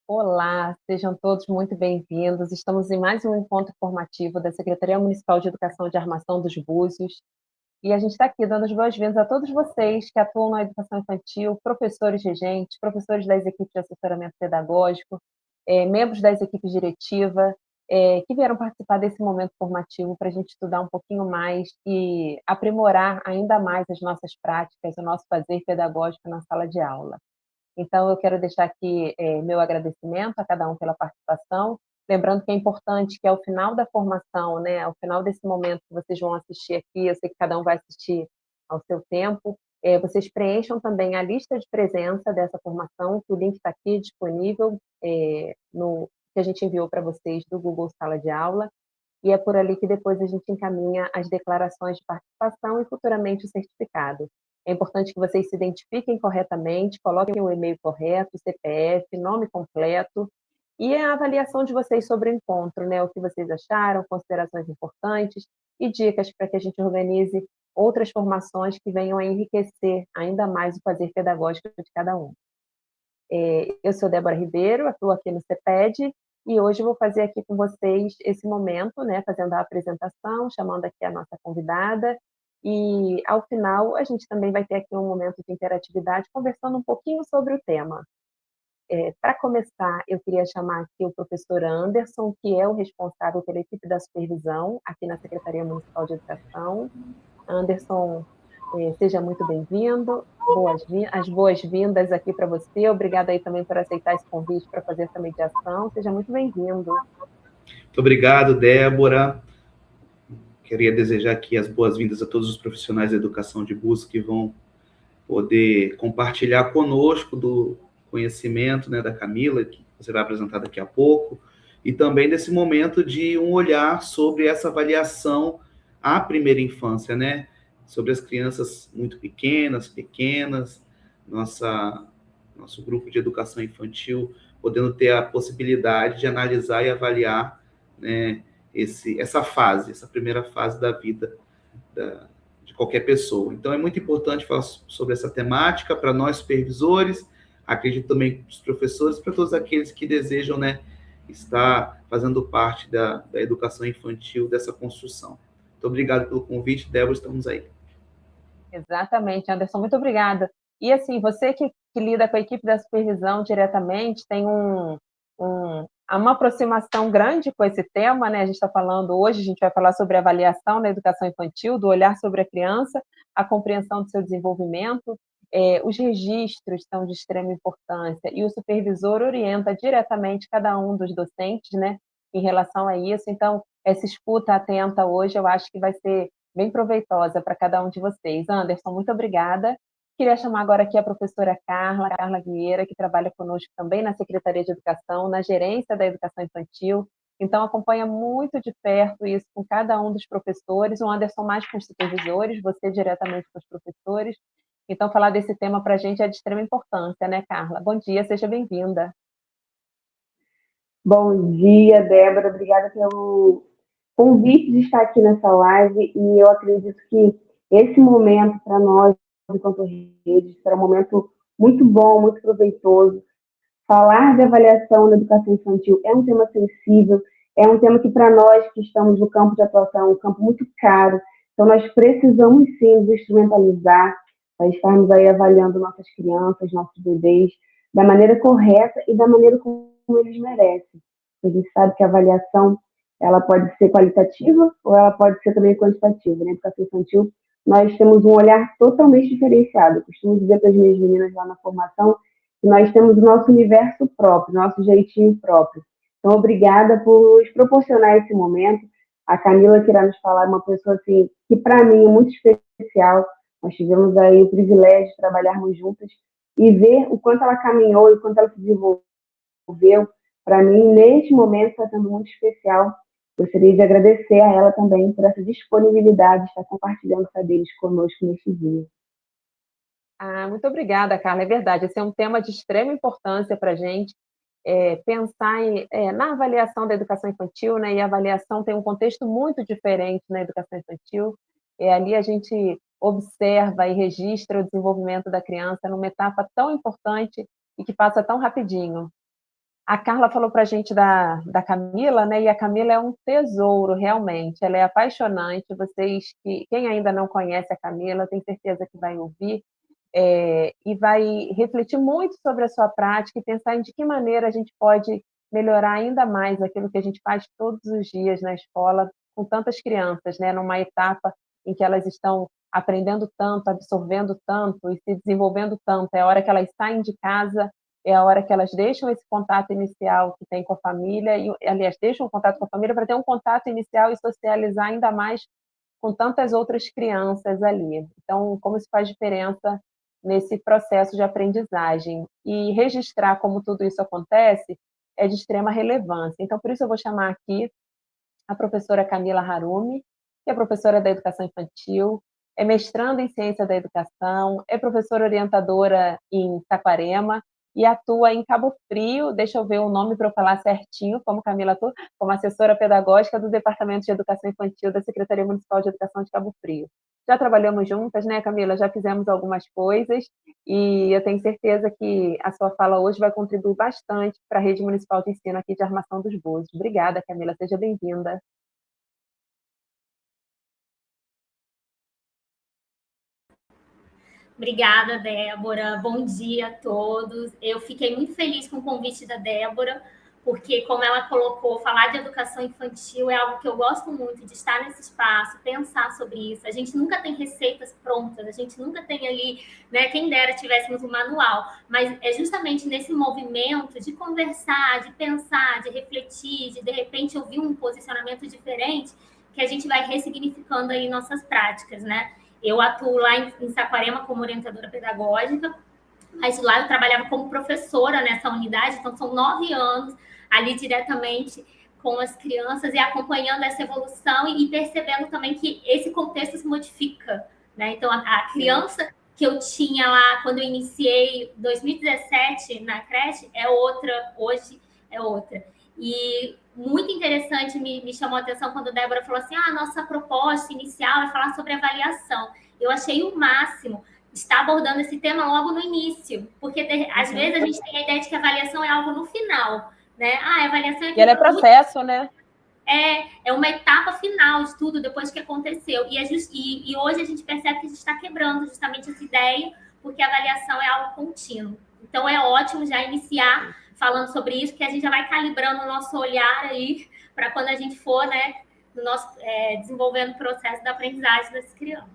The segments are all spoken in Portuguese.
Olá, sejam todos muito bem-vindos. Estamos em mais um encontro formativo da Secretaria Municipal de Educação de Armação dos Búzios. E a gente está aqui dando as boas-vindas a todos vocês que atuam na educação infantil, professores regentes, professores das equipes de assessoramento pedagógico, membros das equipes diretivas, que vieram participar desse momento formativo para a gente estudar um pouquinho mais e aprimorar ainda mais as nossas práticas, o nosso fazer pedagógico na sala de aula. Então, eu quero deixar aqui meu agradecimento a cada um pela participação, lembrando que é importante que ao final da formação, né, ao final desse momento que vocês vão assistir aqui, eu sei que cada um vai assistir ao seu tempo, vocês preencham também a lista de presença dessa formação, que o link está aqui disponível, no que a gente enviou para vocês do Google Sala de Aula, e é por ali que depois a gente encaminha as declarações de participação e futuramente o certificado. É importante que vocês se identifiquem corretamente, coloquem o e-mail correto, o CPF, nome completo, e a avaliação de vocês sobre o encontro, né? O que vocês acharam, considerações importantes e dicas para que a gente organize outras formações que venham a enriquecer ainda mais o fazer pedagógico de cada um. Eu sou Débora Ribeiro, atuo aqui no CEPED, e hoje eu vou fazer aqui com vocês esse momento, né, fazendo a apresentação, chamando aqui a nossa convidada, e ao final a gente também vai ter aqui um momento de interatividade, conversando um pouquinho sobre o tema. Para começar, eu queria chamar aqui o professor Anderson, que é o responsável pela equipe da supervisão aqui na Secretaria Municipal de Educação. Anderson, seja muito bem-vindo, as boas-vindas aqui para você, obrigada aí também por aceitar esse convite para fazer essa mediação, seja muito bem-vindo. Muito obrigado, Débora. Queria desejar aqui as boas-vindas a todos os profissionais da educação de Búzios que vão poder compartilhar conosco do conhecimento, né, da Camila, que você vai apresentar daqui a pouco, e também desse momento de um olhar sobre essa avaliação à primeira infância, né? Sobre as crianças muito pequenas, nosso grupo de educação infantil podendo ter a possibilidade de analisar e avaliar, né, essa primeira fase da vida de qualquer pessoa. Então, é muito importante falar sobre essa temática para nós supervisores, acredito também para os professores, para todos aqueles que desejam, né, estar fazendo parte da educação infantil, dessa construção. Muito obrigado pelo convite, Débora, estamos aí. Exatamente, Anderson, muito obrigada. E assim, você que lida com a equipe da supervisão diretamente, tem uma aproximação grande com esse tema, né? A gente está falando hoje, a gente vai falar sobre avaliação na educação infantil, do olhar sobre a criança, a compreensão do seu desenvolvimento, os registros são de extrema importância, e o supervisor orienta diretamente cada um dos docentes, né, em relação a isso. Então, essa escuta atenta hoje, eu acho que vai ser bem proveitosa para cada um de vocês. Anderson, muito obrigada. Queria chamar agora aqui a professora Carla Vieira, que trabalha conosco também na Secretaria de Educação, na gerência da educação infantil, então acompanha muito de perto isso com cada um dos professores, o Anderson mais com os supervisores, você diretamente com os professores. Então, falar desse tema para a gente é de extrema importância, né, Carla? Bom dia, seja bem-vinda. Bom dia, Débora, obrigada pelo convite de estar aqui nessa live, e eu acredito que esse momento para nós, enquanto rede, será um momento muito bom, muito proveitoso. Falar de avaliação na educação infantil é um tema sensível, é um tema que para nós que estamos no campo de atuação é um campo muito caro, então nós precisamos sim nos instrumentalizar para estarmos aí avaliando nossas crianças, nossos bebês, da maneira correta e da maneira como eles merecem. A gente sabe que a avaliação ela pode ser qualitativa ou ela pode ser também quantitativa. Na educação infantil, nós temos um olhar totalmente diferenciado. Eu costumo dizer para as minhas meninas lá na formação que nós temos o nosso universo próprio, nosso jeitinho próprio. Então, obrigada por nos proporcionar esse momento. A Camila, que irá nos falar, é uma pessoa assim, que para mim é muito especial. Nós tivemos aí o privilégio de trabalharmos juntas e ver o quanto ela caminhou e o quanto ela se desenvolveu para mim, neste momento, está sendo muito especial. Gostaria de agradecer a ela também por essa disponibilidade de estar compartilhando saberes conosco neste dia. Muito obrigada, Carla. É verdade, esse é um tema de extrema importância para a gente. Pensar na avaliação da educação infantil, né? E a avaliação tem um contexto muito diferente na educação infantil. Ali a gente observa e registra o desenvolvimento da criança numa etapa tão importante e que passa tão rapidinho. A Carla falou para a gente da Camila, né? E a Camila é um tesouro, realmente. Ela é apaixonante. Quem ainda não conhece a Camila, tenho certeza que vai ouvir. E vai refletir muito sobre a sua prática e pensar em de que maneira a gente pode melhorar ainda mais aquilo que a gente faz todos os dias na escola com tantas crianças, né? Numa etapa em que elas estão aprendendo tanto, absorvendo tanto e se desenvolvendo tanto. É a hora que elas saem de casa, é a hora que elas deixam esse contato inicial que tem com a família, e, aliás, deixam o contato com a família para ter um contato inicial e socializar ainda mais com tantas outras crianças ali. Então, como isso faz diferença nesse processo de aprendizagem. E registrar como tudo isso acontece é de extrema relevância. Então, por isso eu vou chamar aqui a professora Camila Harumi, que é professora da educação infantil, é mestranda em ciência da educação, é professora orientadora em Saquarema e atua em Cabo Frio, deixa eu ver o nome para eu falar certinho, como Camila atua, como assessora pedagógica do Departamento de Educação Infantil da Secretaria Municipal de Educação de Cabo Frio. Já trabalhamos juntas, né, Camila? Já fizemos algumas coisas e eu tenho certeza que a sua fala hoje vai contribuir bastante para a Rede Municipal de Ensino aqui de Armação dos Búzios. Obrigada, Camila. Seja bem-vinda. Obrigada, Débora. Bom dia a todos. Eu fiquei muito feliz com o convite da Débora, porque, como ela colocou, falar de educação infantil é algo que eu gosto muito, de estar nesse espaço, pensar sobre isso. A gente nunca tem receitas prontas, a gente nunca tem ali, né, quem dera tivéssemos um manual, mas é justamente nesse movimento de conversar, de pensar, de refletir, de repente ouvir um posicionamento diferente, que a gente vai ressignificando aí nossas práticas, né? Eu atuo lá em Saquarema como orientadora pedagógica, mas lá eu trabalhava como professora nessa unidade, então são 9 anos ali diretamente com as crianças e acompanhando essa evolução e percebendo também que esse contexto se modifica, né? Então, a criança que eu tinha lá quando eu iniciei em 2017 na creche é outra, hoje é outra. E muito interessante, me chamou a atenção quando a Débora falou assim, a nossa proposta inicial é falar sobre avaliação. Eu achei o máximo estar abordando esse tema logo no início, porque às vezes a gente tem a ideia de que a avaliação é algo no final, né? A avaliação é que ela é processo, né? É uma etapa final de tudo depois que aconteceu. E hoje a gente percebe que a gente está quebrando justamente essa ideia, porque a avaliação é algo contínuo. Então é ótimo já iniciar falando sobre isso, que a gente já vai calibrando o nosso olhar aí para quando a gente for, né, no nosso, desenvolvendo o processo da aprendizagem das crianças.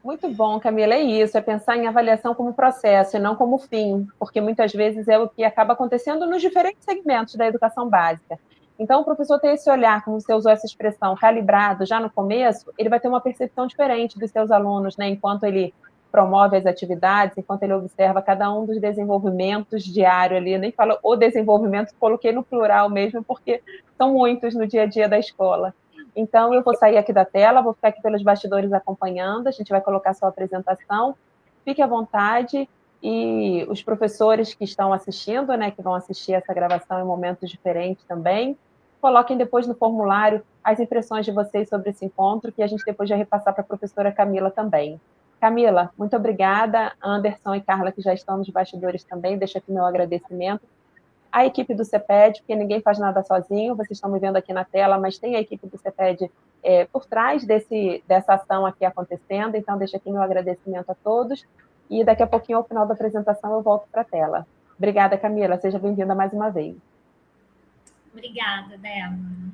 Muito bom, Camila, é isso, é pensar em avaliação como processo e não como fim, porque muitas vezes é o que acaba acontecendo nos diferentes segmentos da educação básica. Então, o professor ter esse olhar, como você usou essa expressão, calibrado já no começo, ele vai ter uma percepção diferente dos seus alunos, né, enquanto ele promove as atividades, enquanto ele observa cada um dos desenvolvimentos diários ali, eu nem falo o desenvolvimento, coloquei no plural mesmo, porque são muitos no dia a dia da escola. Então, eu vou sair aqui da tela, vou ficar aqui pelos bastidores acompanhando, a gente vai colocar sua apresentação, fique à vontade, e os professores que estão assistindo, né, que vão assistir essa gravação em momentos diferentes também, coloquem depois no formulário as impressões de vocês sobre esse encontro, que a gente depois vai repassar para a professora Camila também. Camila, muito obrigada, Anderson e Carla, que já estão nos bastidores também, deixo aqui meu agradecimento. A equipe do CEPED, porque ninguém faz nada sozinho, vocês estão me vendo aqui na tela, mas tem a equipe do CEPED por trás dessa ação aqui acontecendo, então deixo aqui meu agradecimento a todos, e daqui a pouquinho, ao final da apresentação, eu volto para a tela. Obrigada, Camila, seja bem-vinda mais uma vez. Obrigada, Débora.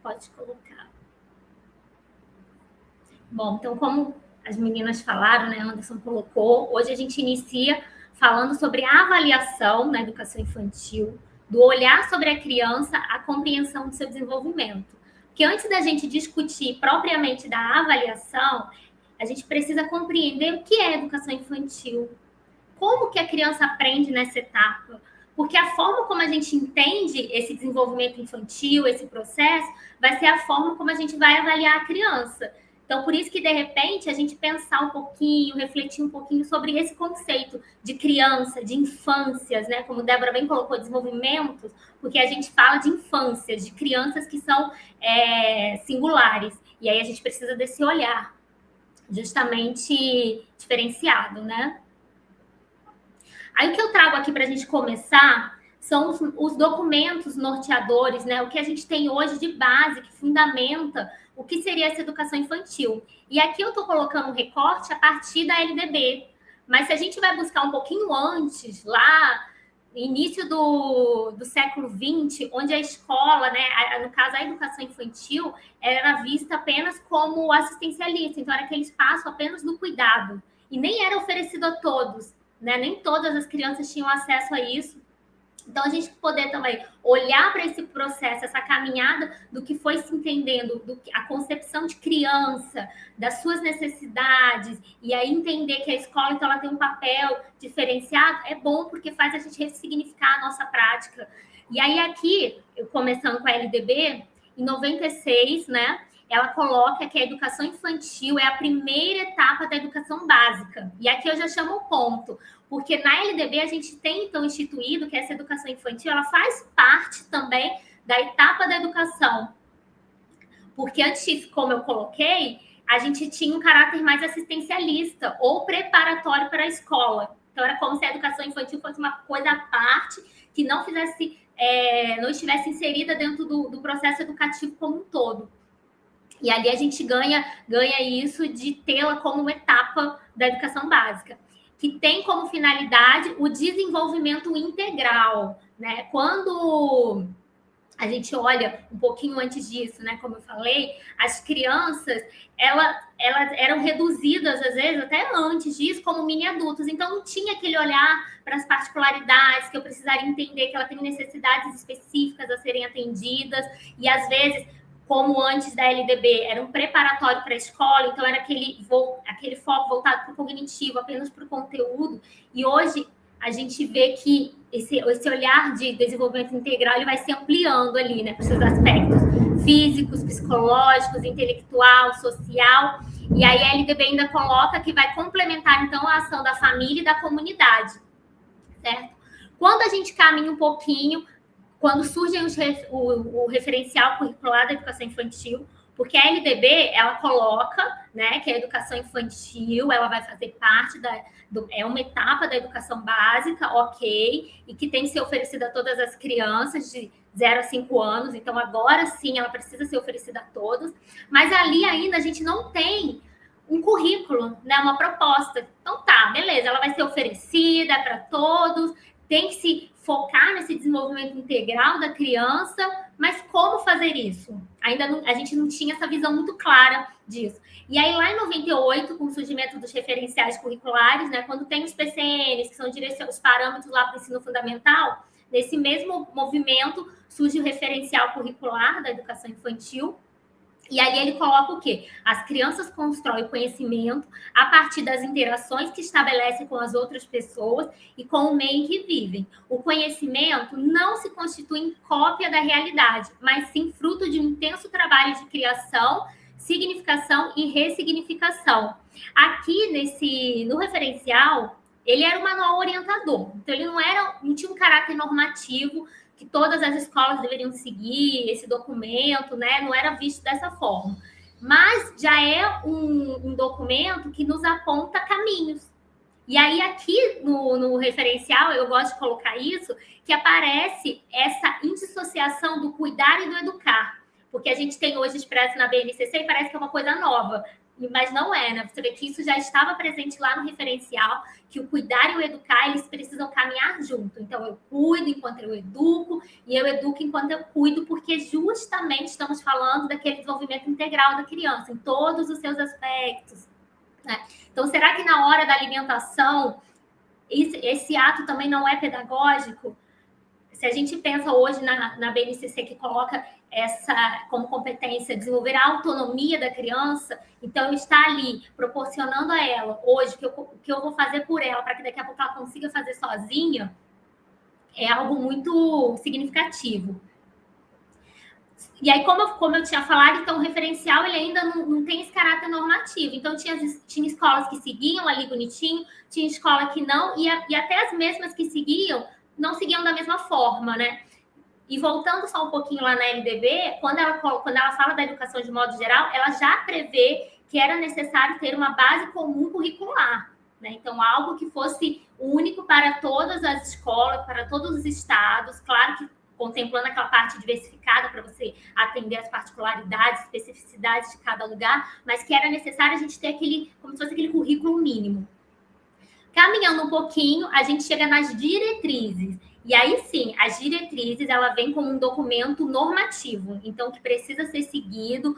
Pode colocar. Bom, então, como as meninas falaram, né, Anderson colocou, hoje a gente inicia falando sobre a avaliação na educação infantil, do olhar sobre a criança, a compreensão do seu desenvolvimento. Porque antes da gente discutir propriamente da avaliação, a gente precisa compreender o que é educação infantil, como que a criança aprende nessa etapa, porque a forma como a gente entende esse desenvolvimento infantil, esse processo, vai ser a forma como a gente vai avaliar a criança. Então, por isso que, de repente, a gente pensar um pouquinho, refletir um pouquinho sobre esse conceito de criança, de infâncias, né? Como Débora bem colocou, desenvolvimentos, porque a gente fala de infâncias, de crianças que são singulares. E aí a gente precisa desse olhar justamente diferenciado, né? Aí o que eu trago aqui para a gente começar são os documentos norteadores, né? O que a gente tem hoje de base, que fundamenta o que seria essa educação infantil. E aqui eu estou colocando um recorte a partir da LDB. Mas se a gente vai buscar um pouquinho antes, lá início do século XX, onde a escola, né, no caso a educação infantil, era vista apenas como assistencialista, então era aquele espaço apenas do cuidado, e nem era oferecido a todos, né? Nem todas as crianças tinham acesso a isso. Então, a gente poder também olhar para esse processo, essa caminhada do que foi se entendendo, a concepção de criança, das suas necessidades, e aí entender que a escola, então, ela tem um papel diferenciado, é bom porque faz a gente ressignificar a nossa prática. E aí, aqui, eu começando com a LDB, em 96, né, ela coloca que a educação infantil é a primeira etapa da educação básica. E aqui eu já chamo o ponto, porque na LDB a gente tem, então, instituído que essa educação infantil ela faz parte também da etapa da educação. Porque antes, como eu coloquei, a gente tinha um caráter mais assistencialista ou preparatório para a escola. Então, era como se a educação infantil fosse uma coisa à parte que não fizesse, não estivesse inserida dentro do processo educativo como um todo. E ali a gente ganha isso de tê-la como uma etapa da educação básica, que tem como finalidade o desenvolvimento integral, né? Quando a gente olha um pouquinho antes disso, né? Como eu falei, as crianças, elas eram reduzidas, às vezes, até antes disso, como mini adultos. Então, não tinha aquele olhar para as particularidades, que eu precisaria entender que ela tem necessidades específicas a serem atendidas, e às vezes, como antes da LDB, era um preparatório para a escola, então era aquele foco voltado para o cognitivo, apenas para o conteúdo. E hoje a gente vê que esse olhar de desenvolvimento integral ele vai se ampliando ali, né, para os seus aspectos físicos, psicológicos, intelectual, social. E aí a LDB ainda coloca que vai complementar, então, a ação da família e da comunidade, certo? Quando a gente caminha um pouquinho, quando surge o referencial curricular da educação infantil, porque a LDB, ela coloca, né, que a educação infantil, ela vai fazer parte é uma etapa da educação básica, ok, e que tem que ser oferecida a todas as crianças de 0 a 5 anos, então agora sim ela precisa ser oferecida a todos, mas ali ainda a gente não tem um currículo, né, uma proposta. Então tá, beleza, ela vai ser oferecida para todos, tem que se focar nesse desenvolvimento integral da criança, mas como fazer isso? A gente não tinha essa visão muito clara disso. E aí, lá em 98, com o surgimento dos referenciais curriculares, né, quando tem os PCNs, que são os parâmetros lá para o ensino fundamental, nesse mesmo movimento surge o referencial curricular da educação infantil. E aí ele coloca o quê? As crianças constroem conhecimento a partir das interações que estabelecem com as outras pessoas e com o meio em que vivem. O conhecimento não se constitui em cópia da realidade, mas sim fruto de um intenso trabalho de criação, significação e ressignificação. Aqui no referencial, ele era um manual orientador. Então ele não tinha um caráter normativo que todas as escolas deveriam seguir esse documento, né? Não era visto dessa forma. Mas já é um documento que nos aponta caminhos. E aí, aqui no referencial, eu gosto de colocar isso, que aparece essa indissociação do cuidar e do educar. Porque a gente tem hoje expresso na BNCC e parece que é uma coisa nova. Mas não é, né? Você vê que isso já estava presente lá no referencial, que o cuidar e o educar, eles precisam caminhar junto. Então, eu cuido enquanto eu educo, e eu educo enquanto eu cuido, porque justamente estamos falando daquele desenvolvimento integral da criança, em todos os seus aspectos, né? Então, será que na hora da alimentação, esse ato também não é pedagógico? Se a gente pensa hoje na BNCC, que coloca essa como competência desenvolver a autonomia da criança, então está ali proporcionando a ela hoje o que eu vou fazer por ela para que daqui a pouco ela consiga fazer sozinha, é algo muito significativo. E aí, como eu tinha falado, então o referencial ele ainda não tem esse caráter normativo. Então, tinha escolas que seguiam ali bonitinho, tinha escola que não, e até as mesmas que seguiam, não seguiam da mesma forma, né? E voltando só um pouquinho lá na LDB, quando ela fala da educação de modo geral, ela já prevê que era necessário ter uma base comum curricular, né? Então, algo que fosse único para todas as escolas, para todos os estados, claro que contemplando aquela parte diversificada para você atender as particularidades, especificidades de cada lugar, mas que era necessário a gente ter como se fosse aquele currículo mínimo. Caminhando um pouquinho, a gente chega nas diretrizes. E aí sim, as diretrizes, ela vem como um documento normativo, então que precisa ser seguido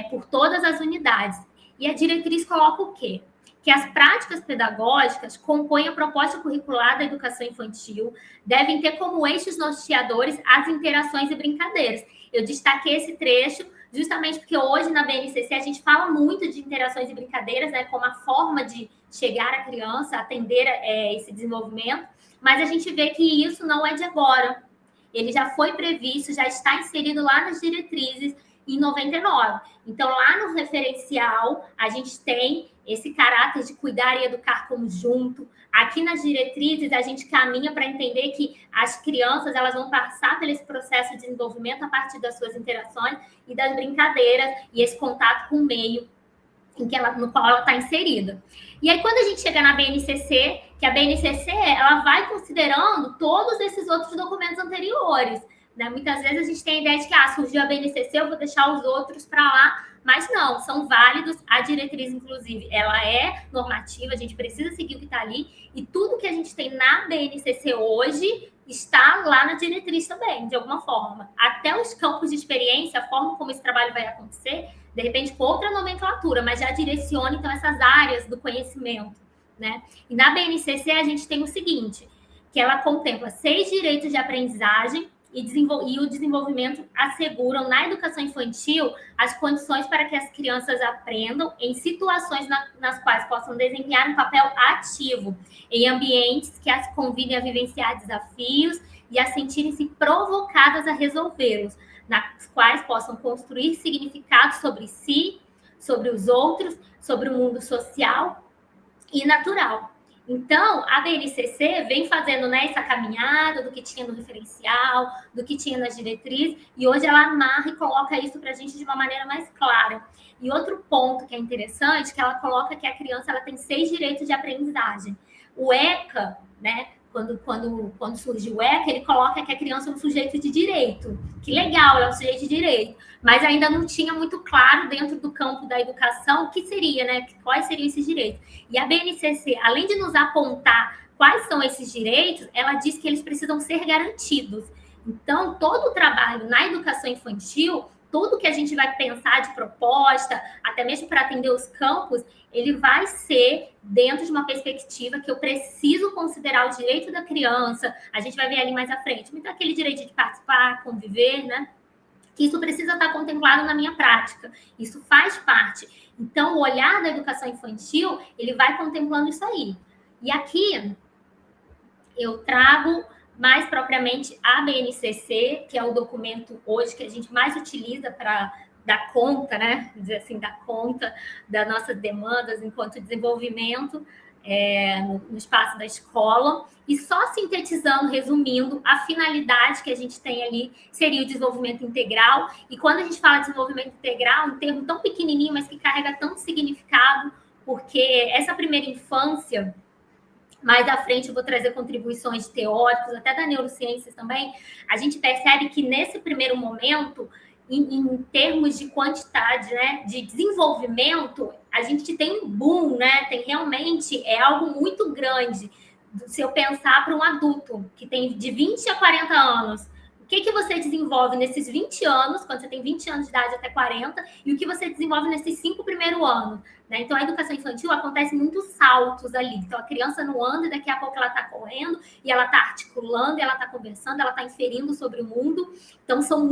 por todas as unidades. E a diretriz coloca o quê? Que as práticas pedagógicas compõem a proposta curricular da educação infantil, devem ter como eixos norteadores as interações e brincadeiras. Eu destaquei esse trecho justamente porque hoje na BNCC a gente fala muito de interações e brincadeiras, né, como a forma de chegar à criança, atender esse desenvolvimento, mas a gente vê que isso não é de agora. Ele já foi previsto, já está inserido lá nas diretrizes em 99. Então, lá no referencial, a gente tem esse caráter de cuidar e educar conjunto. Aqui nas diretrizes, a gente caminha para entender que as crianças elas vão passar por esse processo de desenvolvimento a partir das suas interações e das brincadeiras e esse contato com o meio no qual ela está inserida. E aí, quando a gente chega na BNCC, que a BNCC ela vai considerando todos esses outros documentos anteriores, né? Muitas vezes a gente tem a ideia de que surgiu a BNCC, eu vou deixar os outros para lá, mas não, são válidos. A diretriz, inclusive, ela é normativa, a gente precisa seguir o que está ali, e tudo que a gente tem na BNCC hoje está lá na diretriz também, de alguma forma. Até os campos de experiência, a forma como esse trabalho vai acontecer, de repente com outra nomenclatura, mas já direciona, então, essas áreas do conhecimento, né? E na BNCC a gente tem o seguinte, que ela contempla 6 direitos de aprendizagem e o desenvolvimento asseguram na educação infantil as condições para que as crianças aprendam em situações nas quais possam desempenhar um papel ativo, em ambientes que as convidem a vivenciar desafios e a sentirem-se provocadas a resolvê-los, nas quais possam construir significados sobre si, sobre os outros, sobre o mundo social e natural. Então, a BNCC vem fazendo, né, essa caminhada do que tinha no referencial, do que tinha nas diretrizes, e hoje ela amarra e coloca isso para a gente de uma maneira mais clara. E outro ponto que é interessante, que ela coloca que a criança ela tem 6 direitos de aprendizagem. O ECA, né, quando surge o ECA, ele coloca que a criança é um sujeito de direito. Que legal, é um sujeito de direito. Mas ainda não tinha muito claro dentro do campo da educação o que seria, né? Quais seriam esses direitos. E a BNCC, além de nos apontar quais são esses direitos, ela diz que eles precisam ser garantidos. Então, todo o trabalho na educação infantil, tudo que a gente vai pensar de proposta, até mesmo para atender os campos, ele vai ser dentro de uma perspectiva que eu preciso considerar o direito da criança. A gente vai ver ali mais à frente, muito aquele direito de participar, conviver, né? Que isso precisa estar contemplado na minha prática. Isso faz parte. Então, o olhar da educação infantil, ele vai contemplando isso aí. E aqui, eu trago mais propriamente a BNCC, que é o documento hoje que a gente mais utiliza para dar conta, né? Dizer assim, dar conta das nossas demandas enquanto desenvolvimento no espaço da escola. E só sintetizando, resumindo, a finalidade que a gente tem ali seria o desenvolvimento integral. E quando a gente fala de desenvolvimento integral, um termo tão pequenininho, mas que carrega tanto significado, porque essa primeira infância, mais à frente eu vou trazer contribuições teóricas, até da neurociências também, a gente percebe que nesse primeiro momento, em termos de quantidade, né, de desenvolvimento, a gente tem um boom, né? Tem realmente algo muito grande. Se eu pensar para um adulto que tem de 20 a 40 anos, o que você desenvolve nesses 20 anos, quando você tem 20 anos de idade até 40, e o que você desenvolve nesses 5 primeiros anos, né? Então, a educação infantil acontece muitos saltos ali. Então, a criança não anda e daqui a pouco ela está correndo, e ela está articulando, e ela está conversando, ela está inferindo sobre o mundo. Então, são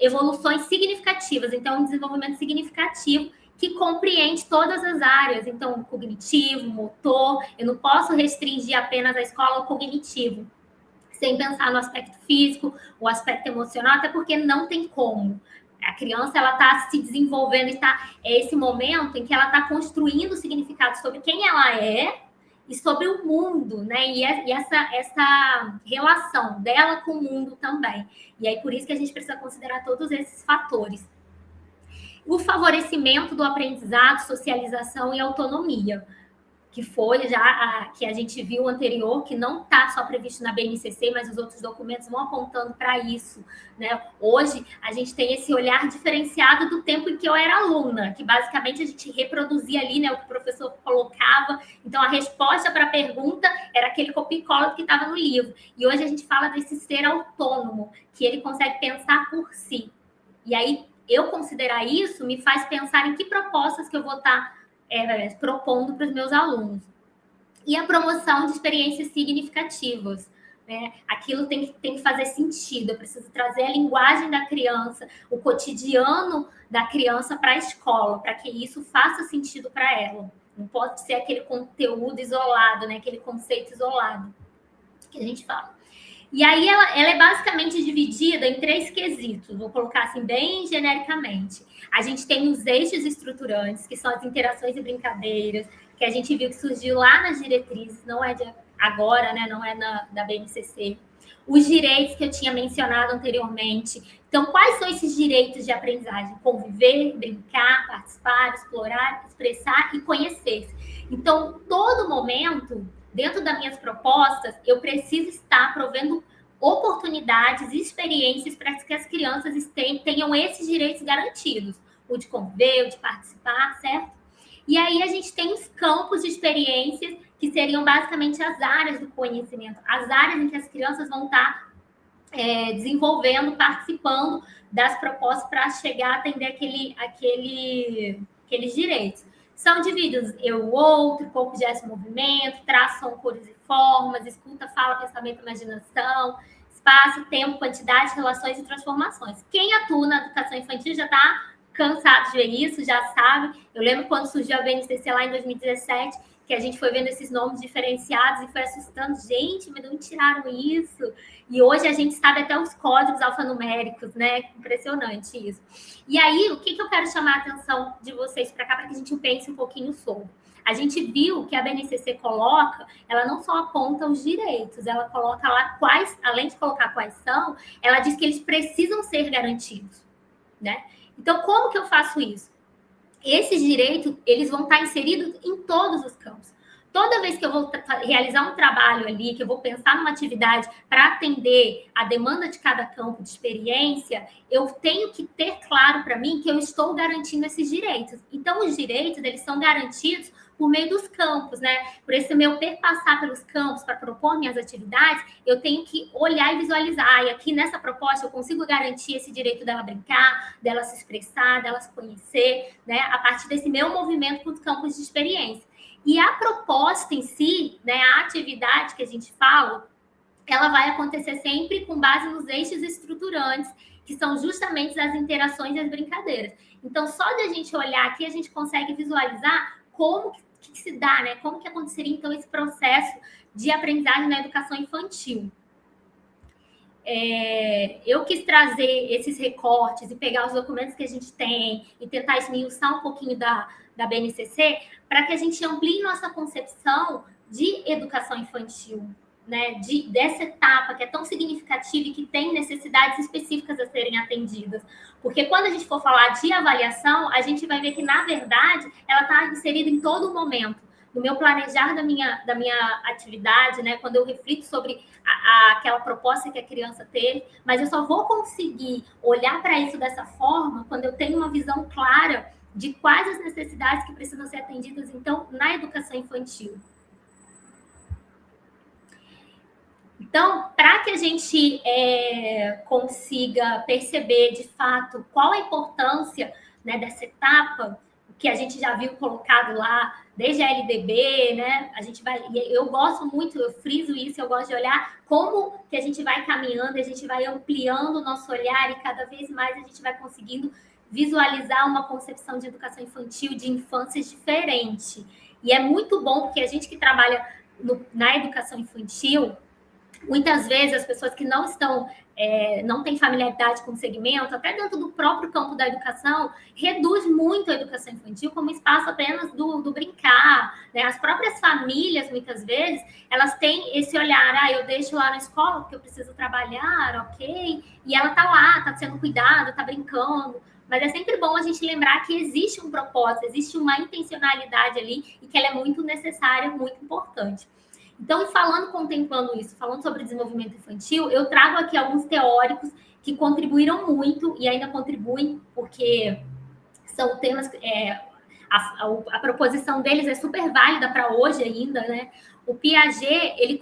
evoluções significativas. Então, um desenvolvimento significativo que compreende todas as áreas. Então, cognitivo, motor, eu não posso restringir apenas a escola ao cognitivo, sem pensar no aspecto físico, o aspecto emocional, até porque não tem como. A criança, ela está se desenvolvendo, é esse momento em que ela está construindo significado sobre quem ela é e sobre o mundo, né? E essa relação dela com o mundo também. E aí, por isso que a gente precisa considerar todos esses fatores. O favorecimento do aprendizado, socialização e autonomia, que foi já que a gente viu anterior, que não está só previsto na BNCC, mas os outros documentos vão apontando para isso, né? Hoje, a gente tem esse olhar diferenciado do tempo em que eu era aluna, que basicamente a gente reproduzia ali, né, o que o professor colocava. Então, a resposta para a pergunta era aquele copia e cola que estava no livro. E hoje a gente fala desse ser autônomo, que ele consegue pensar por si. E aí, eu considerar isso me faz pensar em que propostas que eu vou estar propondo para os meus alunos. E a promoção de experiências significativas, né? Aquilo tem que fazer sentido, eu preciso trazer a linguagem da criança, o cotidiano da criança para a escola, para que isso faça sentido para ela. Não pode ser aquele conteúdo isolado, né? Aquele conceito isolado que a gente fala. E aí ela é basicamente dividida em 3 quesitos, vou colocar assim bem genericamente. A gente tem os eixos estruturantes, que são as interações e brincadeiras, que a gente viu que surgiu lá nas diretrizes, não é de agora, né? Não é da BNCC. Os direitos que eu tinha mencionado anteriormente. Então, quais são esses direitos de aprendizagem? Conviver, brincar, participar, explorar, expressar e conhecer-se. Então, todo momento, dentro das minhas propostas, eu preciso estar provendo oportunidades e experiências para que as crianças tenham esses direitos garantidos. O de conviver, o de participar, certo? E aí a gente tem os campos de experiências, que seriam basicamente as áreas do conhecimento, as áreas em que as crianças vão estar desenvolvendo, participando das propostas para chegar a atender aqueles direitos. São divididos eu, o outro, corpo, gesto, movimento, traço, som, cores e formas, escuta, fala, pensamento, imaginação, espaço, tempo, quantidade, relações e transformações. Quem atua na educação infantil já está cansado de ver isso, já sabe. Eu lembro quando surgiu a BNCC lá em 2017, que a gente foi vendo esses nomes diferenciados e foi assustando. Gente, mas de onde tiraram isso? E hoje a gente sabe até os códigos alfanuméricos, né? Impressionante isso. E aí, o que eu quero chamar a atenção de vocês para cá, para que a gente pense um pouquinho sobre? A gente viu que a BNCC coloca, ela não só aponta os direitos, ela coloca lá quais, além de colocar quais são, ela diz que eles precisam ser garantidos, né? Então, como que eu faço isso? Esses direitos, eles vão estar inseridos em todos os campos. Toda vez que eu vou realizar um trabalho ali, que eu vou pensar numa atividade para atender a demanda de cada campo de experiência, eu tenho que ter claro para mim que eu estou garantindo esses direitos. Então, os direitos, eles são garantidos por meio dos campos, né? Por esse meu perpassar pelos campos para propor minhas atividades, eu tenho que olhar e visualizar. E aqui nessa proposta eu consigo garantir esse direito dela brincar, dela se expressar, dela se conhecer, né? A partir desse meu movimento com os campos de experiência. E a proposta em si, né, a atividade que a gente fala, ela vai acontecer sempre com base nos eixos estruturantes, que são justamente as interações e as brincadeiras. Então, só de a gente olhar aqui, a gente consegue visualizar como que se dá, né? Como que aconteceria, então, esse processo de aprendizagem na educação infantil. Eu quis trazer esses recortes e pegar os documentos que a gente tem e tentar esmiuçar um pouquinho da BNCC para que a gente amplie nossa concepção de educação infantil, né? Dessa etapa que é tão significativa e que tem necessidades específicas a serem atendidas. Porque quando a gente for falar de avaliação, a gente vai ver que, na verdade, ela está inserida em todo momento. No meu planejar da minha atividade, né? Quando eu reflito sobre aquela proposta que a criança teve, mas eu só vou conseguir olhar para isso dessa forma quando eu tenho uma visão clara de quais as necessidades que precisam ser atendidas, então, na educação infantil. Então, para que a gente consiga perceber, de fato, qual a importância, né, dessa etapa, que a gente já viu colocado lá, desde a LDB, né? A gente vai, eu gosto muito, eu friso isso, eu gosto de olhar como que a gente vai caminhando, a gente vai ampliando o nosso olhar e cada vez mais a gente vai conseguindo visualizar uma concepção de educação infantil de infâncias diferente. E é muito bom, porque a gente que trabalha na educação infantil, muitas vezes as pessoas que não estão, não têm familiaridade com o segmento, até dentro do próprio campo da educação, reduz muito a educação infantil como espaço apenas do brincar, né? As próprias famílias, muitas vezes, elas têm esse olhar, eu deixo lá na escola porque eu preciso trabalhar, ok? E ela tá lá, tá sendo cuidada, tá brincando. Mas é sempre bom a gente lembrar que existe um propósito, existe uma intencionalidade ali e que ela é muito necessária, muito importante. Então, contemplando isso, falando sobre desenvolvimento infantil, eu trago aqui alguns teóricos que contribuíram muito e ainda contribuem, porque são temas... a proposição deles é super válida para hoje ainda, né? O Piaget, ele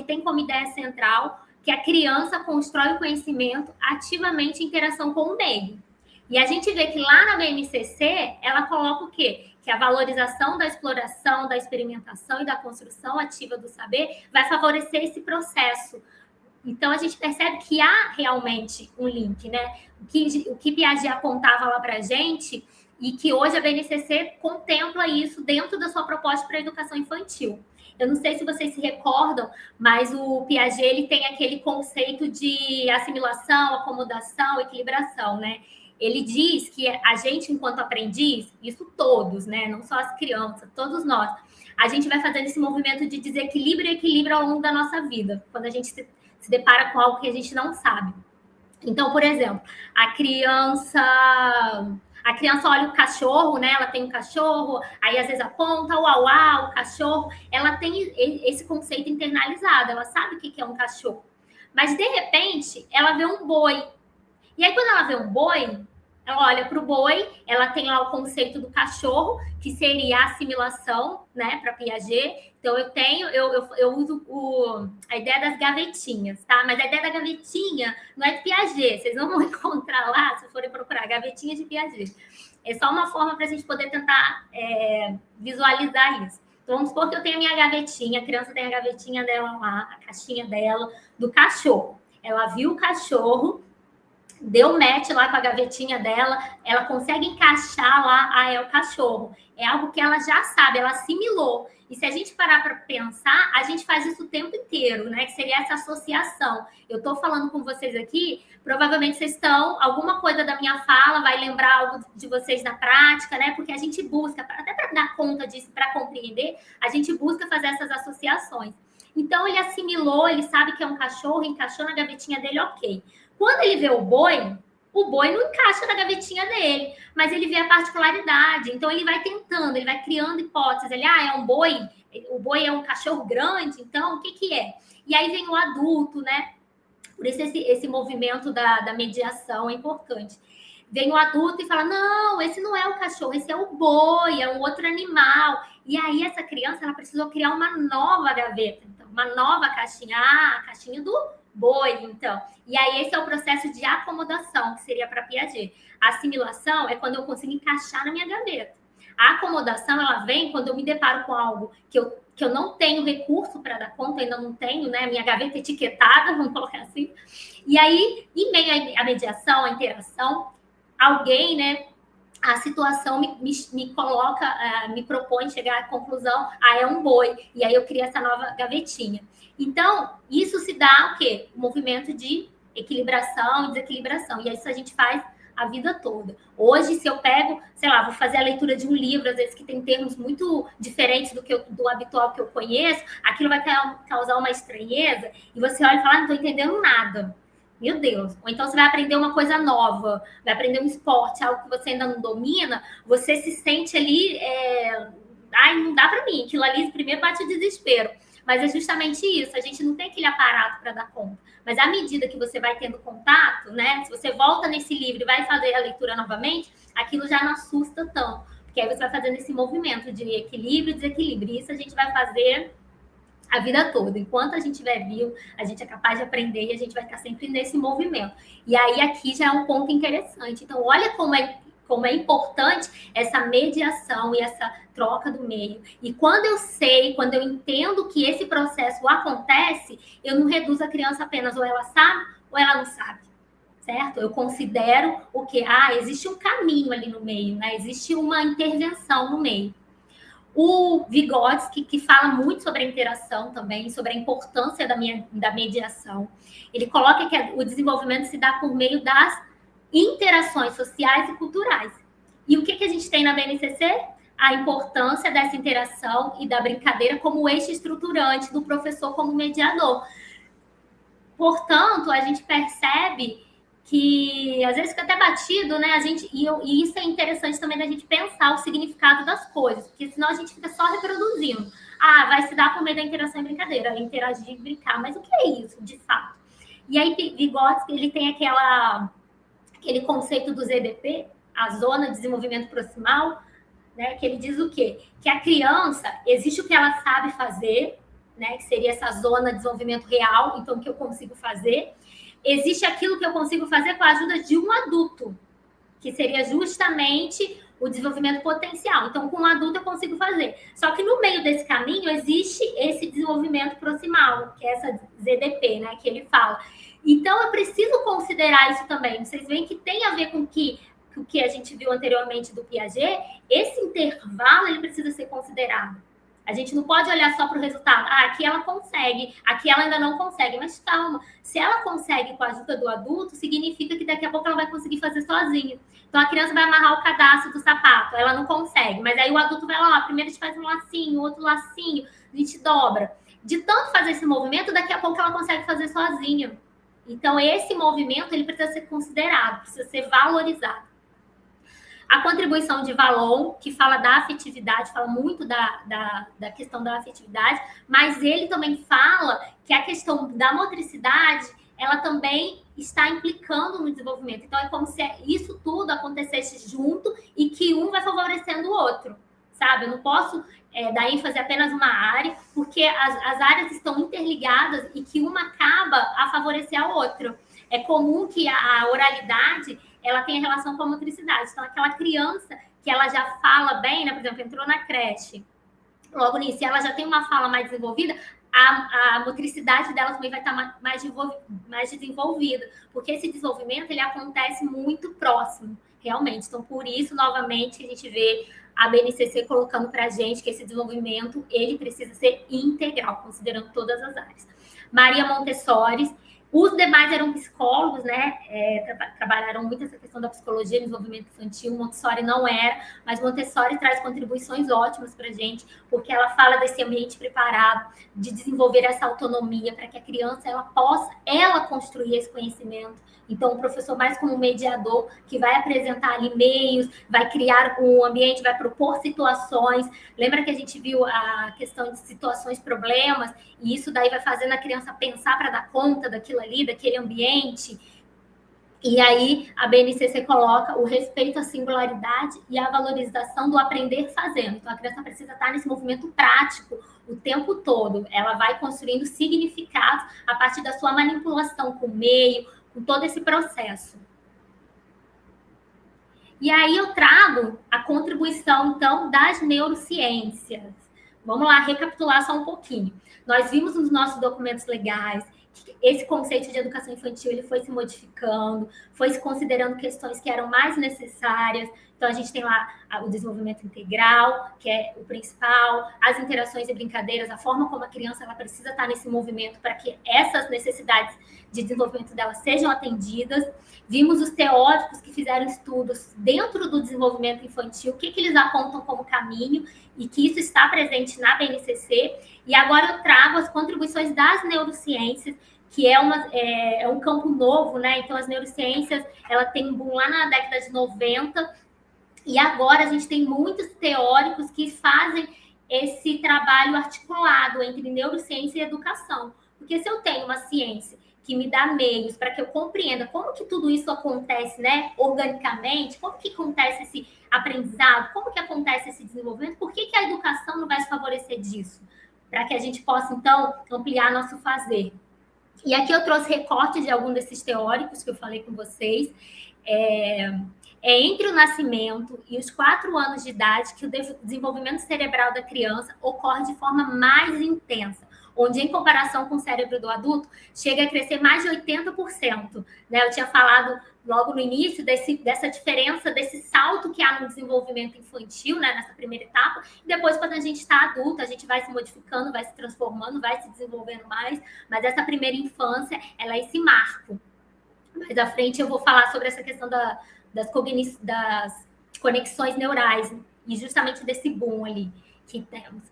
tem como ideia central que a criança constrói o conhecimento ativamente em interação com o meio. E a gente vê que lá na BNCC, ela coloca o quê? Que a valorização da exploração, da experimentação e da construção ativa do saber vai favorecer esse processo. Então, a gente percebe que há realmente um link, né? O que Piaget apontava lá para a gente e que hoje a BNCC contempla isso dentro da sua proposta para a educação infantil. Eu não sei se vocês se recordam, mas o Piaget ele tem aquele conceito de assimilação, acomodação, equilibração, né? Ele diz que a gente, enquanto aprendiz, isso todos, né? Não só as crianças, todos nós, a gente vai fazendo esse movimento de desequilíbrio e equilíbrio ao longo da nossa vida, quando a gente se depara com algo que a gente não sabe. Então, por exemplo, a criança olha o cachorro, né? Ela tem um cachorro, aí às vezes aponta, uau, uau, o cachorro. Ela tem esse conceito internalizado, ela sabe o que é um cachorro. Mas, de repente, ela vê um boi. E aí, quando ela vê um boi, ela olha para o boi, ela tem lá o conceito do cachorro, que seria a assimilação, né, para Piaget. Então, eu uso a ideia das gavetinhas, tá? Mas a ideia da gavetinha não é de Piaget, vocês não vão encontrar lá, se forem procurar, gavetinha de Piaget. É só uma forma para a gente poder tentar visualizar isso. Então, vamos supor que eu tenho a minha gavetinha, a criança tem a gavetinha dela lá, a caixinha dela, do cachorro. Ela viu o cachorro, deu match lá com a gavetinha dela, ela consegue encaixar lá, é o cachorro. É algo que ela já sabe, ela assimilou. E se a gente parar para pensar, a gente faz isso o tempo inteiro, né? Que seria essa associação. Eu estou falando com vocês aqui, provavelmente vocês alguma coisa da minha fala vai lembrar algo de vocês na prática, né? Porque a gente busca, até para dar conta disso, para compreender, a gente busca fazer essas associações. Então, ele assimilou, ele sabe que é um cachorro, encaixou na gavetinha dele, ok. Quando ele vê o boi não encaixa na gavetinha dele, mas ele vê a particularidade. Então, ele vai tentando, ele vai criando hipóteses. Ele, é um boi, o boi é um cachorro grande, então, o que é? E aí vem o adulto, né? Por isso, esse movimento da mediação é importante. Vem o adulto e fala, não, esse não é o cachorro, esse é o boi, é um outro animal. E aí, essa criança, ela precisou criar uma nova gaveta, então, uma nova caixinha. A caixinha do boi, então. E aí, esse é o processo de acomodação, que seria para Piaget. A assimilação é quando eu consigo encaixar na minha gaveta. A acomodação, ela vem quando eu me deparo com algo que eu não tenho recurso para dar conta, ainda não tenho, né? Minha gaveta etiquetada, vamos colocar assim. E aí, em meio à mediação, à interação, alguém, né? A situação me coloca, me propõe chegar à conclusão, é um boi. E aí eu crio essa nova gavetinha. Então, isso se dá o quê? O movimento de equilibração e desequilibração. E isso a gente faz a vida toda. Hoje, se eu pego, sei lá, vou fazer a leitura de um livro, às vezes que tem termos muito diferentes do habitual que eu conheço, aquilo vai causar uma estranheza, e você olha e fala, não estou entendendo nada. Meu Deus. Ou então você vai aprender uma coisa nova, vai aprender um esporte, algo que você ainda não domina, você se sente ali, não dá para mim. Aquilo ali, primeiro bate o desespero. Mas é justamente isso, a gente não tem aquele aparato para dar conta. Mas à medida que você vai tendo contato, né? Se você volta nesse livro e vai fazer a leitura novamente, aquilo já não assusta tanto. Porque aí você vai fazendo esse movimento de equilíbrio e desequilíbrio. Isso a gente vai fazer a vida toda. Enquanto a gente estiver vivo, a gente é capaz de aprender e a gente vai estar sempre nesse movimento. E aí aqui já é um ponto interessante. Então, olha como é importante essa mediação e essa troca do meio. E quando eu entendo que esse processo acontece, eu não reduzo a criança apenas ou ela sabe ou ela não sabe. certo? Eu considero o quê? Existe um caminho ali no meio, né? Existe uma intervenção no meio. O Vygotsky, que fala muito sobre a interação também, sobre a importância da mediação, ele coloca que o desenvolvimento se dá por meio das interações sociais e culturais. E o que a gente tem na BNCC? A importância dessa interação e da brincadeira como eixo estruturante do professor como mediador. Portanto, a gente percebe que às vezes fica até batido, né? E isso é interessante também da gente pensar o significado das coisas, porque senão a gente fica só reproduzindo. Vai se dar por meio da interação e brincadeira, interagir e brincar. Mas o que é isso, de fato? E aí, Vygotsky, ele tem aquele conceito do ZDP, a Zona de Desenvolvimento Proximal, né? Que ele diz o quê? Que a criança, existe o que ela sabe fazer, né, que seria essa zona de desenvolvimento real, então o que eu consigo fazer. Existe aquilo que eu consigo fazer com a ajuda de um adulto, que seria justamente o desenvolvimento potencial. Então, com um adulto eu consigo fazer. Só que no meio desse caminho existe esse desenvolvimento proximal, que é essa ZDP, né, que ele fala. Então, eu preciso considerar isso também. Vocês veem que tem a ver com o que a gente viu anteriormente do Piaget. Esse intervalo ele precisa ser considerado. A gente não pode olhar só para o resultado. Aqui ela consegue, aqui ela ainda não consegue. Mas calma, se ela consegue com a ajuda do adulto, significa que daqui a pouco ela vai conseguir fazer sozinha. Então, a criança vai amarrar o cadastro do sapato, ela não consegue. Mas aí o adulto vai lá, primeiro a gente faz um lacinho, outro lacinho, a gente dobra. De tanto fazer esse movimento, daqui a pouco ela consegue fazer sozinha. Então, esse movimento ele precisa ser considerado, precisa ser valorizado. A contribuição de Vallon, que fala da afetividade, fala muito da questão da afetividade, mas ele também fala que a questão da motricidade, ela também está implicando no desenvolvimento. Então, é como se isso tudo acontecesse junto e que um vai favorecendo o outro, sabe? Eu não posso dar ênfase apenas uma área, porque as áreas estão interligadas e que uma acaba a favorecer a outra. É comum que a oralidade ela tem a relação com a motricidade. Então, aquela criança que ela já fala bem, né? Por exemplo, entrou na creche, logo nisso, ela já tem uma fala mais desenvolvida, a motricidade dela também vai estar mais desenvolvida, porque esse desenvolvimento ele acontece muito próximo, realmente. Então, por isso, novamente, a gente vê a BNCC colocando para a gente que esse desenvolvimento ele precisa ser integral, considerando todas as áreas. Maria Montessori. Os demais eram psicólogos, né? Trabalharam muito essa questão da psicologia, desenvolvimento infantil. Montessori não era, mas Montessori traz contribuições ótimas para a gente, porque ela fala desse ambiente preparado, de desenvolver essa autonomia para que a criança ela possa construir esse conhecimento. Então, o professor mais como mediador, que vai apresentar ali meios, vai criar um ambiente, vai propor situações. Lembra que a gente viu a questão de situações, problemas, e isso daí vai fazendo a criança pensar para dar conta daquilo ali, daquele ambiente. E aí, a BNCC coloca o respeito à singularidade e a valorização do aprender fazendo. Então, a criança precisa estar nesse movimento prático o tempo todo. Ela vai construindo significados a partir da sua manipulação com o meio, com todo esse processo. E aí eu trago a contribuição, então, das neurociências. Vamos lá, recapitular só um pouquinho. Nós vimos nos nossos documentos legais que esse conceito de educação infantil ele foi se modificando, foi se considerando questões que eram mais necessárias. Então, a gente tem lá o desenvolvimento integral, que é o principal, as interações e brincadeiras, a forma como a criança ela precisa estar nesse movimento para que essas necessidades de desenvolvimento dela sejam atendidas. Vimos os teóricos que fizeram estudos dentro do desenvolvimento infantil, o que eles apontam como caminho e que isso está presente na BNCC. E agora eu trago as contribuições das neurociências, que é um campo novo, né? Então, as neurociências, ela tem um boom lá na década de 90, e agora a gente tem muitos teóricos que fazem esse trabalho articulado entre neurociência e educação. Porque se eu tenho uma ciência que me dá meios para que eu compreenda como que tudo isso acontece, né, organicamente, como que acontece esse aprendizado, como que acontece esse desenvolvimento, por que a educação não vai se favorecer disso? Para que a gente possa, então, ampliar nosso fazer. E aqui eu trouxe recorte de algum desses teóricos que eu falei com vocês. Entre o nascimento e os 4 anos de idade que o desenvolvimento cerebral da criança ocorre de forma mais intensa. onde, em comparação com o cérebro do adulto, chega a crescer mais de 80%. Né? Eu tinha falado logo no início dessa diferença, desse salto que há no desenvolvimento infantil, né, nessa primeira etapa, e depois, quando a gente está adulto, a gente vai se modificando, vai se transformando, vai se desenvolvendo mais, mas essa primeira infância, ela é esse marco. Mais à frente eu vou falar sobre essa questão das conexões neurais, e justamente desse boom ali que temos.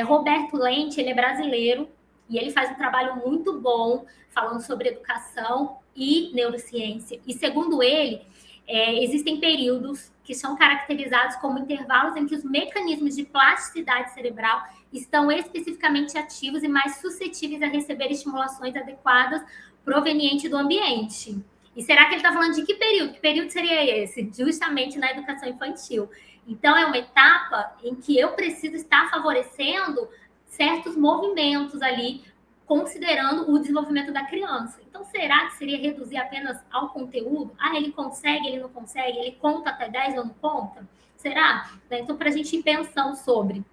Roberto Lente, ele é brasileiro, e ele faz um trabalho muito bom falando sobre educação e neurociência. E, segundo ele, existem períodos que são caracterizados como intervalos em que os mecanismos de plasticidade cerebral estão especificamente ativos e mais suscetíveis a receber estimulações adequadas provenientes do ambiente. E será que ele está falando de que período? Que período seria esse? Justamente na educação infantil. Então, é uma etapa em que eu preciso estar favorecendo certos movimentos ali, considerando o desenvolvimento da criança. Então, será que seria reduzir apenas ao conteúdo? Ele consegue, ele não consegue, ele conta até 10 ou não conta? Será? Então, para a gente ir pensando sobre.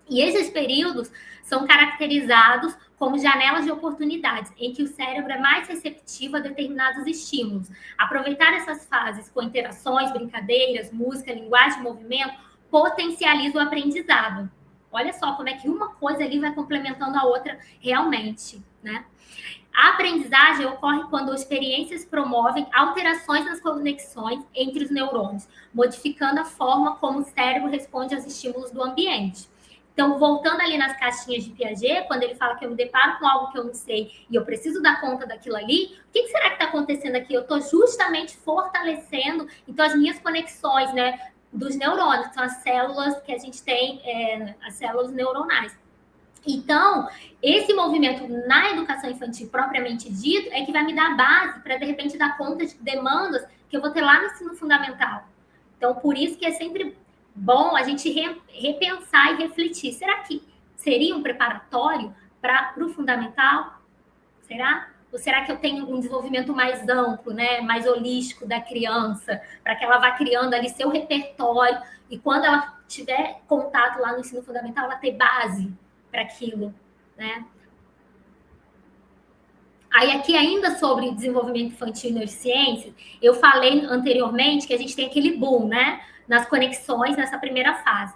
E esses períodos são caracterizados como janelas de oportunidades, em que o cérebro é mais receptivo a determinados estímulos. Aproveitar essas fases com interações, brincadeiras, música, linguagem e movimento potencializa o aprendizado. Olha só como é que uma coisa ali vai complementando a outra realmente, né? A aprendizagem ocorre quando experiências promovem alterações nas conexões entre os neurônios, modificando a forma como o cérebro responde aos estímulos do ambiente. Então, voltando ali nas caixinhas de Piaget, quando ele fala que eu me deparo com algo que eu não sei e eu preciso dar conta daquilo ali, o que será que está acontecendo aqui? Eu estou justamente fortalecendo, então, as minhas conexões, né, dos neurônios, que são as células que a gente tem, as células neuronais. Então, esse movimento na educação infantil propriamente dito é que vai me dar base para, de repente, dar conta de demandas que eu vou ter lá no ensino fundamental. Então, por isso que é sempre bom a gente repensar e refletir. Será que seria um preparatório para o fundamental? Será? Ou será que eu tenho um desenvolvimento mais amplo, né, mais holístico da criança, para que ela vá criando ali seu repertório e quando ela tiver contato lá no ensino fundamental, ela ter base para aquilo, né? Aí aqui ainda sobre desenvolvimento infantil e neurociência, eu falei anteriormente que a gente tem aquele boom, né, nas conexões nessa primeira fase.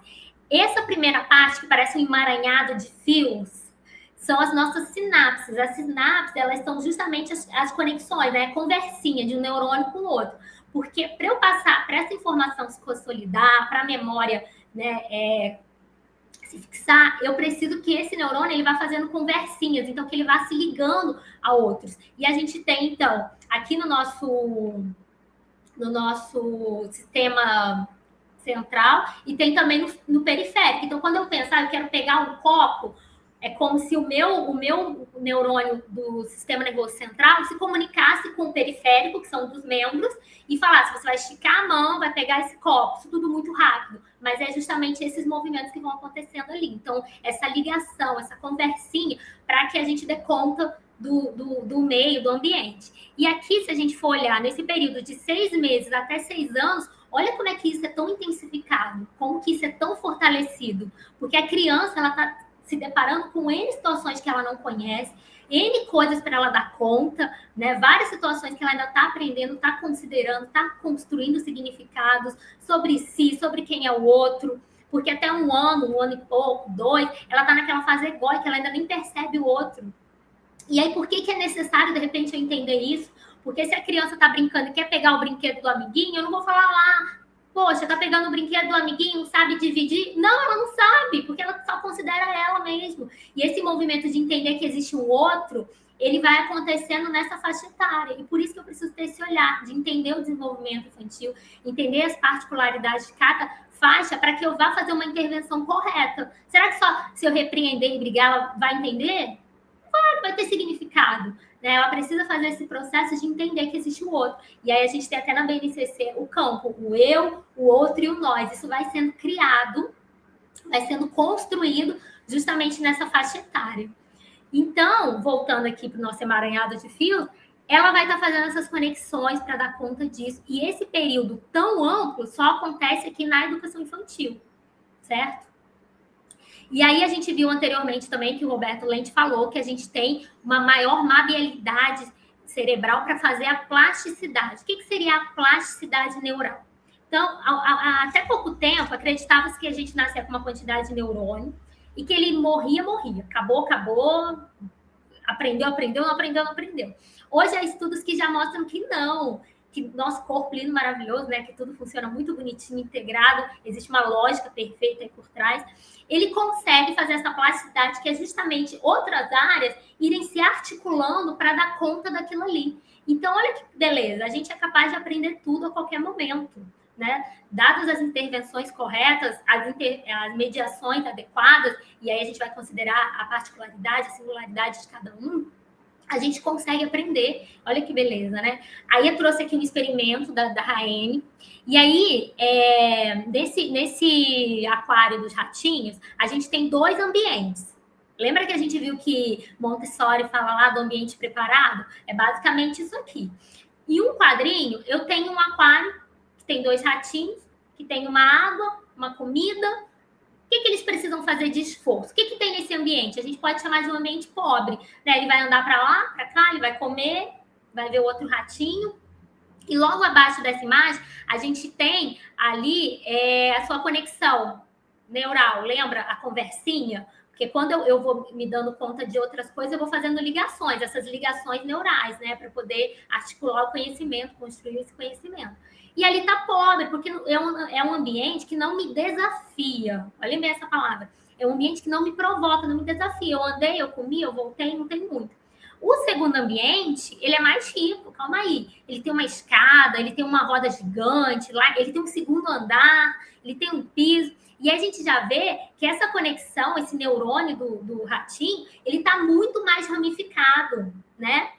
Essa primeira parte, que parece um emaranhado de fios, são as nossas sinapses. As sinapses, elas são justamente as conexões, né? A conversinha de um neurônio com o outro. Porque para eu passar, para essa informação se consolidar, para a memória, né, se fixar, eu preciso que esse neurônio ele vá fazendo conversinhas, então que ele vá se ligando a outros. E a gente tem, então, aqui no nosso sistema central e tem também no periférico. Então, quando eu penso, eu quero pegar um copo, é como se o meu neurônio do sistema nervoso central se comunicasse com o periférico, que são dos membros, e falasse, você vai esticar a mão, vai pegar esse copo, isso tudo muito rápido. Mas é justamente esses movimentos que vão acontecendo ali. Então, essa ligação, essa conversinha, para que a gente dê conta do meio, do ambiente. E aqui, se a gente for olhar nesse período de 6 meses até 6 anos, olha como é que isso é tão intensificado, como que isso é tão fortalecido. Porque a criança, ela está se deparando com N situações que ela não conhece, N coisas para ela dar conta, né? Várias situações que ela ainda está aprendendo, está considerando, está construindo significados sobre si, sobre quem é o outro. Porque até um ano e pouco, 2, ela está naquela fase egóica, ela ainda nem percebe o outro. E aí, por que é necessário, de repente, eu entender isso? Porque se a criança está brincando e quer pegar o brinquedo do amiguinho, eu não vou falar lá, poxa, tá pegando o brinquedo do amiguinho, não sabe dividir? Não, ela não sabe, porque ela só considera ela mesmo. E esse movimento de entender que existe um outro, ele vai acontecendo nessa faixa etária. E por isso que eu preciso ter esse olhar, de entender o desenvolvimento infantil, entender as particularidades de cada faixa, para que eu vá fazer uma intervenção correta. Será que só se eu repreender e brigar, ela vai entender? Claro, vai ter significado. Né? Ela precisa fazer esse processo de entender que existe o outro. E aí a gente tem até na BNCC o campo, o eu, o outro e o nós. Isso vai sendo criado, vai sendo construído justamente nessa faixa etária. Então, voltando aqui para o nosso emaranhado de fios, ela vai estar fazendo essas conexões para dar conta disso. E esse período tão amplo só acontece aqui na educação infantil, certo? E aí a gente viu anteriormente também que o Roberto Lente falou que a gente tem uma maior maleabilidade cerebral para fazer a plasticidade. O que seria a plasticidade neural? Então, até pouco tempo, acreditava-se que a gente nascia com uma quantidade de neurônio e que ele morria. Acabou, aprendeu, não aprendeu. Hoje há estudos que já mostram que não, que nosso corpo lindo, maravilhoso, né, que tudo funciona muito bonitinho, integrado, existe uma lógica perfeita aí por trás, ele consegue fazer essa plasticidade, que é justamente outras áreas irem se articulando para dar conta daquilo ali. Então, olha que beleza, a gente é capaz de aprender tudo a qualquer momento, né? Dadas as intervenções corretas, as mediações adequadas, e aí a gente vai considerar a particularidade, a singularidade de cada um, a gente consegue aprender. Olha que beleza, né? Aí eu trouxe aqui um experimento da Raene. E aí, nesse aquário dos ratinhos, a gente tem 2 ambientes. Lembra que a gente viu que Montessori fala lá do ambiente preparado? É basicamente isso aqui. E um quadrinho, eu tenho um aquário que tem 2 ratinhos, que tem uma água, uma comida. O que eles precisam fazer de esforço? O que tem nesse ambiente? A gente pode chamar de um ambiente pobre, né? Ele vai andar para lá, para cá, ele vai comer, vai ver o outro ratinho. E logo abaixo dessa imagem, a gente tem ali a sua conexão neural. Lembra a conversinha? Porque quando eu vou me dando conta de outras coisas, eu vou fazendo ligações, essas ligações neurais, né? Para poder articular o conhecimento, construir esse conhecimento. E ali está pobre, porque é um ambiente que não me desafia. Olha bem essa palavra. É um ambiente que não me provoca, não me desafia. Eu andei, eu comi, eu voltei, não tem muito. O segundo ambiente, ele é mais rico, calma aí. Ele tem uma escada, ele tem uma roda gigante, lá, ele tem um segundo andar, ele tem um piso. E a gente já vê que essa conexão, esse neurônio do ratinho, ele está muito mais ramificado, né?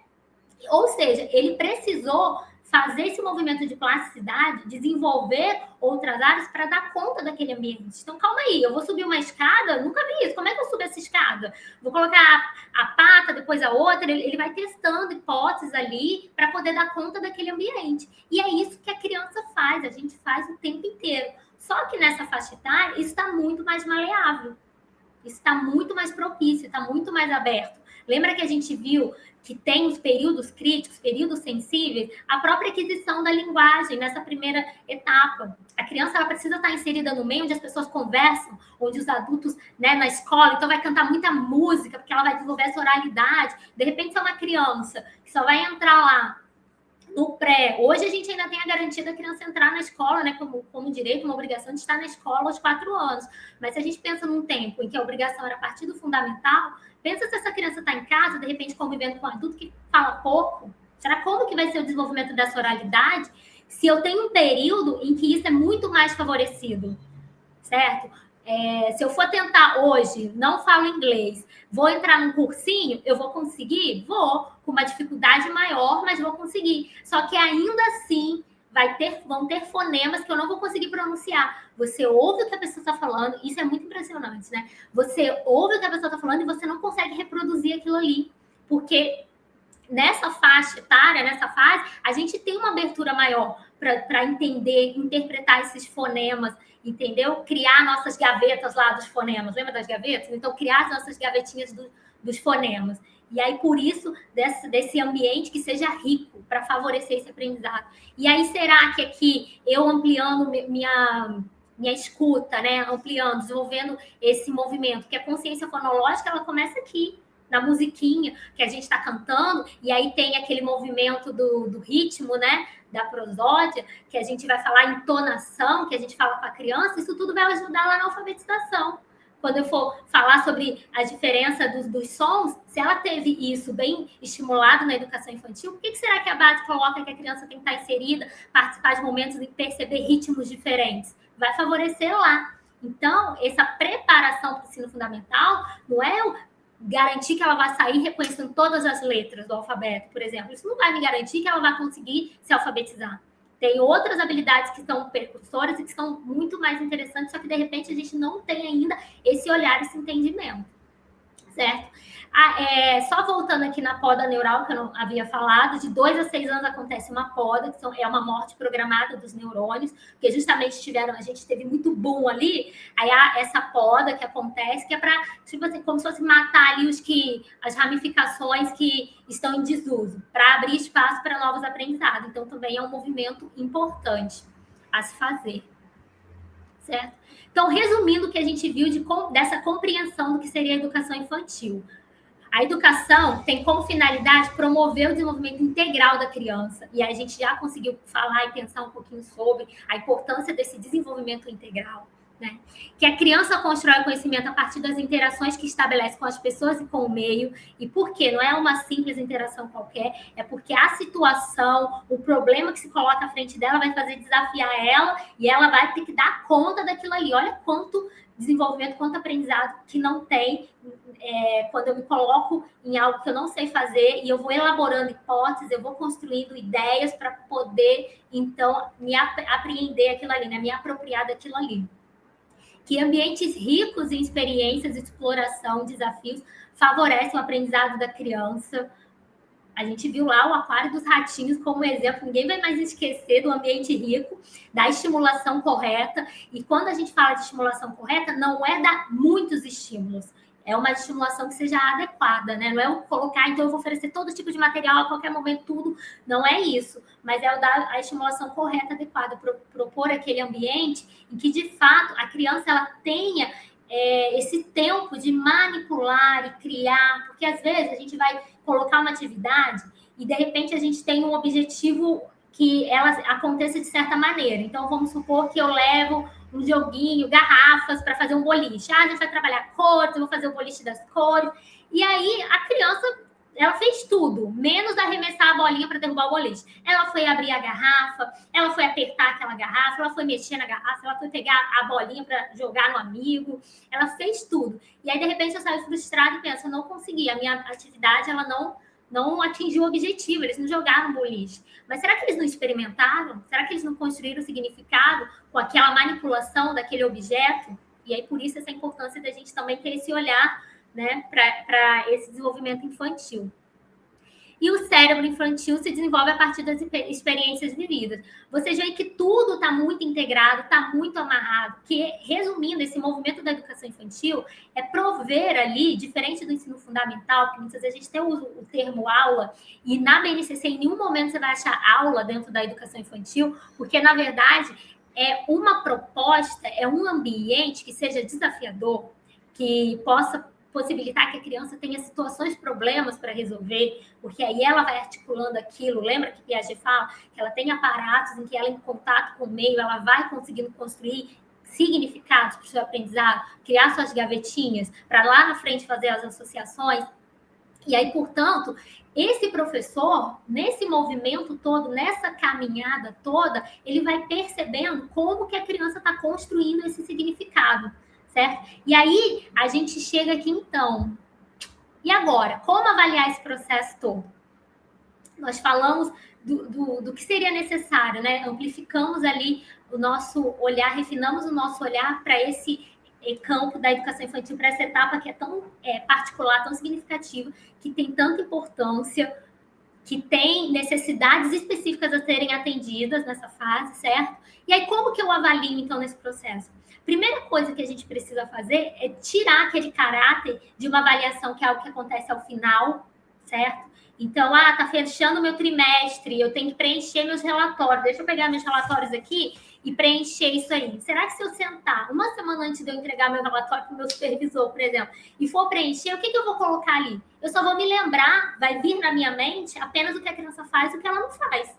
Ou seja, ele precisou fazer esse movimento de plasticidade, desenvolver outras áreas para dar conta daquele ambiente. Então, calma aí, eu vou subir uma escada, nunca vi isso, como é que eu subo essa escada? Vou colocar a pata, depois a outra, ele vai testando hipóteses ali para poder dar conta daquele ambiente. E é isso que a criança faz, a gente faz o tempo inteiro. Só que nessa faixa etária, isso está muito mais maleável, isso está muito mais propício, está muito mais aberto. Lembra que a gente viu que tem os períodos críticos, períodos sensíveis, a própria aquisição da linguagem nessa primeira etapa. A criança ela precisa estar inserida no meio onde as pessoas conversam, onde os adultos, né, na escola, então vai cantar muita música, porque ela vai desenvolver essa oralidade. De repente, se é uma criança que só vai entrar lá no pré. Hoje a gente ainda tem a garantia da criança entrar na escola, né, como direito, uma obrigação de estar na escola aos 4 anos. Mas se a gente pensa num tempo em que a obrigação era a partir do fundamental, pensa se essa criança está em casa, de repente convivendo com um adulto que fala pouco. Será como que vai ser o desenvolvimento dessa oralidade se eu tenho um período em que isso é muito mais favorecido, certo? Se eu for tentar hoje, não falo inglês, vou entrar num cursinho, eu vou conseguir? Vou, com uma dificuldade maior, mas vou conseguir. Só que ainda assim, vão ter fonemas que eu não vou conseguir pronunciar. Você ouve o que a pessoa está falando, isso é muito impressionante, né? Você ouve o que a pessoa está falando e você não consegue reproduzir aquilo ali, porque nessa faixa etária, nessa fase, a gente tem uma abertura maior para entender, interpretar esses fonemas, entendeu? Criar nossas gavetas lá dos fonemas. Lembra das gavetas? Então, criar as nossas gavetinhas dos fonemas. E aí, por isso, desse ambiente que seja rico para favorecer esse aprendizado. E aí, será que aqui, eu ampliando minha escuta, né? Ampliando, desenvolvendo esse movimento, que a consciência fonológica, ela começa aqui, na musiquinha que a gente está cantando, e aí tem aquele movimento do ritmo, né? Da prosódia, que a gente vai falar entonação, que a gente fala com a criança, isso tudo vai ajudar lá na alfabetização. Quando eu for falar sobre a diferença dos sons, se ela teve isso bem estimulado na educação infantil, por que será que a base coloca que a criança tem que estar inserida, participar de momentos e perceber ritmos diferentes? Vai favorecer lá. Então, essa preparação para o ensino fundamental não é garantir que ela vai sair reconhecendo todas as letras do alfabeto, por exemplo. Isso não vai me garantir que ela vai conseguir se alfabetizar. Tem outras habilidades que são percussoras e que são muito mais interessantes, só que, de repente, a gente não tem ainda esse olhar, esse entendimento. certo? Só voltando aqui na poda neural, que eu não havia falado, de 2 a 6 anos acontece uma poda, que é uma morte programada dos neurônios, porque justamente a gente teve muito boom ali, aí há essa poda que acontece, que é para, tipo assim, como se fosse matar ali as ramificações que estão em desuso, para abrir espaço para novos aprendizados. Então, também é um movimento importante a se fazer, certo? Então, resumindo o que a gente viu dessa compreensão do que seria a educação infantil. A educação tem como finalidade promover o desenvolvimento integral da criança. E a gente já conseguiu falar e pensar um pouquinho sobre a importância desse desenvolvimento integral, né? Que a criança constrói conhecimento a partir das interações que estabelece com as pessoas e com o meio. E por quê? Não é uma simples interação qualquer, é porque a situação, o problema que se coloca à frente dela vai fazer desafiar ela e ela vai ter que dar conta daquilo ali. Olha quanto desenvolvimento, quanto aprendizado que não tem quando eu me coloco em algo que eu não sei fazer e eu vou elaborando hipóteses, eu vou construindo ideias para poder, então, me apreender aquilo ali, né? Me apropriar daquilo ali. Que ambientes ricos em experiências, exploração, desafios, favorecem o aprendizado da criança. A gente viu lá o aquário dos ratinhos como exemplo, ninguém vai mais esquecer do ambiente rico, da estimulação correta. E quando a gente fala de estimulação correta, não é dar muitos estímulos, é uma estimulação que seja adequada, né? Não é eu colocar, então eu vou oferecer todo tipo de material a qualquer momento, tudo, não é isso. Mas é eu dar a estimulação correta, adequada, propor aquele ambiente em que, de fato, a criança ela tenha esse tempo de manipular e criar, porque às vezes a gente vai colocar uma atividade e de repente a gente tem um objetivo que ela aconteça de certa maneira. Então vamos supor que eu levo um joguinho, garrafas para fazer um boliche. A gente vai trabalhar cores, eu vou fazer o boliche das cores. E aí a criança, ela fez tudo, menos arremessar a bolinha para derrubar o boliche. Ela foi abrir a garrafa, ela foi apertar aquela garrafa, ela foi mexer na garrafa, ela foi pegar a bolinha para jogar no amigo, ela fez tudo. E aí, de repente, eu saio frustrada e penso, eu não consegui, a minha atividade, ela não atingiu o objetivo, eles não jogaram boliche. Mas será que eles não experimentaram? Será que eles não construíram significado com aquela manipulação daquele objeto? E aí, por isso, essa importância da gente também ter esse olhar, né, para esse desenvolvimento infantil. E o cérebro infantil se desenvolve a partir das experiências vividas. Vocês veem que tudo está muito integrado, está muito amarrado, que, resumindo, esse movimento da educação infantil é prover ali, diferente do ensino fundamental, que muitas vezes a gente tem o termo aula, e na BNCC em nenhum momento você vai achar aula dentro da educação infantil, porque, na verdade, é uma proposta, é um ambiente que seja desafiador, que possa possibilitar que a criança tenha situações, problemas para resolver, porque aí ela vai articulando aquilo. Lembra que Piaget fala que ela tem aparatos em que ela, em contato com o meio, ela vai conseguindo construir significados para o seu aprendizado, criar suas gavetinhas, para lá na frente fazer as associações. E aí, portanto, esse professor, nesse movimento todo, nessa caminhada toda, ele vai percebendo como que a criança está construindo esse significado. Certo? E aí, a gente chega aqui, então. E agora? Como avaliar esse processo todo? Nós falamos do que seria necessário, né? Amplificamos ali o nosso olhar, refinamos o nosso olhar para esse campo da educação infantil, para essa etapa que é tão particular, tão significativa, que tem tanta importância, que tem necessidades específicas a serem atendidas nessa fase, certo? E aí, como que eu avalio, então, nesse processo? Primeira coisa que a gente precisa fazer é tirar aquele caráter de uma avaliação que é algo que acontece ao final, certo? Então, tá fechando o meu trimestre, eu tenho que preencher meus relatórios. Deixa eu pegar meus relatórios aqui e preencher isso aí. Será que se eu sentar uma semana antes de eu entregar meu relatório para o meu supervisor, por exemplo, e for preencher, o que eu vou colocar ali? Eu só vou me lembrar, vai vir na minha mente apenas o que a criança faz e o que ela não faz,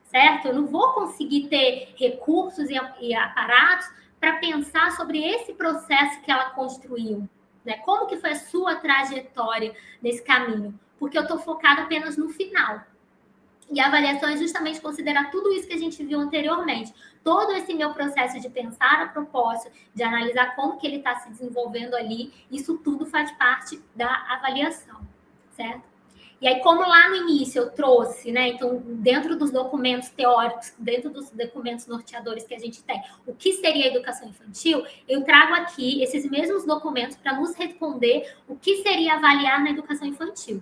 certo? Eu não vou conseguir ter recursos e aparatos para pensar sobre esse processo que ela construiu, né? Como que foi a sua trajetória nesse caminho? Porque eu estou focada apenas no final. E a avaliação é justamente considerar tudo isso que a gente viu anteriormente. Todo esse meu processo de pensar a propósito, de analisar como que ele está se desenvolvendo ali, isso tudo faz parte da avaliação, certo? E aí, como lá no início eu trouxe, né? Então, dentro dos documentos teóricos, dentro dos documentos norteadores que a gente tem, o que seria a educação infantil, eu trago aqui esses mesmos documentos para nos responder o que seria avaliar na educação infantil.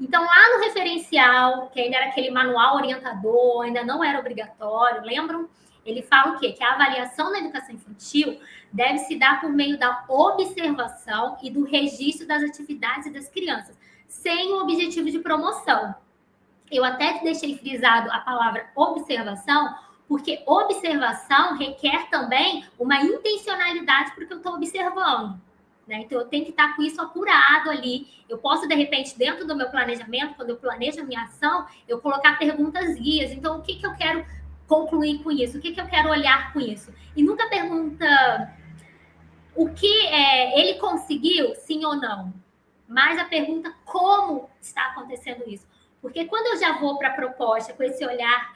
Então, lá no referencial, que ainda era aquele manual orientador, ainda não era obrigatório, lembram? Ele fala o quê? Que a avaliação na educação infantil deve se dar por meio da observação e do registro das atividades das crianças, sem o objetivo de promoção. Eu até deixei frisado a palavra observação, porque observação requer também uma intencionalidade porque eu estou observando. Né? Então, eu tenho que estar com isso apurado ali. Eu posso, de repente, dentro do meu planejamento, quando eu planejo a minha ação, eu colocar perguntas guias. Então, o que eu quero concluir com isso? O que eu quero olhar com isso? E nunca pergunta o que ele conseguiu, sim ou não. Mas a pergunta como está acontecendo isso. Porque quando eu já vou para a proposta com esse olhar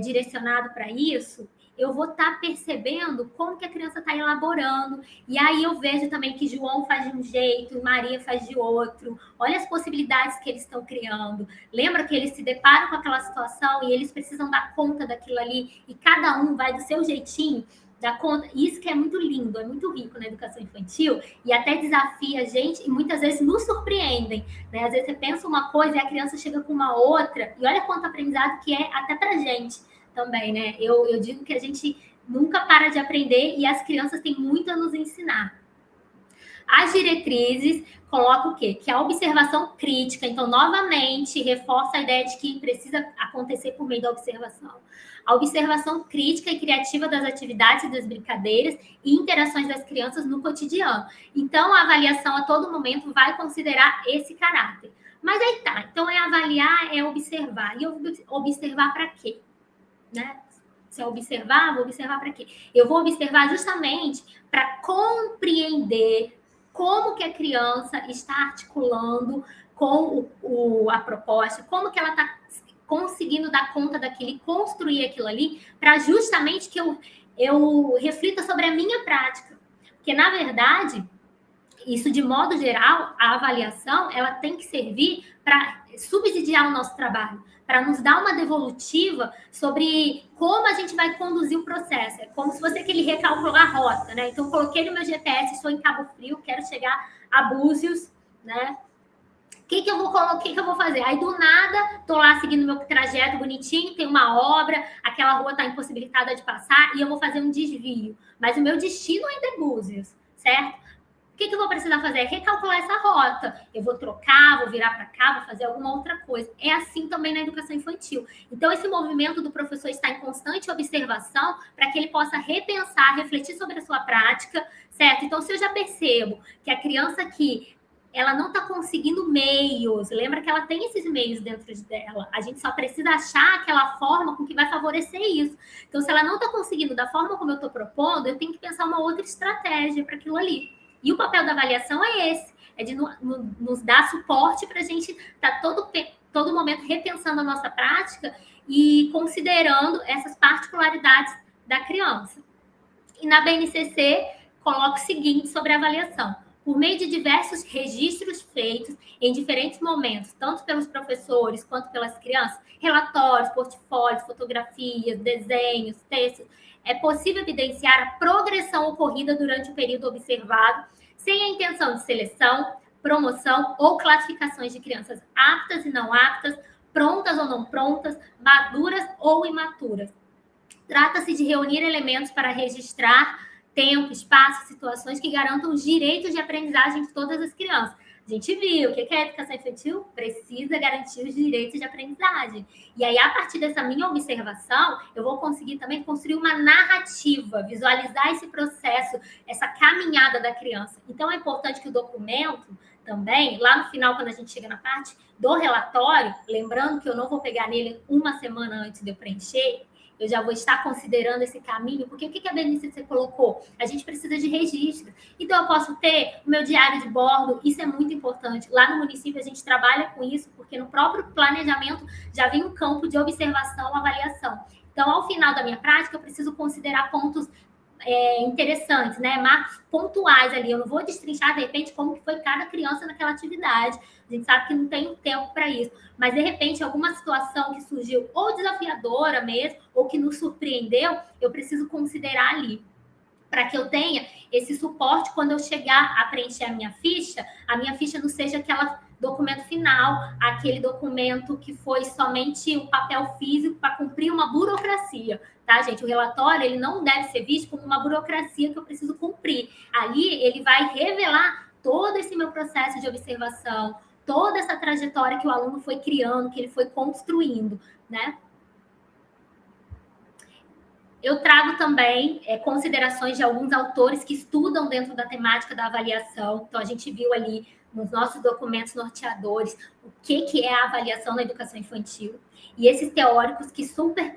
direcionado para isso, eu vou estar percebendo como que a criança está elaborando. E aí eu vejo também que João faz de um jeito, Maria faz de outro. Olha as possibilidades que eles estão criando. Lembra que eles se deparam com aquela situação e eles precisam dar conta daquilo ali. E cada um vai do seu jeitinho dar conta. Isso que é muito lindo, é muito rico na educação infantil e até desafia a gente e muitas vezes nos surpreendem, né? Às vezes você pensa uma coisa e a criança chega com uma outra e olha quanto aprendizado que é até pra gente também, né? Eu digo que a gente nunca para de aprender e as crianças têm muito a nos ensinar. As diretrizes colocam o quê? Que a observação crítica, então, novamente, reforça a ideia de que precisa acontecer por meio da observação. A observação crítica e criativa das atividades e das brincadeiras e interações das crianças no cotidiano. Então, a avaliação a todo momento vai considerar esse caráter. Mas aí tá, então é avaliar, é observar. E observar para quê? Né? Se eu observar, vou observar para quê? Eu vou observar justamente para compreender como que a criança está articulando com a proposta, como que ela está conseguindo dar conta daquilo e construir aquilo ali, para justamente que eu reflita sobre a minha prática. Porque, na verdade, isso, de modo geral, a avaliação, ela tem que servir para subsidiar o nosso trabalho, para nos dar uma devolutiva sobre como a gente vai conduzir o processo. É como se fosse aquele recalcular a rota, né? Então, eu coloquei no meu GPS, estou em Cabo Frio, quero chegar a Búzios, né? O que eu vou fazer? Aí, do nada, estou lá seguindo meu trajeto bonitinho, tem uma obra, aquela rua está impossibilitada de passar e eu vou fazer um desvio. Mas o meu destino ainda é Búzios, certo? O que eu vou precisar fazer? É recalcular essa rota. Eu vou trocar, vou virar para cá, vou fazer alguma outra coisa. É assim também na educação infantil. Então, esse movimento do professor está em constante observação para que ele possa repensar, refletir sobre a sua prática, certo? Então, se eu já percebo que a criança aqui, ela não está conseguindo meios, lembra que ela tem esses meios dentro dela. A gente só precisa achar aquela forma com que vai favorecer isso. Então, se ela não está conseguindo da forma como eu estou propondo, eu tenho que pensar uma outra estratégia para aquilo ali. E o papel da avaliação é esse, é de nos dar suporte para a gente estar todo momento repensando a nossa prática e considerando essas particularidades da criança. E na BNCC, coloco o seguinte sobre a avaliação. Por meio de diversos registros feitos em diferentes momentos, tanto pelos professores quanto pelas crianças, relatórios, portfólios, fotografias, desenhos, textos, é possível evidenciar a progressão ocorrida durante o período observado, sem a intenção de seleção, promoção ou classificações de crianças aptas e não aptas, prontas ou não prontas, maduras ou imaturas. Trata-se de reunir elementos para registrar tempo, espaço, situações que garantam os direitos de aprendizagem de todas as crianças. A gente viu o que é a educação infantil? Precisa garantir os direitos de aprendizagem. E aí, a partir dessa minha observação, eu vou conseguir também construir uma narrativa, visualizar esse processo, essa caminhada da criança. Então, é importante que o documento também, lá no final, quando a gente chega na parte do relatório, lembrando que eu não vou pegar nele uma semana antes de eu preencher, eu já vou estar considerando esse caminho, porque o que a BNCC colocou? A gente precisa de registro. Então, eu posso ter o meu diário de bordo, isso é muito importante. Lá no município, a gente trabalha com isso, porque no próprio planejamento já vem um campo de observação, avaliação. Então, ao final da minha prática, eu preciso considerar pontos interessantes, né? Marcos pontuais ali. Eu não vou destrinchar, de repente, como que foi cada criança naquela atividade. A gente sabe que não tem tempo para isso. Mas, de repente, alguma situação que surgiu ou desafiadora mesmo, ou que nos surpreendeu, eu preciso considerar ali, para que eu tenha esse suporte quando eu chegar a preencher a minha ficha não seja aquele documento final, aquele documento que foi somente o papel físico para cumprir uma burocracia, tá, gente? O relatório, ele não deve ser visto como uma burocracia que eu preciso cumprir. Ali, ele vai revelar todo esse meu processo de observação, toda essa trajetória que o aluno foi criando, que ele foi construindo, né? Eu trago também considerações de alguns autores que estudam dentro da temática da avaliação. Então, a gente viu ali nos nossos documentos norteadores o que é a avaliação na educação infantil. E esses teóricos que super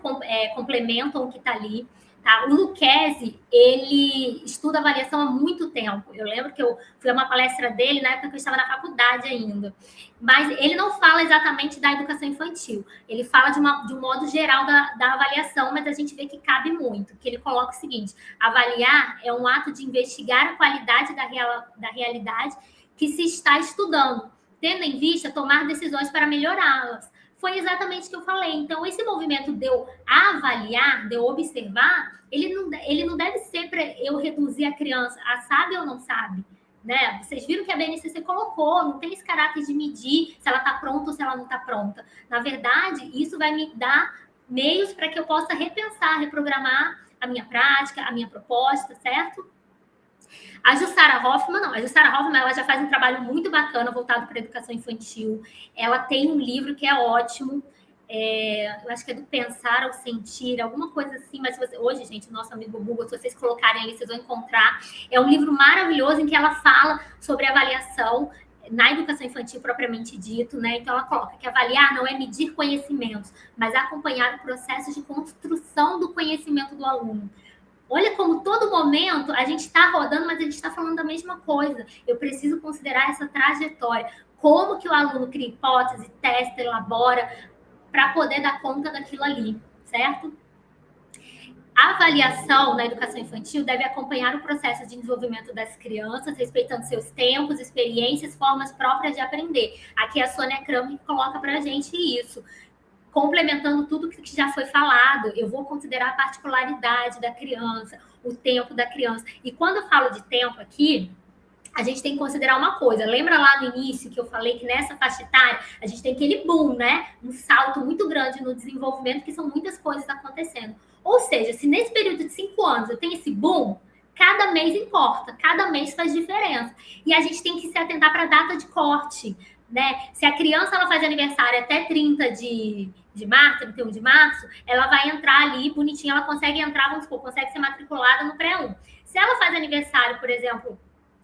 complementam o que está ali. Tá? O Lucchesi, ele estuda avaliação há muito tempo. Eu lembro que eu fui a uma palestra dele na época que eu estava na faculdade ainda. Mas ele não fala exatamente da educação infantil. Ele fala de um modo geral da avaliação, mas a gente vê que cabe muito. Que ele coloca o seguinte: avaliar é um ato de investigar a qualidade da realidade que se está estudando, tendo em vista tomar decisões para melhorá-las. Foi exatamente o que eu falei. Então, esse movimento de eu avaliar, de eu observar, ele não deve ser para eu reduzir a criança a sabe ou não sabe, né? Vocês viram que a BNCC colocou, não tem esse caráter de medir se ela está pronta ou se ela não está pronta. Na verdade, isso vai me dar meios para que eu possa repensar, reprogramar a minha prática, a minha proposta, certo? A Jussara Hoffmann, ela já faz um trabalho muito bacana voltado para a educação infantil. Ela tem um livro que é ótimo, eu acho que é do Pensar ao Sentir, alguma coisa assim, mas hoje, gente, o nosso amigo Google, se vocês colocarem ali, vocês vão encontrar. É um livro maravilhoso em que ela fala sobre avaliação na educação infantil propriamente dito, né? Então, ela coloca que avaliar não é medir conhecimentos, mas acompanhar o processo de construção do conhecimento do aluno. Olha como todo momento a gente está rodando, mas a gente está falando da mesma coisa. Eu preciso considerar essa trajetória. Como que o aluno cria hipótese, testa, elabora, para poder dar conta daquilo ali, certo? A avaliação na educação infantil deve acompanhar o processo de desenvolvimento das crianças, respeitando seus tempos, experiências, formas próprias de aprender. Aqui a Sônia Kramer coloca para a gente isso. Complementando tudo que já foi falado, eu vou considerar a particularidade da criança, o tempo da criança. E quando eu falo de tempo aqui, a gente tem que considerar uma coisa. Lembra lá no início que eu falei que nessa faixa etária a gente tem aquele boom, né? Um salto muito grande no desenvolvimento, que são muitas coisas acontecendo. Ou seja, se nesse período de 5 anos eu tenho esse boom, cada mês importa, cada mês faz diferença. E a gente tem que se atentar para a data de corte, né? Se a criança ela faz aniversário até 30 de março, 31 de março, ela vai entrar ali bonitinha, ela consegue entrar, vamos supor, consegue ser matriculada no pré-1. Se ela faz aniversário, por exemplo,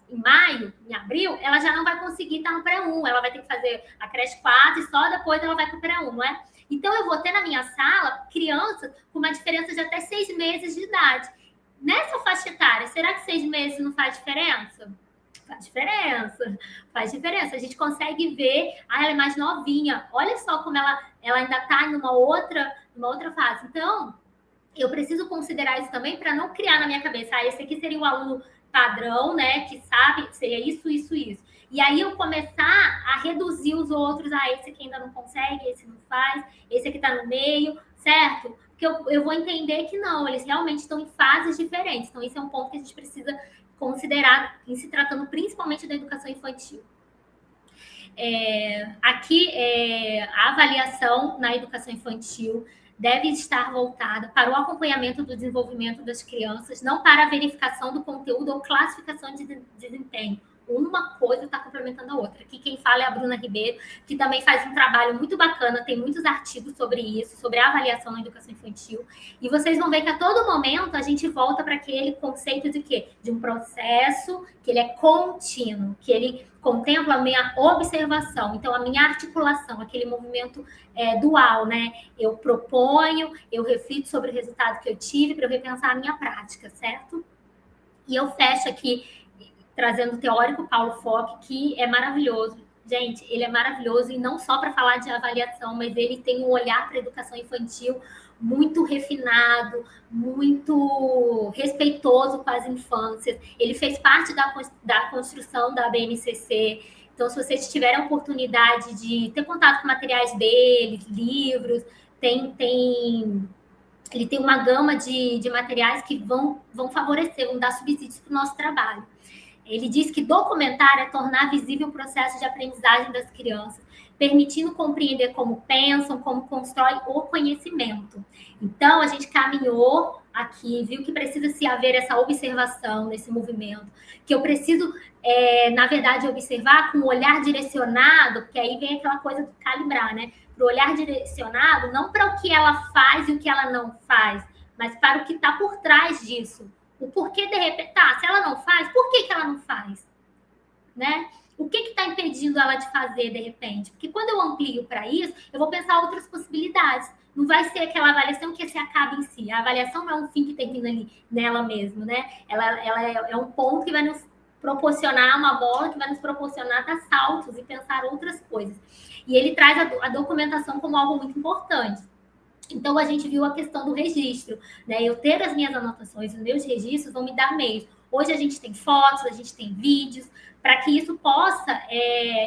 em maio, em abril, ela já não vai conseguir estar no pré-1, ela vai ter que fazer a creche 4 e só depois ela vai para o pré-1, não é? Então, eu vou ter na minha sala crianças com uma diferença de até 6 meses de idade. Nessa faixa etária, será que 6 meses não faz diferença? Faz diferença. A gente consegue ver, ela é mais novinha. Olha só como ela ainda está em uma outra fase. Então, eu preciso considerar isso também para não criar na minha cabeça, esse aqui seria o aluno padrão, né, que sabe, seria isso. E aí eu começar a reduzir os outros, esse aqui ainda não consegue, esse não faz, esse aqui está no meio, certo? Porque eu vou entender que não, eles realmente estão em fases diferentes. Então, esse é um ponto que a gente precisa considerar em se tratando principalmente da educação infantil. Aqui, a avaliação na educação infantil deve estar voltada para o acompanhamento do desenvolvimento das crianças, não para a verificação do conteúdo ou classificação de desempenho. Uma coisa está complementando a outra. Aqui quem fala é a Bruna Ribeiro, que também faz um trabalho muito bacana, tem muitos artigos sobre isso, sobre a avaliação na educação infantil. E vocês vão ver que a todo momento a gente volta para aquele conceito de quê? De um processo que ele é contínuo, que ele contempla a minha observação, então a minha articulação, aquele movimento dual, né? Eu proponho, eu reflito sobre o resultado que eu tive para eu repensar a minha prática, certo? E eu fecho aqui trazendo o teórico Paulo Fock, que é maravilhoso. Gente, ele é maravilhoso, e não só para falar de avaliação, mas ele tem um olhar para a educação infantil muito refinado, muito respeitoso com as infâncias. Ele fez parte da construção da BNCC. Então, se vocês tiverem a oportunidade de ter contato com materiais dele, livros, ele tem uma gama de materiais que vão favorecer, vão dar subsídios para o nosso trabalho. Ele diz que documentar é tornar visível o processo de aprendizagem das crianças, permitindo compreender como pensam, como constrói o conhecimento. Então, a gente caminhou aqui, viu que precisa se haver essa observação nesse movimento, que eu preciso, na verdade, observar com o olhar direcionado, porque aí vem aquela coisa do calibrar, né? Para o olhar direcionado, não para o que ela faz e o que ela não faz, mas para o que está por trás disso. O porquê, de repente, se ela não faz, por que ela não faz? Né? O que está impedindo ela de fazer, de repente? Porque quando eu amplio para isso, eu vou pensar outras possibilidades. Não vai ser aquela avaliação que se acaba em si. A avaliação não é um fim que termina ali nela mesma, né? Ela é um ponto que vai nos proporcionar uma bola, que vai nos proporcionar dar saltos e pensar outras coisas. E ele traz a documentação como algo muito importante. Então, a gente viu a questão do registro, né? Eu ter as minhas anotações, os meus registros vão me dar meios. Hoje a gente tem fotos, a gente tem vídeos, para que isso possa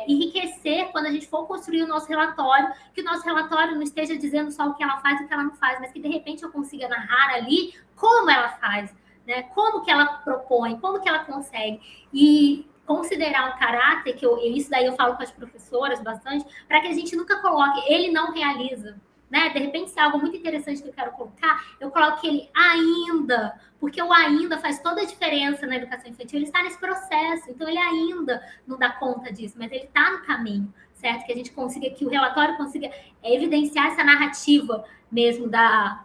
enriquecer quando a gente for construir o nosso relatório, que o nosso relatório não esteja dizendo só o que ela faz e o que ela não faz, mas que, de repente, eu consiga narrar ali como ela faz, né? Como que ela propõe, como que ela consegue. E considerar um caráter, isso daí eu falo com as professoras bastante, para que a gente nunca coloque, ele não realiza. Né? De repente, se é algo muito interessante que eu quero colocar, eu coloco ele ainda, porque o ainda faz toda a diferença na educação infantil. Ele está nesse processo, então ele ainda não dá conta disso, mas ele está no caminho, certo? Que a gente consiga, que o relatório consiga evidenciar essa narrativa mesmo da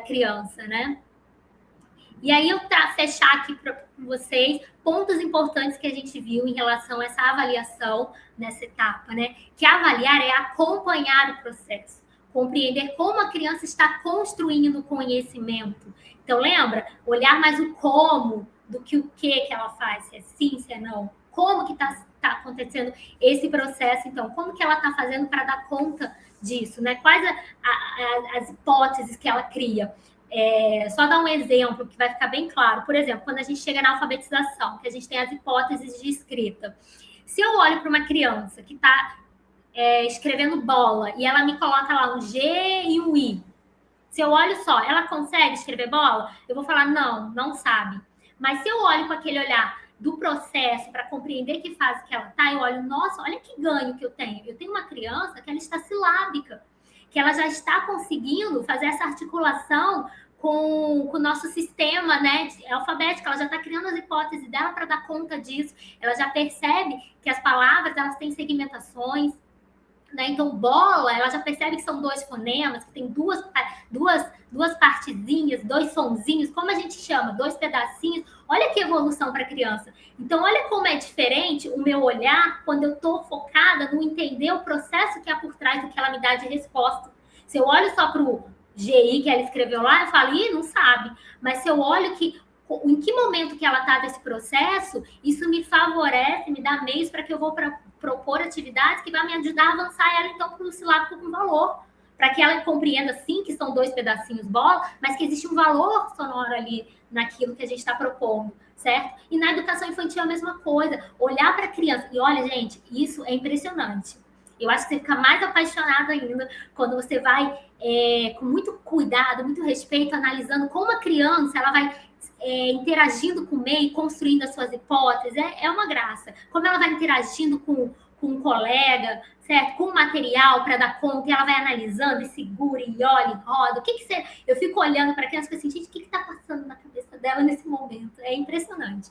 criança, né? E aí eu fechar aqui para vocês pontos importantes que a gente viu em relação a essa avaliação nessa etapa, né? Que avaliar é acompanhar o processo, compreender como a criança está construindo o conhecimento. Então, lembra? Olhar mais o como do que o que ela faz, se é sim, se é não. Como que está acontecendo esse processo, então? Como que ela está fazendo para dar conta disso, né? Quais as hipóteses que ela cria? Só dar um exemplo que vai ficar bem claro. Por exemplo, quando a gente chega na alfabetização, que a gente tem as hipóteses de escrita. Se eu olho para uma criança que está escrevendo bola e ela me coloca lá um G e um I. Se eu olho só, ela consegue escrever bola? Eu vou falar, não sabe. Mas se eu olho com aquele olhar do processo para compreender que fase que ela está, eu olho, nossa, olha que ganho que eu tenho. Eu tenho uma criança que ela está silábica, que ela já está conseguindo fazer essa articulação com o nosso sistema, né, alfabético. Ela já está criando as hipóteses dela para dar conta disso. Ela já percebe que as palavras elas têm segmentações. Né? Então, bola, ela já percebe que são dois fonemas, que tem duas partezinhas, dois sonzinhos, como a gente chama, dois pedacinhos. Olha que evolução para a criança. Então, olha como é diferente o meu olhar quando eu estou focada no entender o processo que há por trás do que ela me dá de resposta. Se eu olho só para o GI que ela escreveu lá, eu falo, não sabe. Mas se eu olho em que momento que ela está nesse processo, isso me favorece, me dá meios para que eu vou propor atividades que vai me ajudar a avançar ela, então, para o silábico com valor. Para que ela compreenda, sim, que são dois pedacinhos bola, mas que existe um valor sonoro ali naquilo que a gente está propondo, certo? E na educação infantil é a mesma coisa. Olhar para a criança. E olha, gente, isso é impressionante. Eu acho que você fica mais apaixonado ainda quando você vai, com muito cuidado, muito respeito, analisando como a criança ela vai interagindo com o meio, construindo as suas hipóteses. É uma graça. Como ela vai interagindo com um colega, certo? Com o material para dar conta, e ela vai analisando e segura, e olha, e roda. Eu fico olhando para a criança e fico assim, gente, o que está passando na cabeça dela nesse momento? É impressionante.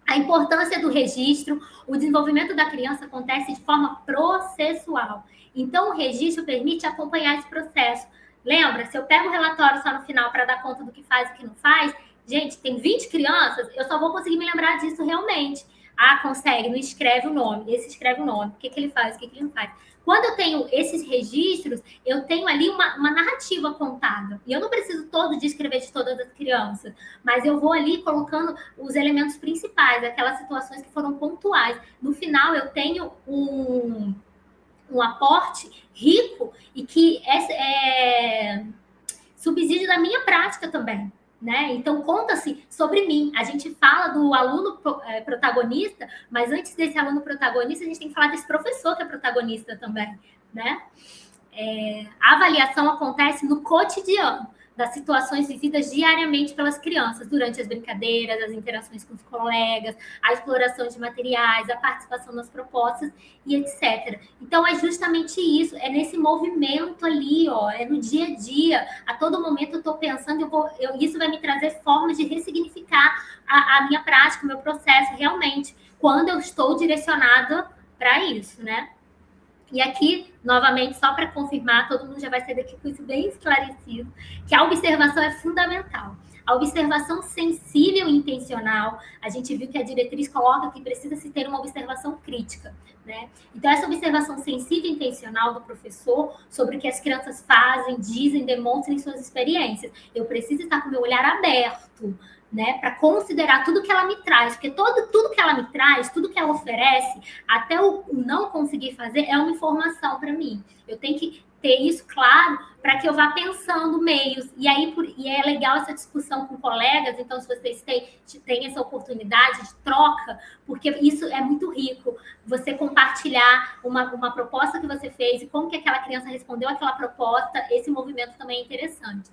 A importância do registro, o desenvolvimento da criança acontece de forma processual. Então, o registro permite acompanhar esse processo. Lembra? Se eu pego o relatório só no final para dar conta do que faz e o que não faz, gente, tem 20 crianças, eu só vou conseguir me lembrar disso realmente. Ah, consegue, não escreve o nome. Esse escreve o nome. O que ele faz, o que ele não faz. Quando eu tenho esses registros, eu tenho ali uma narrativa contada. E eu não preciso todo dia escrever de todas as crianças, mas eu vou ali colocando os elementos principais, aquelas situações que foram pontuais. No final, eu tenho um aporte rico e que é subsídio da minha prática também. Né? Então, conta-se sobre mim. A gente fala do aluno protagonista, mas antes desse aluno protagonista, a gente tem que falar desse professor que é protagonista também. Né? A avaliação acontece no cotidiano, das situações vividas diariamente pelas crianças, durante as brincadeiras, as interações com os colegas, a exploração de materiais, a participação nas propostas e etc. Então, é justamente isso, é nesse movimento ali, ó, é no dia a dia, a todo momento eu estou pensando, isso vai me trazer formas de ressignificar a minha prática, o meu processo, realmente, quando eu estou direcionada para isso, né? E aqui, novamente, só para confirmar, todo mundo já vai sair daqui com isso bem esclarecido, que a observação é fundamental. A observação sensível e intencional, a gente viu que a diretriz coloca que precisa se ter uma observação crítica, né? Então, essa observação sensível e intencional do professor sobre o que as crianças fazem, dizem, demonstram em suas experiências. Eu preciso estar com o meu olhar aberto, né, para considerar tudo que ela me traz, porque tudo que ela me traz, tudo que ela oferece, até o não conseguir fazer, é uma informação para mim. Eu tenho que ter isso claro para que eu vá pensando meios. E aí é legal essa discussão com colegas, então, se vocês têm essa oportunidade de troca, porque isso é muito rico, você compartilhar uma proposta que você fez e como que aquela criança respondeu àquela proposta, esse movimento também é interessante.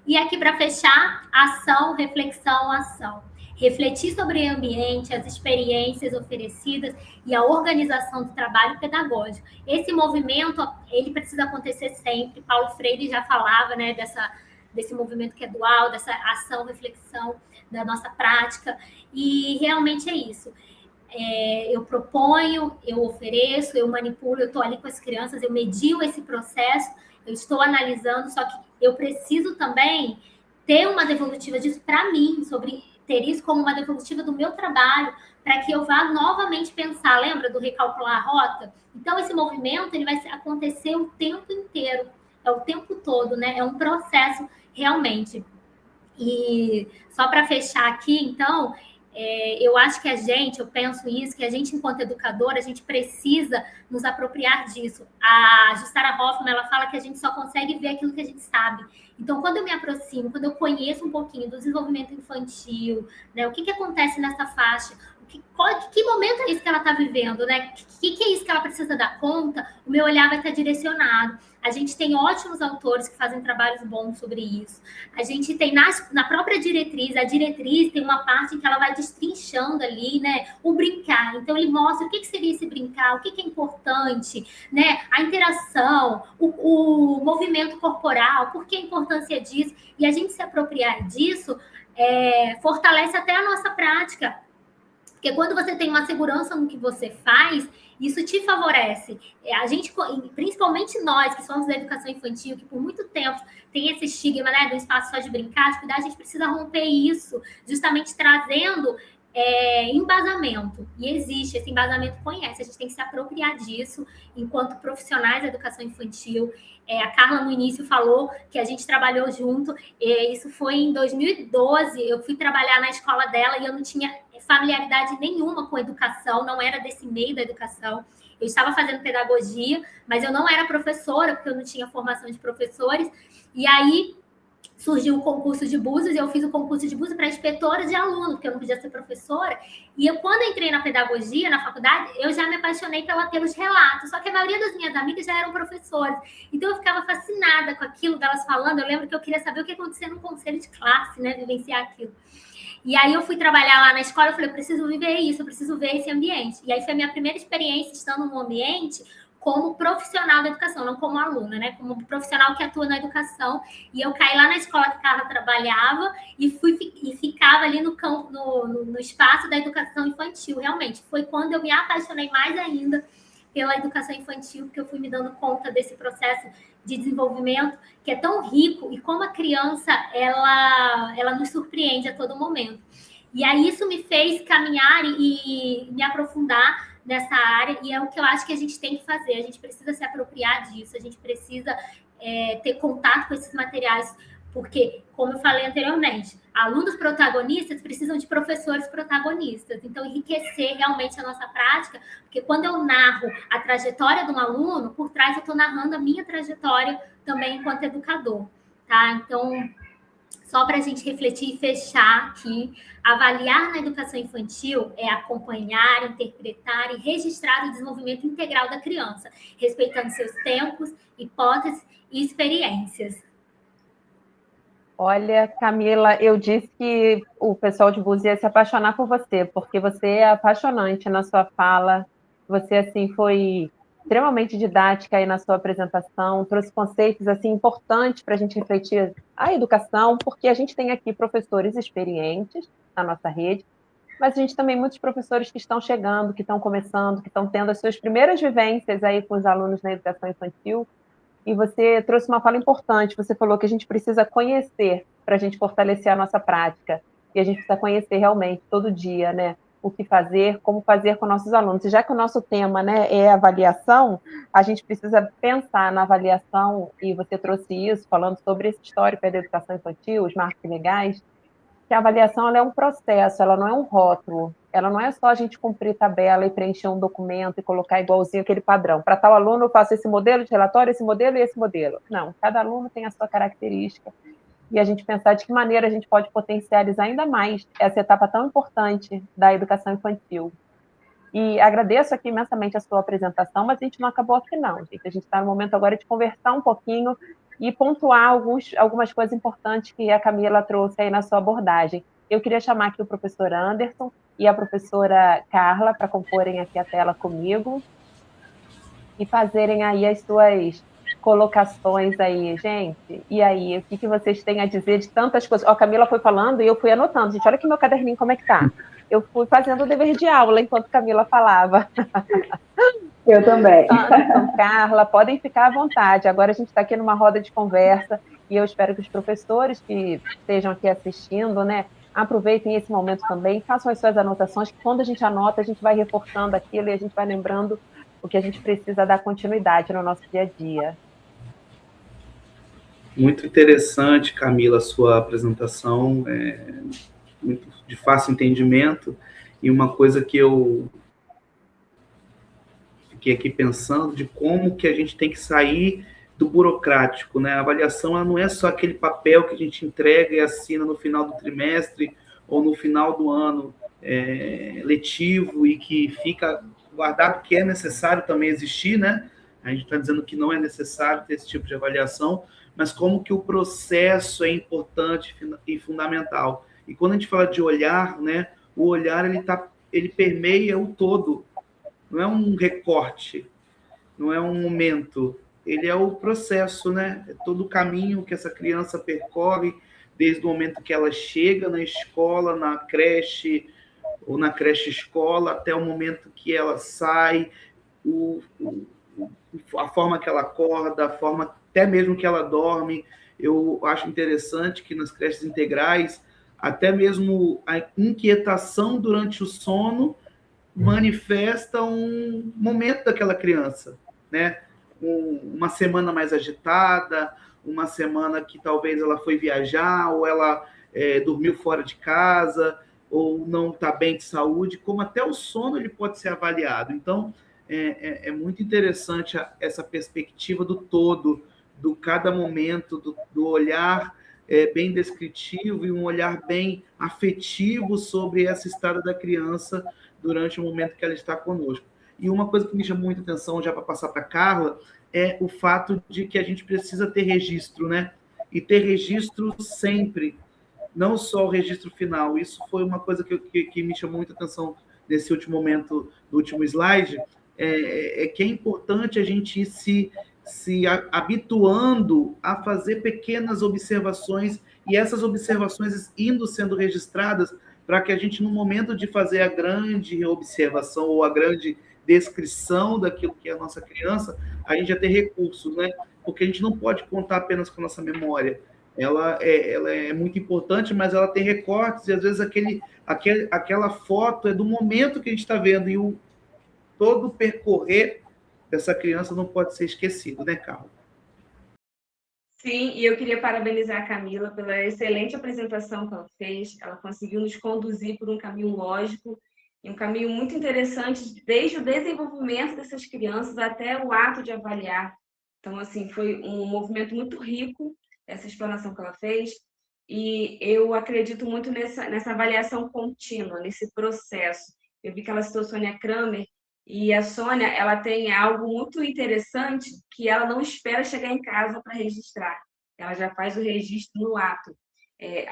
E aqui, para fechar, ação, reflexão, ação. Refletir sobre o ambiente, as experiências oferecidas e a organização do trabalho pedagógico. Esse movimento, ele precisa acontecer sempre. Paulo Freire já falava, né, desse movimento que é dual, dessa ação, reflexão da nossa prática. E realmente é isso. Eu proponho, eu ofereço, eu manipulo, eu estou ali com as crianças, eu medio esse processo, eu estou analisando, só que eu preciso também ter uma devolutiva disso para mim, sobre ter isso como uma devolutiva do meu trabalho, para que eu vá novamente pensar, lembra do recalcular a rota? Então, esse movimento ele vai acontecer o tempo inteiro, é o tempo todo, né? É um processo realmente. E só para fechar aqui, então, eu acho que eu penso isso, que a gente, enquanto educadora, a gente precisa nos apropriar disso. A Jussara Hoffmann, ela fala que a gente só consegue ver aquilo que a gente sabe. Então, quando eu me aproximo, quando eu conheço um pouquinho do desenvolvimento infantil, né, o que acontece nessa faixa, que momento é isso que ela está vivendo, né? O que é isso que ela precisa dar conta? O meu olhar vai estar direcionado. A gente tem ótimos autores que fazem trabalhos bons sobre isso. A gente tem na própria diretriz, a diretriz tem uma parte em que ela vai destrinchando ali, né? O brincar. Então, ele mostra o que seria esse brincar, o que é importante, né? A interação, o movimento corporal, por que a importância disso. E a gente se apropriar disso fortalece até a nossa prática. Porque quando você tem uma segurança no que você faz, isso te favorece. A gente, principalmente nós, que somos da educação infantil, que por muito tempo tem esse estigma, né, do espaço só de brincar, de cuidar, a gente precisa romper isso, justamente trazendo embasamento. E existe, esse embasamento conhece, a gente tem que se apropriar disso enquanto profissionais da educação infantil. A Carla, no início, falou que a gente trabalhou junto, isso foi em 2012, eu fui trabalhar na escola dela e eu não tinha familiaridade nenhuma com educação, não era desse meio da educação. Eu estava fazendo pedagogia, mas eu não era professora, porque eu não tinha formação de professores. E aí surgiu o concurso de Búzios, e eu fiz o concurso de Búzios para inspetora de aluno, porque eu não podia ser professora. E eu, quando entrei na pedagogia, na faculdade, eu já me apaixonei pelos relatos, só que a maioria das minhas amigas já eram professoras. Então, eu ficava fascinada com aquilo delas falando. Eu lembro que eu queria saber o que acontecia num conselho de classe, né, vivenciar aquilo. E aí eu fui trabalhar lá na escola, eu falei, eu preciso viver isso, eu preciso ver esse ambiente. E aí foi a minha primeira experiência estando num ambiente como profissional da educação, não como aluna, né? Como profissional que atua na educação. E eu caí lá na escola que a Carla trabalhava e ficava ali no espaço da educação infantil, realmente. Foi quando eu me apaixonei mais ainda pela educação infantil, porque eu fui me dando conta desse processo de desenvolvimento que é tão rico e como a criança ela nos surpreende a todo momento. E aí isso me fez caminhar e me aprofundar nessa área, e é o que eu acho que a gente tem que fazer. A gente precisa se apropriar disso, a gente precisa ter contato com esses materiais, porque, como eu falei anteriormente, alunos protagonistas precisam de professores protagonistas. Então, enriquecer realmente a nossa prática, porque quando eu narro a trajetória de um aluno, por trás eu estou narrando a minha trajetória também enquanto educador, tá? Então, só para a gente refletir e fechar aqui, avaliar na educação infantil é acompanhar, interpretar e registrar o desenvolvimento integral da criança, respeitando seus tempos, hipóteses e experiências. Olha, Camila, eu disse que o pessoal de Búzios ia se apaixonar por você, porque você é apaixonante na sua fala, você, assim, foi extremamente didática aí na sua apresentação, trouxe conceitos, assim, importantes para a gente refletir a educação, porque a gente tem aqui professores experientes na nossa rede, mas a gente também tem muitos professores que estão chegando, que estão começando, que estão tendo as suas primeiras vivências aí com os alunos na educação infantil, e você trouxe uma fala importante, você falou que a gente precisa conhecer para a gente fortalecer a nossa prática, e a gente precisa conhecer realmente todo dia, né, o que fazer, como fazer com nossos alunos. E já que o nosso tema, né, é avaliação, a gente precisa pensar na avaliação, e você trouxe isso, falando sobre esse histórico da educação infantil, os marcos legais, que a avaliação ela é um processo, ela não é um rótulo, ela não é só a gente cumprir tabela e preencher um documento e colocar igualzinho aquele padrão. Para tal aluno eu faço esse modelo de relatório, esse modelo e esse modelo. Não, cada aluno tem a sua característica e a gente pensar de que maneira a gente pode potencializar ainda mais essa etapa tão importante da educação infantil. E agradeço aqui imensamente a sua apresentação, mas a gente não acabou aqui não, gente. A gente está no momento agora de conversar um pouquinho e pontuar algumas coisas importantes que a Camila trouxe aí na sua abordagem. Eu queria chamar aqui o professor Anderson e a professora Carla para comporem aqui a tela comigo e fazerem aí as suas colocações aí, gente. E aí, o que vocês têm a dizer de tantas coisas? Ó, a Camila foi falando e eu fui anotando. Gente, olha aqui meu caderninho como é que tá. Eu fui fazendo o dever de aula enquanto Camila falava. Eu também. Então, Carla, podem ficar à vontade. Agora a gente está aqui numa roda de conversa e eu espero que os professores que estejam aqui assistindo, né, aproveitem esse momento também, façam as suas anotações, que quando a gente anota, a gente vai reforçando aquilo e a gente vai lembrando o que a gente precisa dar continuidade no nosso dia a dia. Muito interessante, Camila, a sua apresentação, muito de fácil entendimento, e uma coisa que eu fiquei aqui pensando de como que a gente tem que sair do burocrático, né? A avaliação ela não é só aquele papel que a gente entrega e assina no final do trimestre ou no final do ano letivo e que fica guardado, que é necessário também existir, né? A gente está dizendo que não é necessário ter esse tipo de avaliação, mas como que o processo é importante e fundamental. E quando a gente fala de olhar, né, o olhar ele permeia o todo, não é um recorte, não é um momento, ele é o processo, né? É todo o caminho que essa criança percorre, desde o momento que ela chega na escola, na creche, ou na creche-escola, até o momento que ela sai, a forma que ela acorda, a forma até mesmo que ela dorme. Eu acho interessante que nas creches integrais, até mesmo a inquietação durante o sono manifesta um momento daquela criança, né? Uma semana mais agitada, uma semana que talvez ela foi viajar, ou ela dormiu fora de casa, ou não está bem de saúde, como até o sono ele pode ser avaliado. Então, é muito interessante essa perspectiva do todo, do cada momento, do olhar bem descritivo e um olhar bem afetivo sobre essa estada da criança durante o momento que ela está conosco. E uma coisa que me chamou muita atenção, já para passar para a Carla, é o fato de que a gente precisa ter registro, né? E ter registro sempre, não só o registro final. Isso foi uma coisa que me chamou muita atenção nesse último momento, do último slide, que é importante a gente ir se habituando a fazer pequenas observações, e essas observações indo sendo registradas para que a gente, no momento de fazer a grande observação ou a grande descrição daquilo que é a nossa criança, a gente já tem recursos, né? Porque a gente não pode contar apenas com a nossa memória, ela é muito importante, mas ela tem recortes, e às vezes aquela foto é do momento que a gente está vendo, e todo o percorrer dessa criança não pode ser esquecido, né, Carla? Sim, e eu queria parabenizar a Camila pela excelente apresentação que ela fez. Ela conseguiu nos conduzir por um caminho lógico e um caminho muito interessante, desde o desenvolvimento dessas crianças até o ato de avaliar. Então, assim, foi um movimento muito rico, essa explanação que ela fez, e eu acredito muito nessa avaliação contínua, nesse processo. Eu vi que ela citou Sônia Kramer, e a Sônia, ela tem algo muito interessante, que ela não espera chegar em casa para registrar. Ela já faz o registro no ato.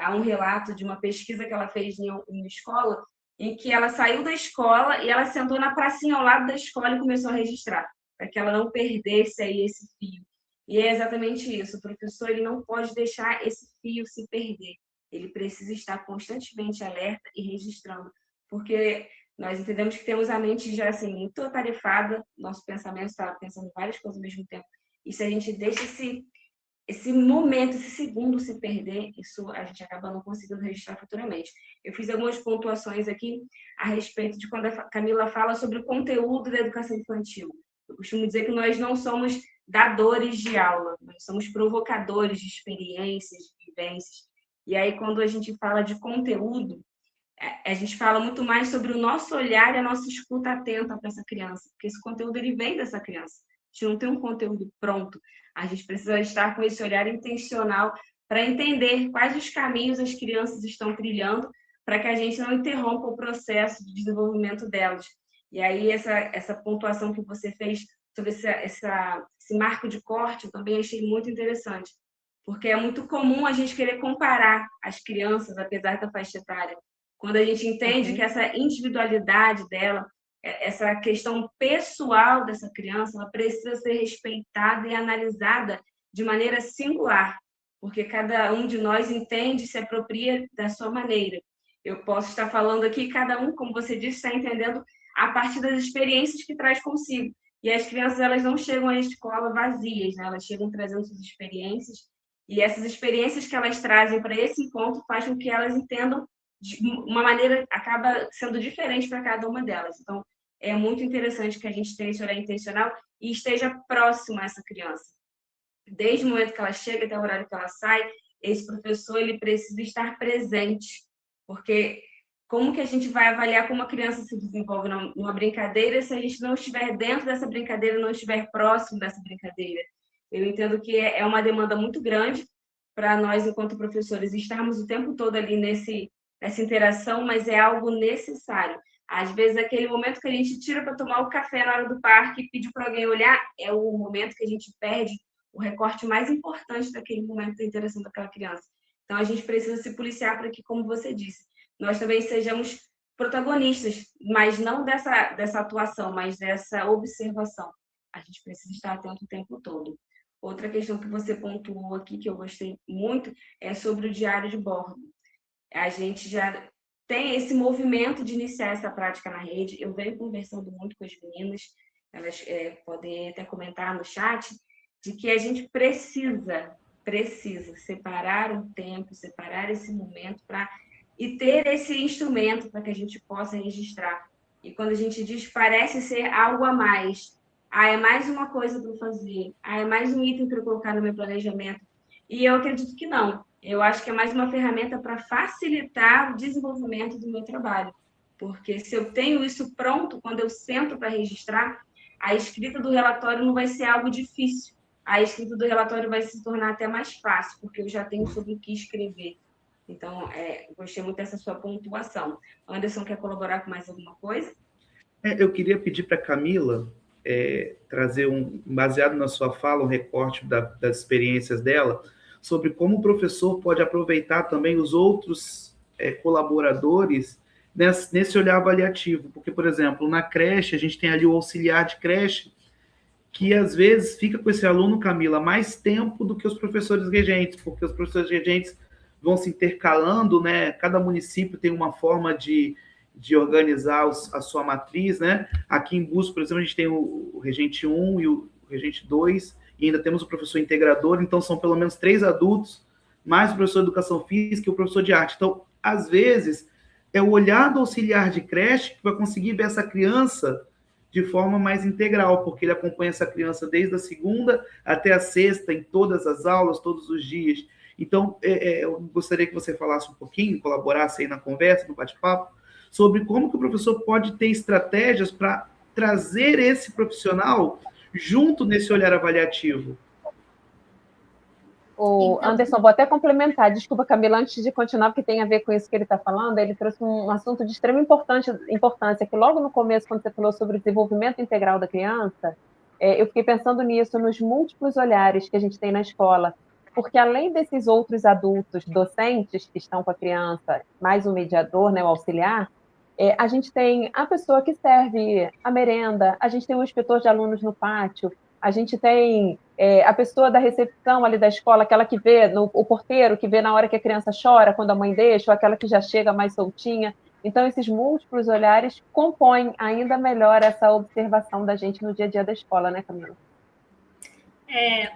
Há um relato de uma pesquisa que ela fez em uma escola, em que ela saiu da escola e ela sentou na pracinha ao lado da escola e começou a registrar, para que ela não perdesse aí esse fio. E é exatamente isso. O professor, ele não pode deixar esse fio se perder. Ele precisa estar constantemente alerta e registrando, porque nós entendemos que temos a mente já assim muito atarefada, nosso pensamento está pensando em várias coisas ao mesmo tempo. E se a gente deixa esse momento, esse segundo se perder, isso a gente acaba não conseguindo registrar futuramente. Eu fiz algumas pontuações aqui a respeito de quando a Camila fala sobre o conteúdo da educação infantil. Eu costumo dizer que nós não somos dadores de aula, nós somos provocadores de experiências, de vivências. E aí, quando a gente fala de conteúdo, a gente fala muito mais sobre o nosso olhar e a nossa escuta atenta para essa criança, porque esse conteúdo ele vem dessa criança. A gente não tem um conteúdo pronto, a gente precisa estar com esse olhar intencional para entender quais os caminhos as crianças estão trilhando, para que a gente não interrompa o processo de desenvolvimento delas. E aí essa pontuação que você fez sobre esse marco de corte, eu também achei muito interessante, porque é muito comum a gente querer comparar as crianças, apesar da faixa etária. Quando a gente entende que essa individualidade dela, essa questão pessoal dessa criança, ela precisa ser respeitada e analisada de maneira singular, porque cada um de nós entende e se apropria da sua maneira. Eu posso estar falando aqui, cada um, como você disse, está entendendo a partir das experiências que traz consigo. E as crianças, elas não chegam à escola vazias, né? Elas chegam trazendo suas experiências, e essas experiências que elas trazem para esse encontro faz com que elas entendam de uma maneira, acaba sendo diferente para cada uma delas. Então, é muito interessante que a gente tenha esse olhar intencional e esteja próximo a essa criança. Desde o momento que ela chega até o horário que ela sai, esse professor ele precisa estar presente, porque como que a gente vai avaliar como a criança se desenvolve numa brincadeira se a gente não estiver dentro dessa brincadeira, não estiver próximo dessa brincadeira? Eu entendo que é uma demanda muito grande para nós, enquanto professores, estarmos o tempo todo ali nessa interação, mas é algo necessário. Às vezes, aquele momento que a gente tira para tomar o café na hora do parque e pedir para alguém olhar, é o momento que a gente perde o recorte mais importante daquele momento da interação daquela criança. Então, a gente precisa se policiar para que, como você disse, nós também sejamos protagonistas, mas não dessa atuação, mas dessa observação. A gente precisa estar atento o tempo todo. Outra questão que você pontuou aqui, que eu gostei muito, é sobre o diário de bordo. A gente já tem esse movimento de iniciar essa prática na rede. Eu venho conversando muito com as meninas, elas podem até comentar no chat, de que a gente precisa separar um tempo, separar esse momento e ter esse instrumento para que a gente possa registrar. E quando a gente diz parece ser algo a mais, é mais uma coisa para eu fazer, é mais um item para eu colocar no meu planejamento. E eu acredito que não. Eu acho que é mais uma ferramenta para facilitar o desenvolvimento do meu trabalho. Porque se eu tenho isso pronto, quando eu sento para registrar, a escrita do relatório não vai ser algo difícil. A escrita do relatório vai se tornar até mais fácil, porque eu já tenho sobre o que escrever. Então, gostei muito dessa sua pontuação. Anderson, quer colaborar com mais alguma coisa? Eu queria pedir para a Camila trazer, baseado na sua fala, um recorte das experiências dela, sobre como o professor pode aproveitar também os outros colaboradores nesse olhar avaliativo. Porque, por exemplo, na creche, a gente tem ali o auxiliar de creche, que às vezes fica com esse aluno, Camila, mais tempo do que os professores regentes, porque os professores regentes vão se intercalando, né? Cada município tem uma forma de organizar a sua matriz, né? Aqui em Búzios, por exemplo, a gente tem o regente 1 e o regente 2, e ainda temos o professor integrador, então são pelo menos 3 adultos mais o professor de educação física e o professor de arte. Então, às vezes, é o olhar do auxiliar de creche que vai conseguir ver essa criança de forma mais integral, porque ele acompanha essa criança desde a segunda até a sexta, em todas as aulas, todos os dias. Então, eu gostaria que você falasse um pouquinho, colaborasse aí na conversa, no bate-papo, sobre como que o professor pode ter estratégias para trazer esse profissional junto nesse olhar avaliativo. O Anderson, vou até complementar, desculpa, Camila, antes de continuar, porque tem a ver com isso que ele está falando, ele trouxe um assunto de extrema importância, que logo no começo, quando você falou sobre o desenvolvimento integral da criança, eu fiquei pensando nisso, nos múltiplos olhares que a gente tem na escola, porque além desses outros adultos docentes que estão com a criança, mais o mediador, né, o auxiliar, a gente tem a pessoa que serve a merenda, a gente tem o inspetor de alunos no pátio, a gente tem a pessoa da recepção ali da escola, aquela que vê, o porteiro que vê na hora que a criança chora, quando a mãe deixa, ou aquela que já chega mais soltinha. Então, esses múltiplos olhares compõem ainda melhor essa observação da gente no dia a dia da escola, né, Camila?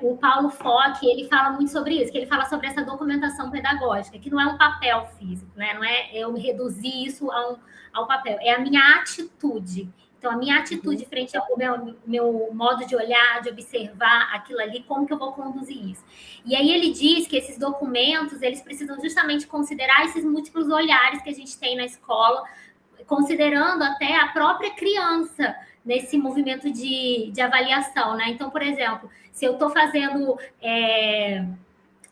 O Paulo Fock, ele fala muito sobre isso, que ele fala sobre essa documentação pedagógica, que não é um papel físico, né? Não é eu me reduzir isso ao papel, é a minha atitude. Então, a minha atitude frente ao meu modo de olhar, de observar aquilo ali, como que eu vou conduzir isso? E aí ele diz que esses documentos, eles precisam justamente considerar esses múltiplos olhares que a gente tem na escola, considerando até a própria criança nesse movimento de avaliação, né? Então, por exemplo, se eu estou fazendo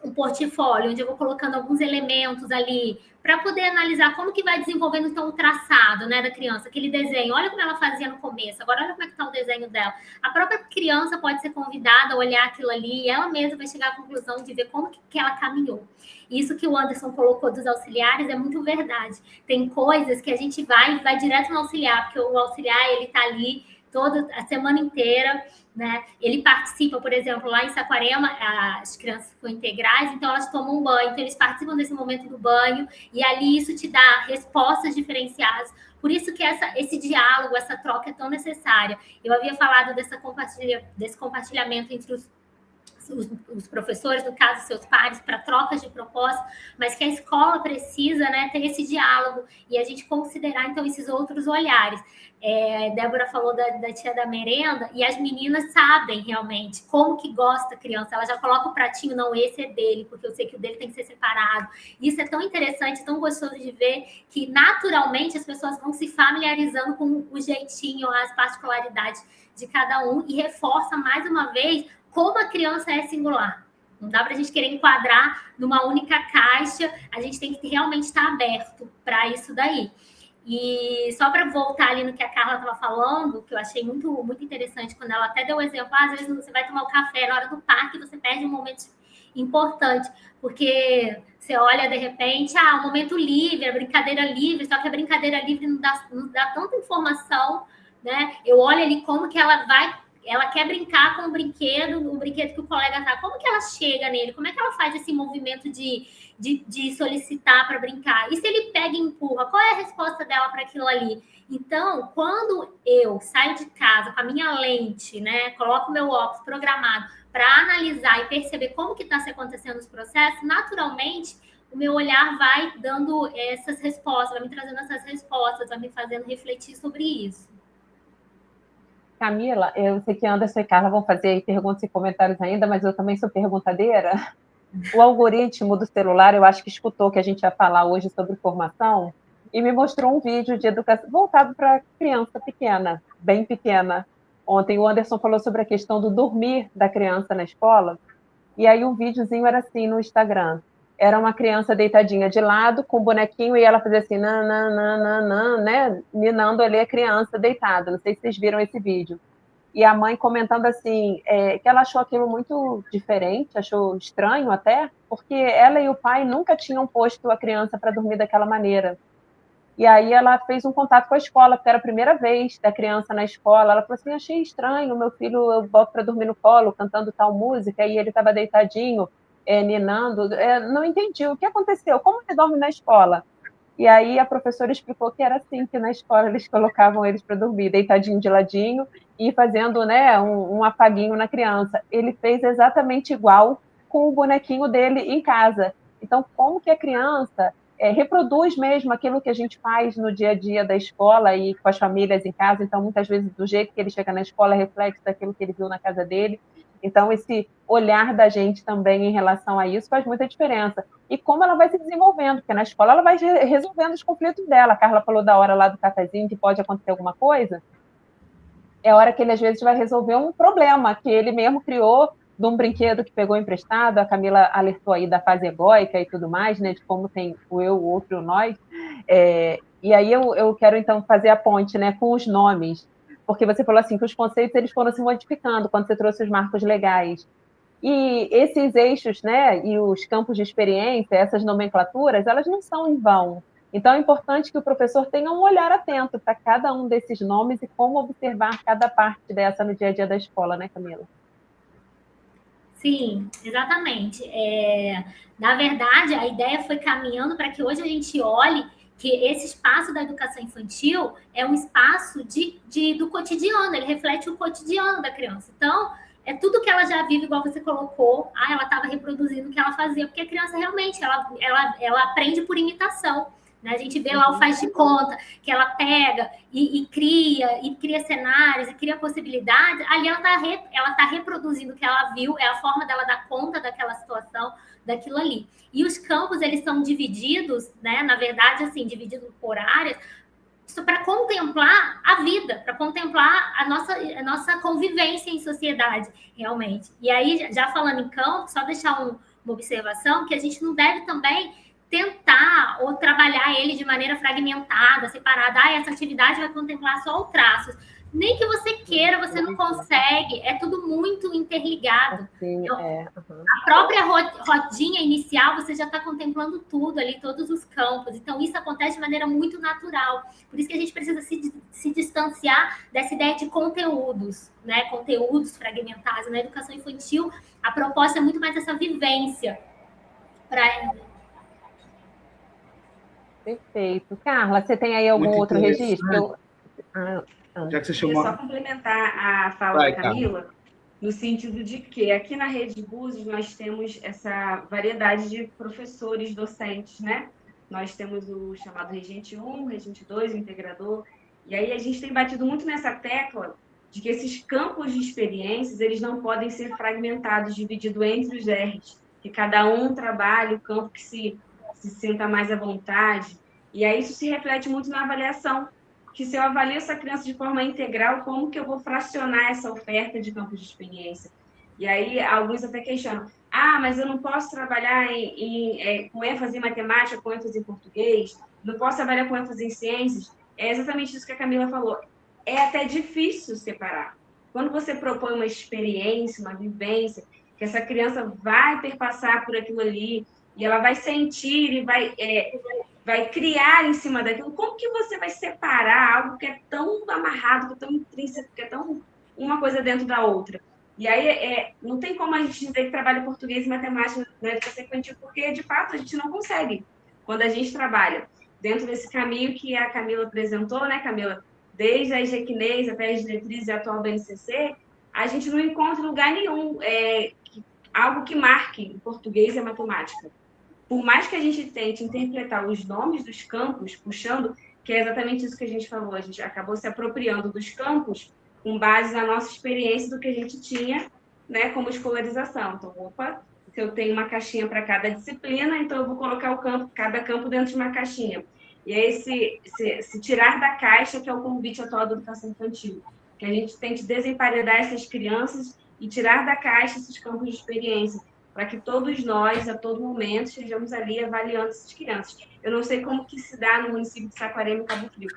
um portfólio, onde eu vou colocando alguns elementos ali para poder analisar como que vai desenvolvendo então o traçado, né, da criança, aquele desenho, olha como ela fazia no começo, agora olha como é que está o desenho dela. A própria criança pode ser convidada a olhar aquilo ali e ela mesma vai chegar à conclusão de ver como que ela caminhou. Isso que o Anderson colocou dos auxiliares é muito verdade. Tem coisas que a gente vai direto no auxiliar, porque o auxiliar, ele está ali toda a semana inteira, né? Ele participa, por exemplo, lá em Saquarema, as crianças ficam integrais, então elas tomam um banho, então eles participam desse momento do banho, e ali isso te dá respostas diferenciadas. Por isso que esse diálogo, essa troca é tão necessária. Eu havia falado desse compartilhamento entre os professores, no caso, seus pares, para trocas de propostas, mas que a escola precisa, né, ter esse diálogo e a gente considerar, então, esses outros olhares. Débora falou da tia da merenda, e as meninas sabem realmente como que gosta a criança. Ela já coloca o pratinho, não, esse é dele, porque eu sei que o dele tem que ser separado. Isso é tão interessante, tão gostoso de ver, que naturalmente as pessoas vão se familiarizando com o jeitinho, as particularidades de cada um, e reforça mais uma vez como a criança é singular. Não dá para a gente querer enquadrar numa única caixa, a gente tem que realmente estar aberto para isso daí. E só para voltar ali no que a Carla estava falando, que eu achei muito, muito interessante, quando ela até deu o exemplo, às vezes você vai tomar o café na hora do parque e você perde um momento importante, porque você olha de repente, um momento livre, a brincadeira livre, só que a brincadeira livre não dá tanta informação, né? Eu olho ali como que ela quer brincar com o brinquedo que o colega tá, como que ela chega nele, como é que ela faz esse movimento de solicitar para brincar, e se ele pega e empurra, qual é a resposta dela para aquilo ali? Então, quando eu saio de casa com a minha lente, né, coloco o meu óculos programado para analisar e perceber como que está se acontecendo os processos, naturalmente, o meu olhar vai dando essas respostas, vai me trazendo essas respostas, vai me fazendo refletir sobre isso. Camila, eu sei que Anderson e Carla vão fazer aí perguntas e comentários ainda, mas eu também sou perguntadeira. O algoritmo do celular, eu acho que escutou que a gente ia falar hoje sobre formação e me mostrou um vídeo de educação voltado para criança pequena, bem pequena. Ontem o Anderson falou sobre a questão do dormir da criança na escola, e aí um videozinho era assim no Instagram. Era uma criança deitadinha de lado, com um bonequinho, e ela fazia assim, né? Ninando ali a criança deitada. Não sei se vocês viram esse vídeo. E a mãe comentando assim, que ela achou aquilo muito diferente, achou estranho até, porque ela e o pai nunca tinham posto a criança para dormir daquela maneira. E aí ela fez um contato com a escola, porque era a primeira vez da criança na escola. Ela falou assim, achei estranho, meu filho eu boto para dormir no colo, cantando tal música, e ele estava deitadinho, ninando. Não entendi, o que aconteceu? Como ele dorme na escola? E aí a professora explicou que era assim, que na escola eles colocavam eles para dormir, deitadinho de ladinho, e fazendo, né, um afaguinho na criança. Ele fez exatamente igual com o bonequinho dele em casa. Então, como que a criança reproduz mesmo aquilo que a gente faz no dia a dia da escola e com as famílias em casa. Então, muitas vezes, do jeito que ele chega na escola, é reflexo daquilo que ele viu na casa dele. Então, esse olhar da gente também em relação a isso faz muita diferença. E como ela vai se desenvolvendo, porque na escola ela vai resolvendo os conflitos dela. A Carla falou da hora lá do cafezinho, que pode acontecer alguma coisa. É a hora que ele, às vezes, vai resolver um problema que ele mesmo criou de um brinquedo que pegou emprestado. A Camila alertou aí da fase egóica e tudo mais, né? De como tem o eu, o outro e o nós. E aí eu quero, então, fazer a ponte, né, com os nomes. Porque você falou assim, que os conceitos eles foram se modificando quando você trouxe os marcos legais. E esses eixos, né, e os campos de experiência, essas nomenclaturas, elas não são em vão. Então, é importante que o professor tenha um olhar atento para cada um desses nomes e como observar cada parte dessa no dia a dia da escola, né, Camila? Sim, exatamente. Na verdade, a ideia foi caminhando para que hoje a gente olhe que esse espaço da educação infantil é um espaço do cotidiano, ele reflete o cotidiano da criança. Então, é tudo que ela já vive, igual você colocou, ela estava reproduzindo o que ela fazia, porque a criança realmente, ela aprende por imitação. Né? A gente vê lá o faz de conta, que ela pega e cria cenários, e cria possibilidades. Ali ela tá reproduzindo o que ela viu, é a forma dela dar conta daquela situação, daquilo ali. E os campos, eles são divididos, né? Na verdade, assim, divididos por áreas, para contemplar a vida, para contemplar a nossa convivência em sociedade, realmente. E aí, já falando em campo, só deixar uma observação, que a gente não deve também tentar ou trabalhar ele de maneira fragmentada, separada. Essa atividade vai contemplar só o traços. Nem que você queira, você não consegue. É tudo muito interligado. Sim, A própria rodinha inicial, você já está contemplando tudo ali, todos os campos. Então, isso acontece de maneira muito natural. Por isso que a gente precisa se distanciar dessa ideia de conteúdos, né? Conteúdos fragmentados. Na educação infantil, a proposta é muito mais essa vivência para Perfeito. Carla, você tem aí algum outro registro? Já que você chamou... Só complementar a fala da Camila, no sentido de que aqui na Rede de Búzios nós temos essa variedade de professores docentes, né? Nós temos o chamado Regente 1, Regente 2, o integrador, e aí a gente tem batido muito nessa tecla de que esses campos de experiências, eles não podem ser fragmentados, divididos entre os R's, que cada um trabalhe o campo que se sinta mais à vontade. E aí isso se reflete muito na avaliação, que se eu avalio essa criança de forma integral, como que eu vou fracionar essa oferta de campos de experiência? E aí alguns até questionam, mas eu não posso trabalhar com ênfase em matemática, com ênfase em português, não posso trabalhar com ênfase em ciências. É exatamente isso que a Camila falou. É até difícil separar. Quando você propõe uma experiência, uma vivência, que essa criança vai perpassar por aquilo ali, e ela vai sentir e vai criar em cima daquilo, como que você vai separar algo que é tão amarrado, que é tão intrínseco, que é tão uma coisa dentro da outra? E aí não tem como a gente dizer que trabalha português e matemática na educação infantil, porque, de fato, a gente não consegue. Quando a gente trabalha dentro desse caminho que a Camila apresentou, né, Camila? Desde a EGECNES até as diretrizes e a atual BNCC, a gente não encontra lugar nenhum algo que marque o português e a matemática. Por mais que a gente tente interpretar os nomes dos campos, puxando, que é exatamente isso que a gente falou, a gente acabou se apropriando dos campos com base na nossa experiência do que a gente tinha, né, como escolarização. Então, se eu tenho uma caixinha para cada disciplina, então eu vou colocar cada campo dentro de uma caixinha. E aí, se tirar da caixa, que é o convite atual da educação infantil, que a gente tente desemparedar essas crianças e tirar da caixa esses campos de experiência, para que todos nós, a todo momento, estejamos ali avaliando essas crianças. Eu não sei como que se dá no município de Saquarema e Cabo Frio.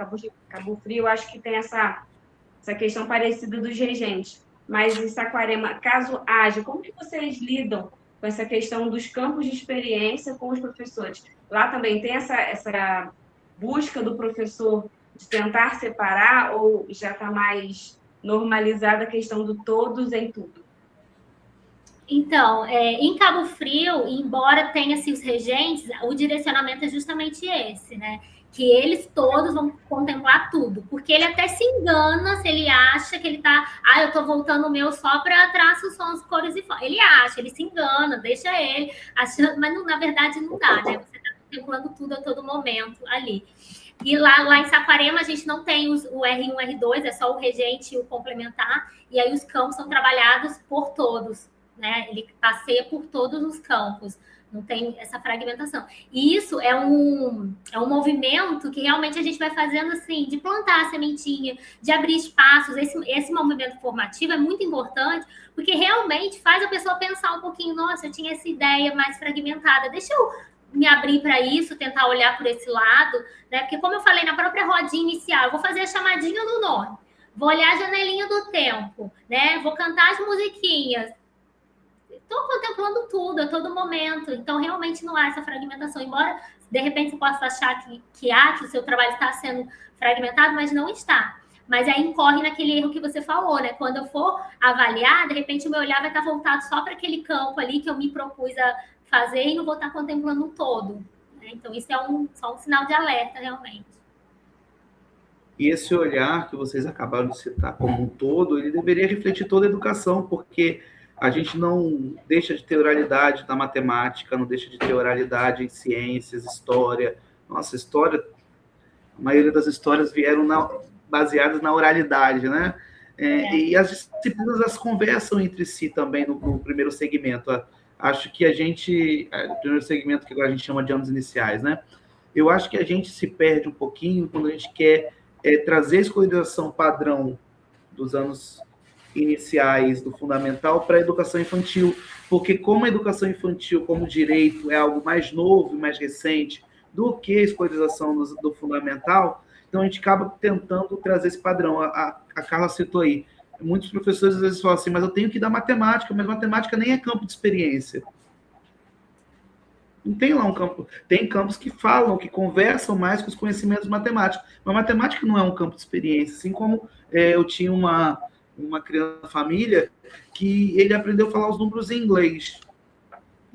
Cabo Frio, eu acho que tem essa questão parecida dos regentes. Mas em Saquarema, caso haja, como que vocês lidam com essa questão dos campos de experiência com os professores? Lá também tem essa busca do professor de tentar separar, ou já está mais normalizada a questão do todos em tudo? Então, em Cabo Frio, embora tenha-se os regentes, o direcionamento é justamente esse, né? que eles todos vão contemplar tudo, porque ele até se engana se ele acha que ele está, eu estou voltando o meu só para traços, sons, cores e formas. Ele acha, ele se engana, deixa ele, achando, mas não, na verdade não dá, né? Você está contemplando tudo a todo momento ali. E lá em Saquarema a gente não tem o R1, R2, é só o regente e o complementar, e aí os campos são trabalhados por todos, né? Ele passeia por todos os campos. Não tem essa fragmentação. E isso é um movimento que realmente a gente vai fazendo assim, de plantar a sementinha, de abrir espaços. Esse movimento formativo é muito importante, porque realmente faz a pessoa pensar um pouquinho, nossa, eu tinha essa ideia mais fragmentada, deixa eu me abrir para isso, tentar olhar por esse lado, né? Porque como eu falei na própria rodinha inicial, eu vou fazer a chamadinha do nome, vou olhar a janelinha do tempo, né? Vou cantar as musiquinhas. Estou contemplando tudo a todo momento, então realmente não há essa fragmentação, embora de repente você possa achar que o seu trabalho está sendo fragmentado, mas não está. Mas aí incorre naquele erro que você falou, né? Quando eu for avaliar, de repente o meu olhar vai estar voltado só para aquele campo ali que eu me propus a fazer e não vou estar contemplando o todo, né? Então isso é só um sinal de alerta, realmente. E esse olhar que vocês acabaram de citar como um todo, ele deveria refletir toda a educação, porque a gente não deixa de ter oralidade na matemática, não deixa de ter oralidade em ciências, história. Nossa, história, a maioria das histórias vieram baseadas na oralidade, né? E as disciplinas, elas conversam entre si também no primeiro segmento. Acho que no primeiro segmento, que agora a gente chama de anos iniciais, né? Eu acho que a gente se perde um pouquinho quando a gente quer trazer a escolarização padrão dos anos iniciais do fundamental para a educação infantil, porque como a educação infantil, como direito, é algo mais novo e mais recente do que a escolarização do fundamental, então a gente acaba tentando trazer esse padrão. A Carla citou aí, muitos professores às vezes falam assim, mas eu tenho que dar matemática, mas matemática nem é campo de experiência. Não tem lá um campo. Tem campos que falam, que conversam mais com os conhecimentos matemáticos, mas matemática não é um campo de experiência, assim como eu tinha uma criança, família, que ele aprendeu a falar os números em inglês.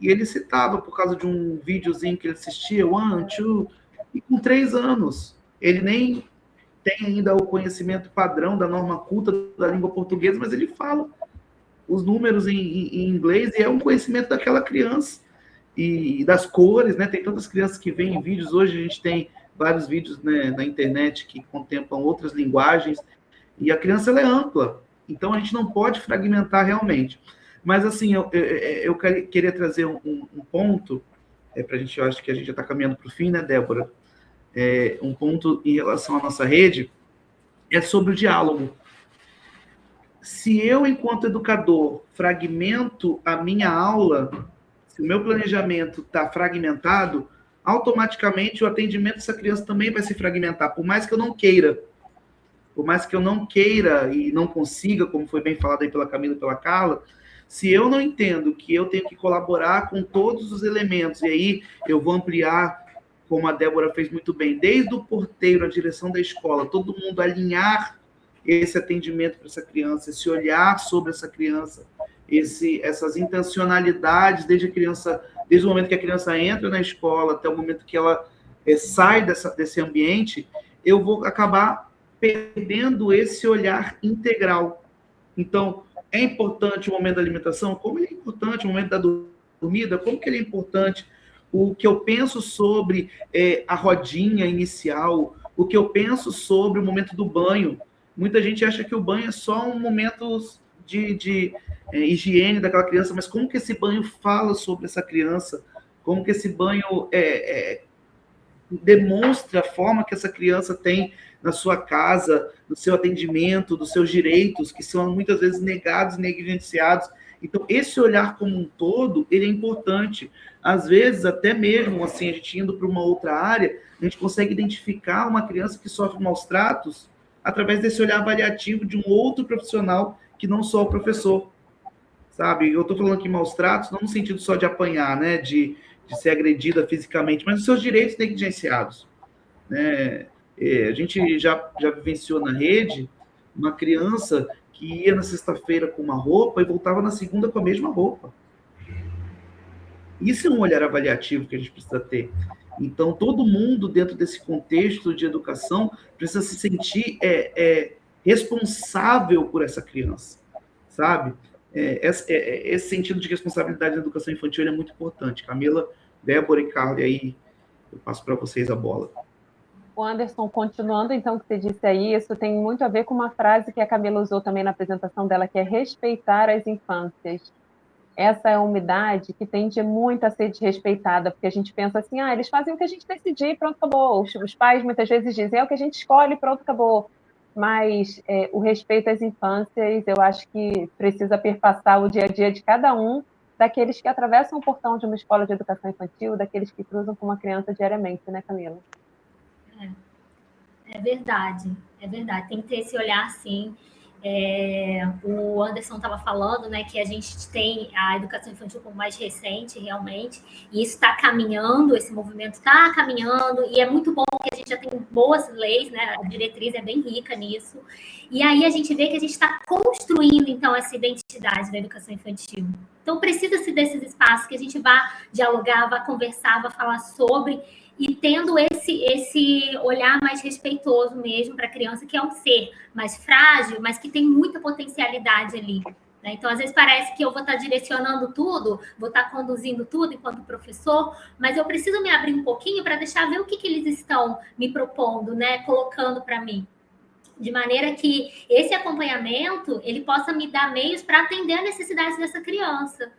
E ele citava por causa de um videozinho que ele assistia, 1, 2, e com 3 anos. Ele nem tem ainda o conhecimento padrão da norma culta da língua portuguesa, mas ele fala os números em inglês e é um conhecimento daquela criança. E das cores, né? Tem tantas crianças que veem vídeos. Hoje a gente tem vários vídeos, né, na internet que contemplam outras linguagens, e a criança ela é ampla. Então, a gente não pode fragmentar realmente. Mas, assim, eu queria trazer um ponto, para a gente, eu acho que a gente já está caminhando para o fim, né, Débora? Um ponto em relação à nossa rede é sobre o diálogo. Se eu, enquanto educador, fragmento a minha aula, se o meu planejamento está fragmentado, automaticamente o atendimento dessa criança também vai se fragmentar, por mais que eu não queira. Por mais que eu não queira e não consiga, como foi bem falado aí pela Camila e pela Carla, se eu não entendo que eu tenho que colaborar com todos os elementos, e aí eu vou ampliar, como a Débora fez muito bem, desde o porteiro, a direção da escola, todo mundo alinhar esse atendimento para essa criança, esse olhar sobre essa criança, essas intencionalidades desde o momento que a criança entra na escola até o momento que ela sai desse ambiente, eu vou acabar perdendo esse olhar integral. Então, é importante o momento da alimentação? Como ele é importante o momento da dormida? Como que ele é importante? O que eu penso sobre a rodinha inicial? O que eu penso sobre o momento do banho? Muita gente acha que o banho é só um momento de higiene daquela criança, mas como que esse banho fala sobre essa criança? Como que esse banho demonstra a forma que essa criança tem na sua casa, no seu atendimento, dos seus direitos, que são muitas vezes negados e negligenciados. Então, esse olhar como um todo, ele é importante. Às vezes, até mesmo assim, a gente indo para uma outra área, a gente consegue identificar uma criança que sofre maus tratos através desse olhar avaliativo de um outro profissional que não só o professor, sabe? Eu estou falando aqui maus tratos, não no sentido só de apanhar, né, de ser agredida fisicamente, mas os seus direitos negligenciados, né? A gente já vivenciou na rede uma criança que ia na sexta-feira com uma roupa e voltava na segunda com a mesma roupa. Isso é um olhar avaliativo que a gente precisa ter. Então, todo mundo, dentro desse contexto de educação, precisa se sentir responsável por essa criança, sabe? Esse sentido de responsabilidade na educação infantil é muito importante. Camila, Débora e Carla, aí eu passo para vocês a bola. O Anderson, continuando então o que você disse aí, isso tem muito a ver com uma frase que a Camila usou também na apresentação dela, que é respeitar as infâncias. Essa é uma idade que tende muito a ser desrespeitada, porque a gente pensa assim, eles fazem o que a gente decidir, pronto, acabou. Os pais muitas vezes dizem, é o que a gente escolhe, pronto, acabou. Mas o respeito às infâncias, eu acho que precisa perpassar o dia a dia de cada um, daqueles que atravessam o portão de uma escola de educação infantil, daqueles que cruzam com uma criança diariamente, né, Camila? É verdade, é verdade. Tem que ter esse olhar, sim. O Anderson estava falando, né, que a gente tem a educação infantil como mais recente, realmente, e isso está caminhando, esse movimento está caminhando, e é muito bom que a gente já tem boas leis, né, a diretriz é bem rica nisso, e aí a gente vê que a gente está construindo, então, essa identidade da educação infantil. Então, precisa-se desses espaços que a gente vá dialogar, vá conversar, vá falar sobre, e tendo esse olhar mais respeitoso mesmo para a criança, que é um ser mais frágil, mas que tem muita potencialidade ali. Né? Então, às vezes parece que eu vou estar direcionando tudo, vou estar conduzindo tudo enquanto professor, mas eu preciso me abrir um pouquinho para deixar ver o que eles estão me propondo, né? Colocando para mim. De maneira que esse acompanhamento ele possa me dar meios para atender a necessidade dessa criança.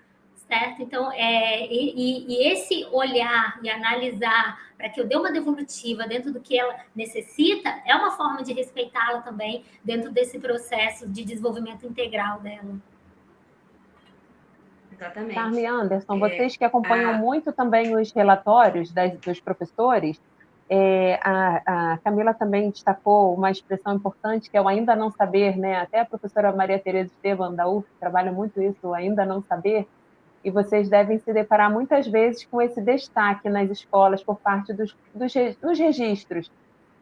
Certo? Então, esse olhar e analisar para que eu dê uma devolutiva dentro do que ela necessita é uma forma de respeitá-la também dentro desse processo de desenvolvimento integral dela. Exatamente. Carla e Anderson, vocês que acompanham muito também os relatórios dos professores, a Camila também destacou uma expressão importante que é o ainda não saber, né? Até a professora Maria Tereza Esteban, da UF, trabalha muito isso, o ainda não saber. E vocês devem se deparar muitas vezes com esse destaque nas escolas por parte dos registros,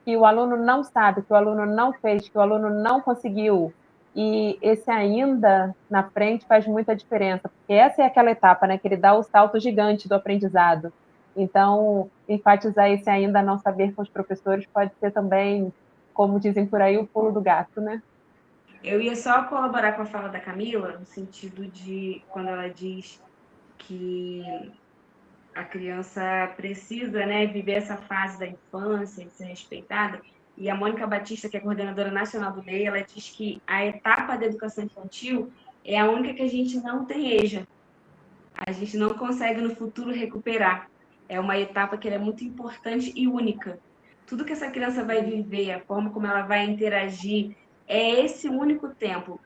que o aluno não sabe, que o aluno não fez, que o aluno não conseguiu. E esse ainda na frente faz muita diferença, porque essa é aquela etapa, né, que ele dá o salto gigante do aprendizado. Então, enfatizar esse ainda não saber com os professores pode ser também, como dizem por aí, o pulo do gato, né? Eu ia só colaborar com a fala da Camila, no sentido de quando ela diz que a criança precisa, né, viver essa fase da infância, de ser respeitada. E a Mônica Batista, que é coordenadora nacional do MEI, ela diz que a etapa da educação infantil é a única que a gente não tem EJA. A gente não consegue no futuro recuperar. É uma etapa que é muito importante e única. Tudo que essa criança vai viver, a forma como ela vai interagir, é esse único tempo.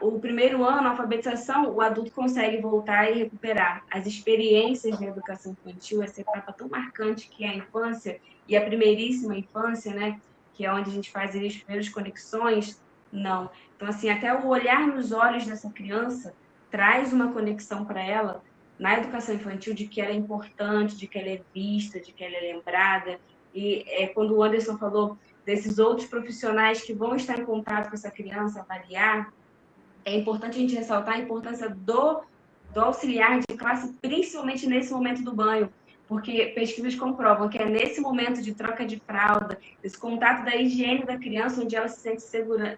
O primeiro ano, a alfabetização, o adulto consegue voltar e recuperar. As experiências da educação infantil, essa etapa tão marcante que é a infância, e a primeiríssima infância, né, que é onde a gente faz as primeiras conexões, não. Então, assim, até o olhar nos olhos dessa criança traz uma conexão para ela na educação infantil de que ela é importante, de que ela é vista, de que ela é lembrada. E quando o Anderson falou desses outros profissionais que vão estar em contato com essa criança, avaliar, é importante a gente ressaltar a importância do auxiliar de classe, principalmente nesse momento do banho, porque pesquisas comprovam que é nesse momento de troca de fralda, esse contato da higiene da criança, onde ela se sente segura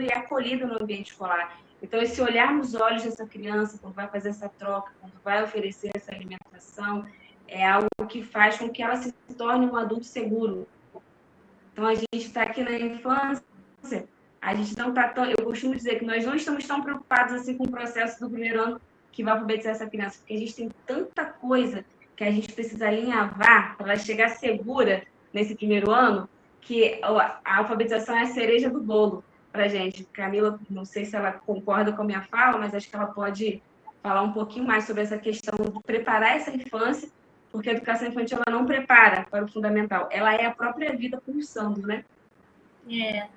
e acolhida no ambiente escolar. Então, esse olhar nos olhos dessa criança, quando vai fazer essa troca, quando vai oferecer essa alimentação, é algo que faz com que ela se torne um adulto seguro. Então, a gente está aqui na infância, a gente não está tão... Eu costumo dizer que nós não estamos tão preocupados assim com o processo do primeiro ano que vai alfabetizar essa criança, porque a gente tem tanta coisa que a gente precisa alinhavar para ela chegar segura nesse primeiro ano, que a alfabetização é a cereja do bolo para a gente. Camila, não sei se ela concorda com a minha fala, mas acho que ela pode falar um pouquinho mais sobre essa questão de preparar essa infância, porque a educação infantil ela não prepara para o fundamental, ela é a própria vida pulsando, né?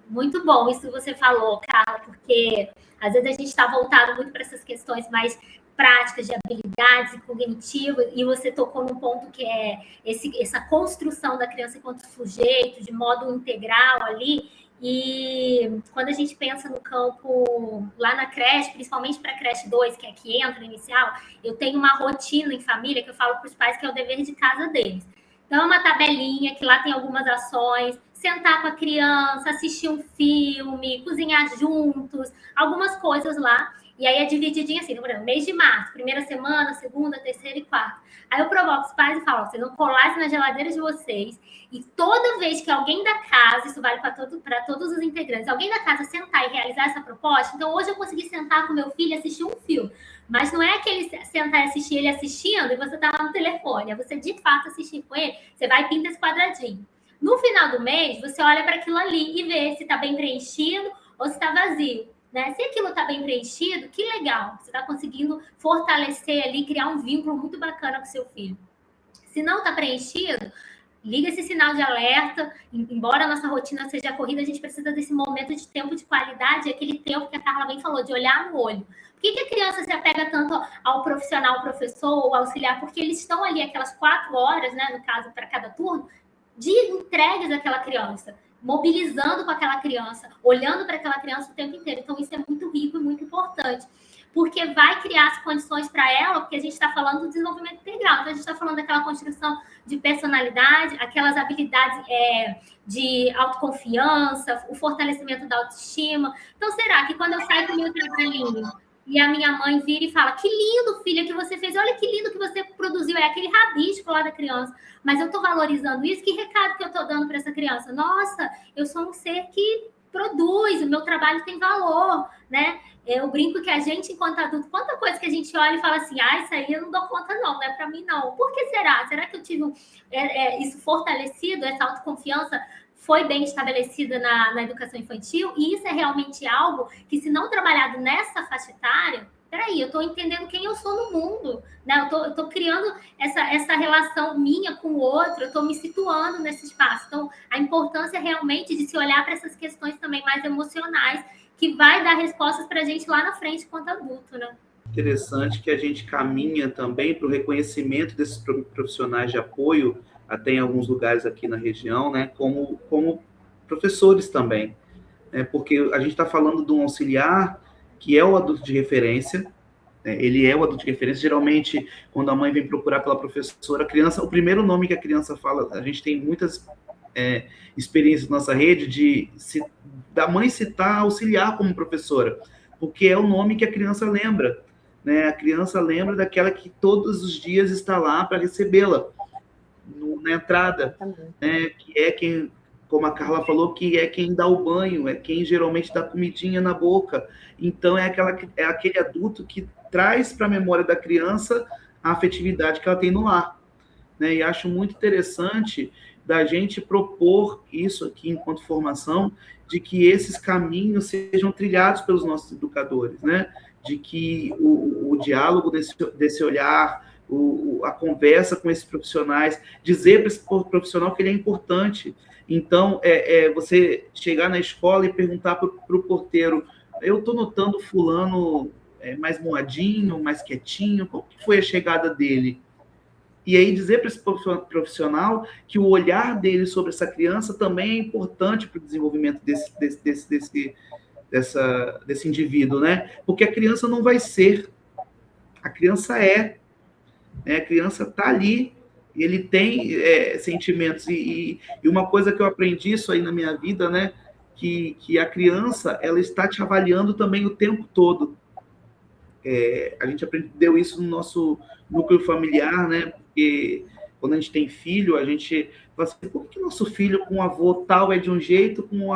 Muito bom isso que você falou, Carla, porque às vezes a gente está voltado muito para essas questões mais práticas de habilidades e cognitivas, e você tocou num ponto que é essa construção da criança enquanto sujeito, de modo integral ali, e quando a gente pensa no campo lá na creche, principalmente para a creche 2, que é que entra no inicial, eu tenho uma rotina em família que eu falo para os pais que é o dever de casa deles. Então, é uma tabelinha que lá tem algumas ações, sentar com a criança, assistir um filme, cozinhar juntos, algumas coisas lá. E aí é divididinho assim, por exemplo, mês de março, primeira semana, segunda, terceira e quarta. Aí eu provoco os pais e falo, vocês vão colar isso na geladeira de vocês, e toda vez que alguém da casa, isso vale para todos os integrantes, alguém da casa sentar e realizar essa proposta, então hoje eu consegui sentar com meu filho e assistir um filme, mas não é aquele sentar e assistir ele assistindo e você tá lá no telefone, é você de fato assistir com ele, você vai e pinta esse quadradinho. No final do mês, você olha para aquilo ali e vê se está bem preenchido ou se está vazio. Né? Se aquilo está bem preenchido, que legal. Você está conseguindo fortalecer ali, criar um vínculo muito bacana com seu filho. Se não está preenchido, liga esse sinal de alerta. Embora a nossa rotina seja corrida, a gente precisa desse momento de tempo de qualidade, aquele tempo que a Carla bem falou, de olhar no olho. Por que a criança se apega tanto ao profissional, ao professor ou auxiliar? Porque eles estão ali aquelas 4 horas, né, no caso, para cada turno, de entregas àquela criança, mobilizando com aquela criança, olhando para aquela criança o tempo inteiro. Então, isso é muito rico e muito importante, porque vai criar as condições para ela, porque a gente está falando do desenvolvimento integral, então a gente está falando daquela construção de personalidade, aquelas habilidades de autoconfiança, o fortalecimento da autoestima. Então, será que quando eu saio do meu trabalhinho e a minha mãe vira e fala, que lindo, filha, que você fez, olha que lindo que você produziu, é aquele rabisco lá da criança, mas eu estou valorizando isso, que recado que eu estou dando para essa criança? Nossa, eu sou um ser que produz, o meu trabalho tem valor, né? Eu brinco que a gente, enquanto adulto, quanta coisa que a gente olha e fala assim, isso aí eu não dou conta não, não é para mim não. Por que será? Será que eu tive isso fortalecido, essa autoconfiança foi bem estabelecida na educação infantil? E isso é realmente algo que, se não trabalhado nessa faixa etária, peraí, eu estou entendendo quem eu sou no mundo, né? Eu estou criando essa relação minha com o outro, eu estou me situando nesse espaço. Então, a importância realmente de se olhar para essas questões também mais emocionais, que vai dar respostas para a gente lá na frente, enquanto adulto, né? Interessante que a gente caminha também para o reconhecimento desses profissionais de apoio, até em alguns lugares aqui na região, né? Como professores também, né? Porque a gente está falando de um auxiliar que é o adulto de referência, né? Ele é o adulto de referência. Geralmente, quando a mãe vem procurar pela professora, a criança, o primeiro nome que a criança fala, a gente tem muitas experiências na nossa rede da mãe citar auxiliar como professora, porque é o nome que a criança lembra, né? A criança lembra daquela que todos os dias está lá para recebê-la na entrada, né? Que é quem, como a Carla falou, que é quem dá o banho, é quem geralmente dá comidinha na boca. Então, é aquele adulto que traz para a memória da criança a afetividade que ela tem no lar, né? E acho muito interessante da gente propor isso aqui enquanto formação, de que esses caminhos sejam trilhados pelos nossos educadores, né? De que o diálogo desse olhar, a conversa com esses profissionais, dizer para esse profissional que ele é importante. Então, você chegar na escola e perguntar para o porteiro, eu estou notando fulano mais moadinho, mais quietinho, qual que foi a chegada dele? E aí dizer para esse profissional que o olhar dele sobre essa criança também é importante para o desenvolvimento desse indivíduo, né? Porque a criança não vai ser, a criança é, né? A criança está ali, ele tem sentimentos, e uma coisa que eu aprendi isso aí na minha vida, né? Que a criança, ela está te avaliando também o tempo todo. A gente aprendeu isso no nosso núcleo familiar, né? Porque quando a gente tem filho, a gente fala assim, por que nosso filho com um avô tal é de um jeito, com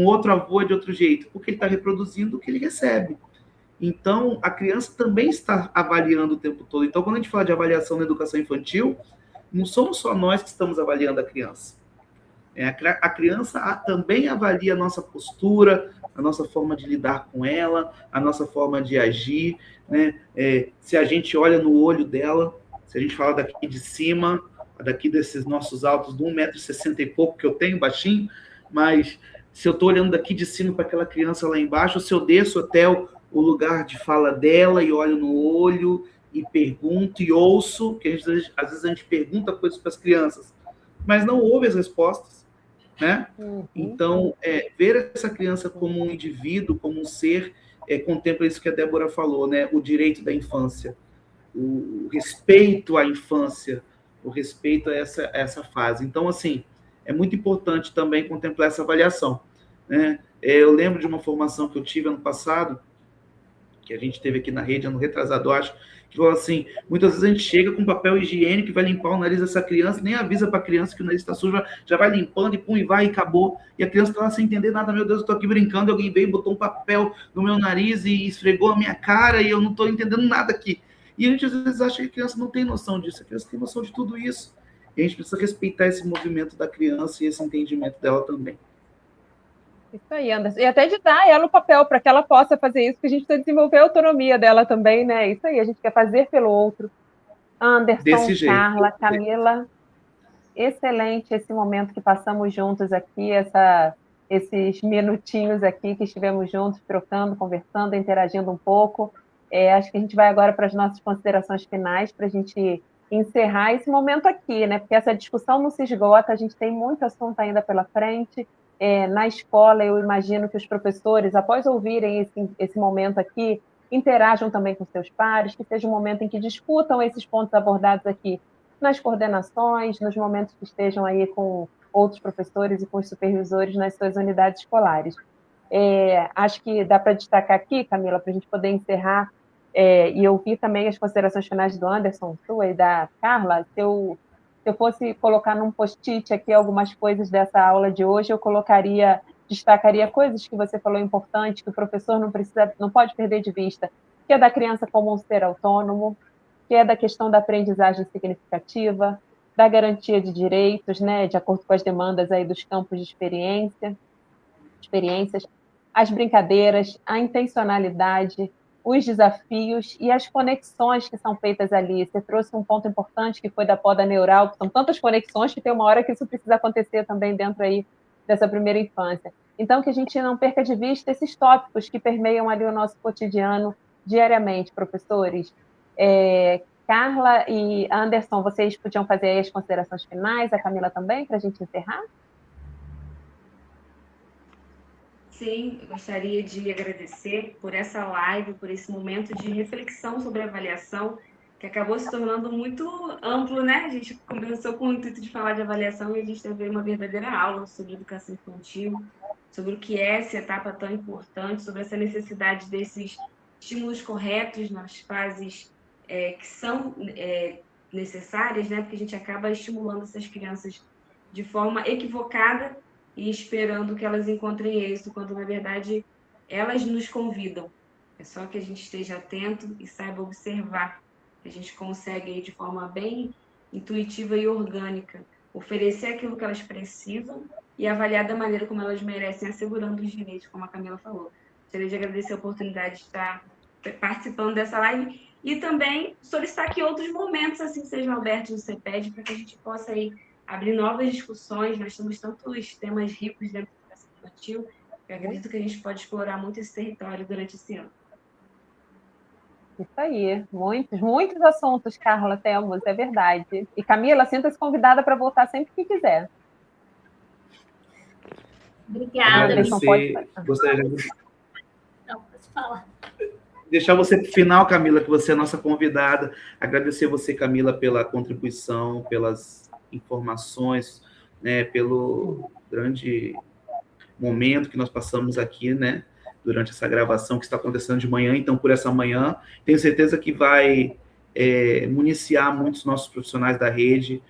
outro avô é de outro jeito? Porque ele está reproduzindo o que ele recebe. Então, a criança também está avaliando o tempo todo. Então, quando a gente fala de avaliação na educação infantil, não somos só nós que estamos avaliando a criança. A criança também avalia a nossa postura, a nossa forma de lidar com ela, a nossa forma de agir, né? Se a gente olha no olho dela, se a gente fala daqui de cima, daqui desses nossos altos de 1,60 m e pouco que eu tenho, baixinho, mas se eu estou olhando daqui de cima para aquela criança lá embaixo, se eu desço até o lugar de fala dela e olho no olho e pergunto e ouço, que às vezes a gente pergunta coisas para as crianças, mas não ouve as respostas, né? Então, ver essa criança como um indivíduo, como um ser, contempla isso que a Débora falou, né? O direito da infância, o respeito à infância, o respeito a essa fase. Então, assim, é muito importante também contemplar essa avaliação, né? Eu lembro de uma formação que eu tive ano passado, que a gente teve aqui na rede, ano retrasado, acho, que falou assim, muitas vezes a gente chega com papel higiênico e vai limpar o nariz dessa criança, nem avisa para a criança que o nariz está sujo, já vai limpando e pum, e vai, e acabou. E a criança está lá sem entender nada, meu Deus, eu estou aqui brincando, alguém veio e botou um papel no meu nariz e esfregou a minha cara e eu não estou entendendo nada aqui. E a gente às vezes acha que a criança não tem noção disso, a criança tem noção de tudo isso. E a gente precisa respeitar esse movimento da criança e esse entendimento dela também. Isso aí, Anderson. E até de dar a ela o papel para que ela possa fazer isso, que a gente precisa desenvolver a autonomia dela também, né? Isso aí, a gente quer fazer pelo outro. Anderson, Desse jeito. Carla, Camila, excelente esse momento que passamos juntos aqui, esses minutinhos aqui que estivemos juntos, trocando, conversando, interagindo um pouco. Acho que a gente vai agora para as nossas considerações finais, para a gente encerrar esse momento aqui, né? Porque essa discussão não se esgota, a gente tem muito assunto ainda pela frente. Na escola, eu imagino que os professores, após ouvirem esse momento aqui, interajam também com seus pares, que seja um momento em que discutam esses pontos abordados aqui nas coordenações, nos momentos que estejam aí com outros professores e com os supervisores nas suas unidades escolares. Acho que dá para destacar aqui, Camila, para a gente poder encerrar, e eu vi também as considerações finais do Anderson, sua e da Carla, se eu fosse colocar num post-it aqui algumas coisas dessa aula de hoje, eu destacaria coisas que você falou importantes, que o professor não pode perder de vista, que é da criança como um ser autônomo, que é da questão da aprendizagem significativa, da garantia de direitos, né, de acordo com as demandas aí dos campos de experiências, as brincadeiras, a intencionalidade, os desafios e as conexões que são feitas ali. Você trouxe um ponto importante que foi da poda neural, que são tantas conexões que tem uma hora que isso precisa acontecer também dentro aí dessa primeira infância. Então, que a gente não perca de vista esses tópicos que permeiam ali o nosso cotidiano diariamente, professores. Carla e Anderson, vocês podiam fazer aí as considerações finais, a Camila também, para a gente encerrar? Sim, eu gostaria de agradecer por essa live, por esse momento de reflexão sobre a avaliação, que acabou se tornando muito amplo, né? A gente começou com o intuito de falar de avaliação e a gente teve uma verdadeira aula sobre educação infantil, sobre o que é essa etapa tão importante, sobre essa necessidade desses estímulos corretos nas fases que são necessárias, né? Porque a gente acaba estimulando essas crianças de forma equivocada e esperando que elas encontrem êxito, quando na verdade elas nos convidam. É só que a gente esteja atento e saiba observar. A gente consegue, de forma bem intuitiva e orgânica, oferecer aquilo que elas precisam e avaliar da maneira como elas merecem, assegurando os direitos, como a Camila falou. Gostaria de agradecer a oportunidade de estar participando dessa live e também solicitar que outros momentos assim sejam abertos no CEPED para que a gente possa aí abrir novas discussões. Nós temos tantos temas ricos dentro da educação infantil, que eu acredito que a gente pode explorar muito esse território durante esse ano. Isso aí, muitos assuntos, Carla, temos, é verdade. E Camila, sinta-se convidada para voltar sempre que quiser. Obrigada. Anderson, pode Gostaria de Não, pode falar. deixar você para o final, Camila, que você é nossa convidada. Agradecer você, Camila, pela contribuição, pelas informações, né, pelo grande momento que nós passamos aqui, né, durante essa gravação que está acontecendo de manhã. Então, por essa manhã, tenho certeza que vai municiar muitos nossos profissionais da rede.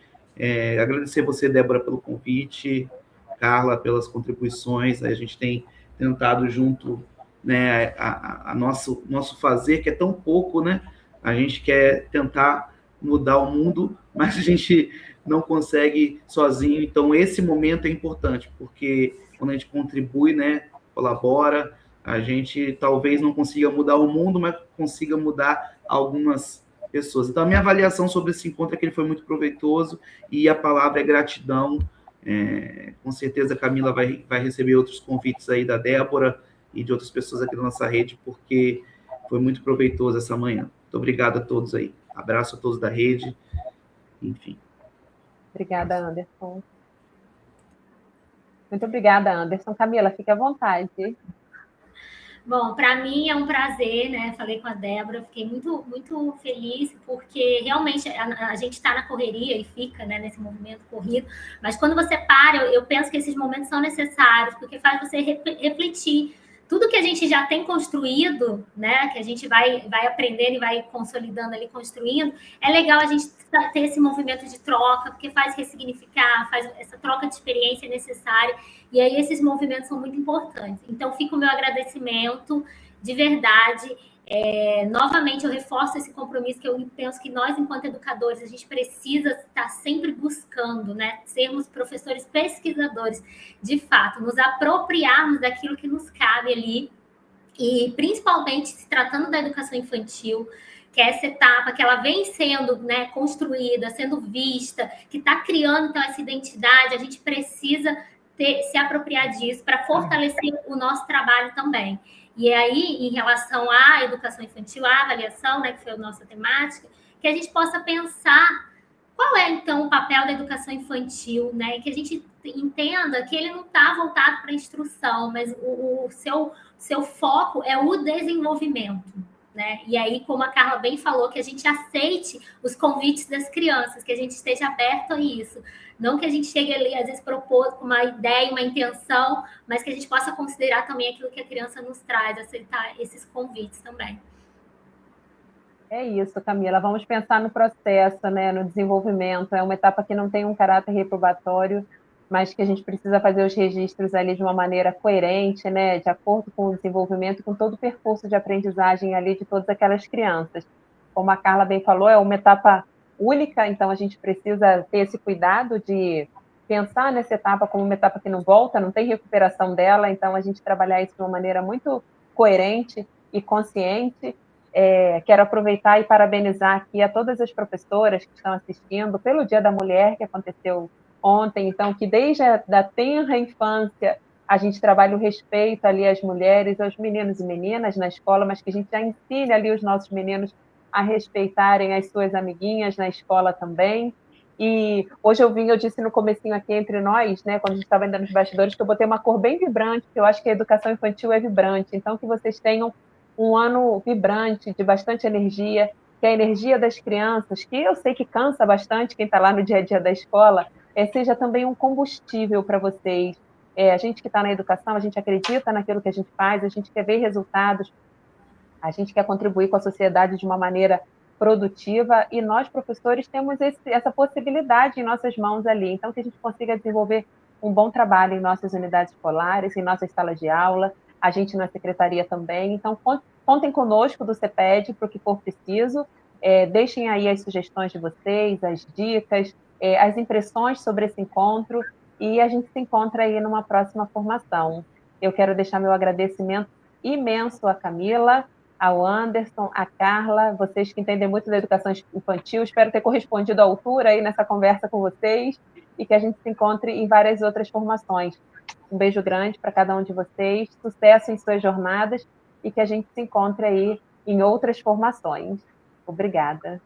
Agradecer você, Débora, pelo convite, Carla, pelas contribuições. A gente tem tentado junto, né, a nosso fazer, que é tão pouco, né? A gente quer tentar mudar o mundo, mas a gente não consegue sozinho. Então, esse momento é importante, porque quando a gente contribui, né, colabora, a gente talvez não consiga mudar o mundo, mas consiga mudar algumas pessoas. Então, a minha avaliação sobre esse encontro é que ele foi muito proveitoso e a palavra é gratidão. Com certeza a Camila vai receber outros convites aí da Débora e de outras pessoas aqui da nossa rede, porque foi muito proveitoso essa manhã. Muito obrigado a todos aí. Abraço a todos da rede. Enfim. Obrigada, Anderson. Muito obrigada, Anderson. Camila, fique à vontade. Bom, para mim é um prazer, né? Falei com a Débora, fiquei muito, muito feliz, porque realmente a gente está na correria e fica, né, nesse movimento corrido, mas quando você para, eu penso que esses momentos são necessários, porque faz você refletir tudo que a gente já tem construído, né, que a gente vai aprendendo e vai consolidando ali, construindo. É legal a gente ter esse movimento de troca, porque faz ressignificar, faz essa troca de experiência necessária. E aí esses movimentos são muito importantes. Então, fica o meu agradecimento, de verdade. Novamente, eu reforço esse compromisso que eu penso que nós, enquanto educadores, a gente precisa estar sempre buscando, né? Sermos professores pesquisadores, de fato, nos apropriarmos daquilo que nos cabe ali, e principalmente se tratando da educação infantil, que é essa etapa que ela vem sendo, né, construída, sendo vista, que está criando então essa identidade, a gente precisa se apropriar disso para fortalecer o nosso trabalho também. E aí, em relação à educação infantil, à avaliação, né, que foi a nossa temática, que a gente possa pensar qual é, então, o papel da educação infantil, né? Que a gente entenda que ele não está voltado para a instrução, mas o seu foco é o desenvolvimento, né? E aí, como a Carla bem falou, que a gente aceite os convites das crianças, que a gente esteja aberto a isso. Não que a gente chegue ali, às vezes, propor com uma ideia, uma intenção, mas que a gente possa considerar também aquilo que a criança nos traz, aceitar esses convites também. É isso, Camila. Vamos pensar no processo, né, no desenvolvimento. É uma etapa que não tem um caráter reprobatório, mas que a gente precisa fazer os registros ali de uma maneira coerente, né, de acordo com o desenvolvimento, com todo o percurso de aprendizagem ali de todas aquelas crianças. Como a Carla bem falou, é uma etapa única, então a gente precisa ter esse cuidado de pensar nessa etapa como uma etapa que não volta, não tem recuperação dela, então a gente trabalhar isso de uma maneira muito coerente e consciente. Quero aproveitar e parabenizar aqui a todas as professoras que estão assistindo pelo Dia da Mulher, que aconteceu ontem, então, que desde a da tenra infância a gente trabalha o respeito ali às mulheres, aos meninos e meninas na escola, mas que a gente já ensine ali os nossos meninos a respeitarem as suas amiguinhas na escola também. E hoje eu disse no comecinho aqui entre nós, né, quando a gente estava ainda nos bastidores, que eu botei uma cor bem vibrante, porque eu acho que a educação infantil é vibrante, então que vocês tenham um ano vibrante, de bastante energia, que a energia das crianças, que eu sei que cansa bastante quem está lá no dia a dia da escola, seja também um combustível para vocês. A gente que está na educação, a gente acredita naquilo que a gente faz, a gente quer ver resultados, a gente quer contribuir com a sociedade de uma maneira produtiva, e nós, professores, temos essa possibilidade em nossas mãos ali, então que a gente consiga desenvolver um bom trabalho em nossas unidades escolares, em nossas salas de aula, a gente na secretaria também, então contem conosco do CEPED para o que for preciso, deixem aí as sugestões de vocês, as dicas, as impressões sobre esse encontro, e a gente se encontra aí numa próxima formação. Eu quero deixar meu agradecimento imenso à Camila, ao Anderson, à Carla, vocês que entendem muito da educação infantil, espero ter correspondido à altura aí nessa conversa com vocês, e que a gente se encontre em várias outras formações. Um beijo grande para cada um de vocês, sucesso em suas jornadas, e que a gente se encontre aí em outras formações. Obrigada.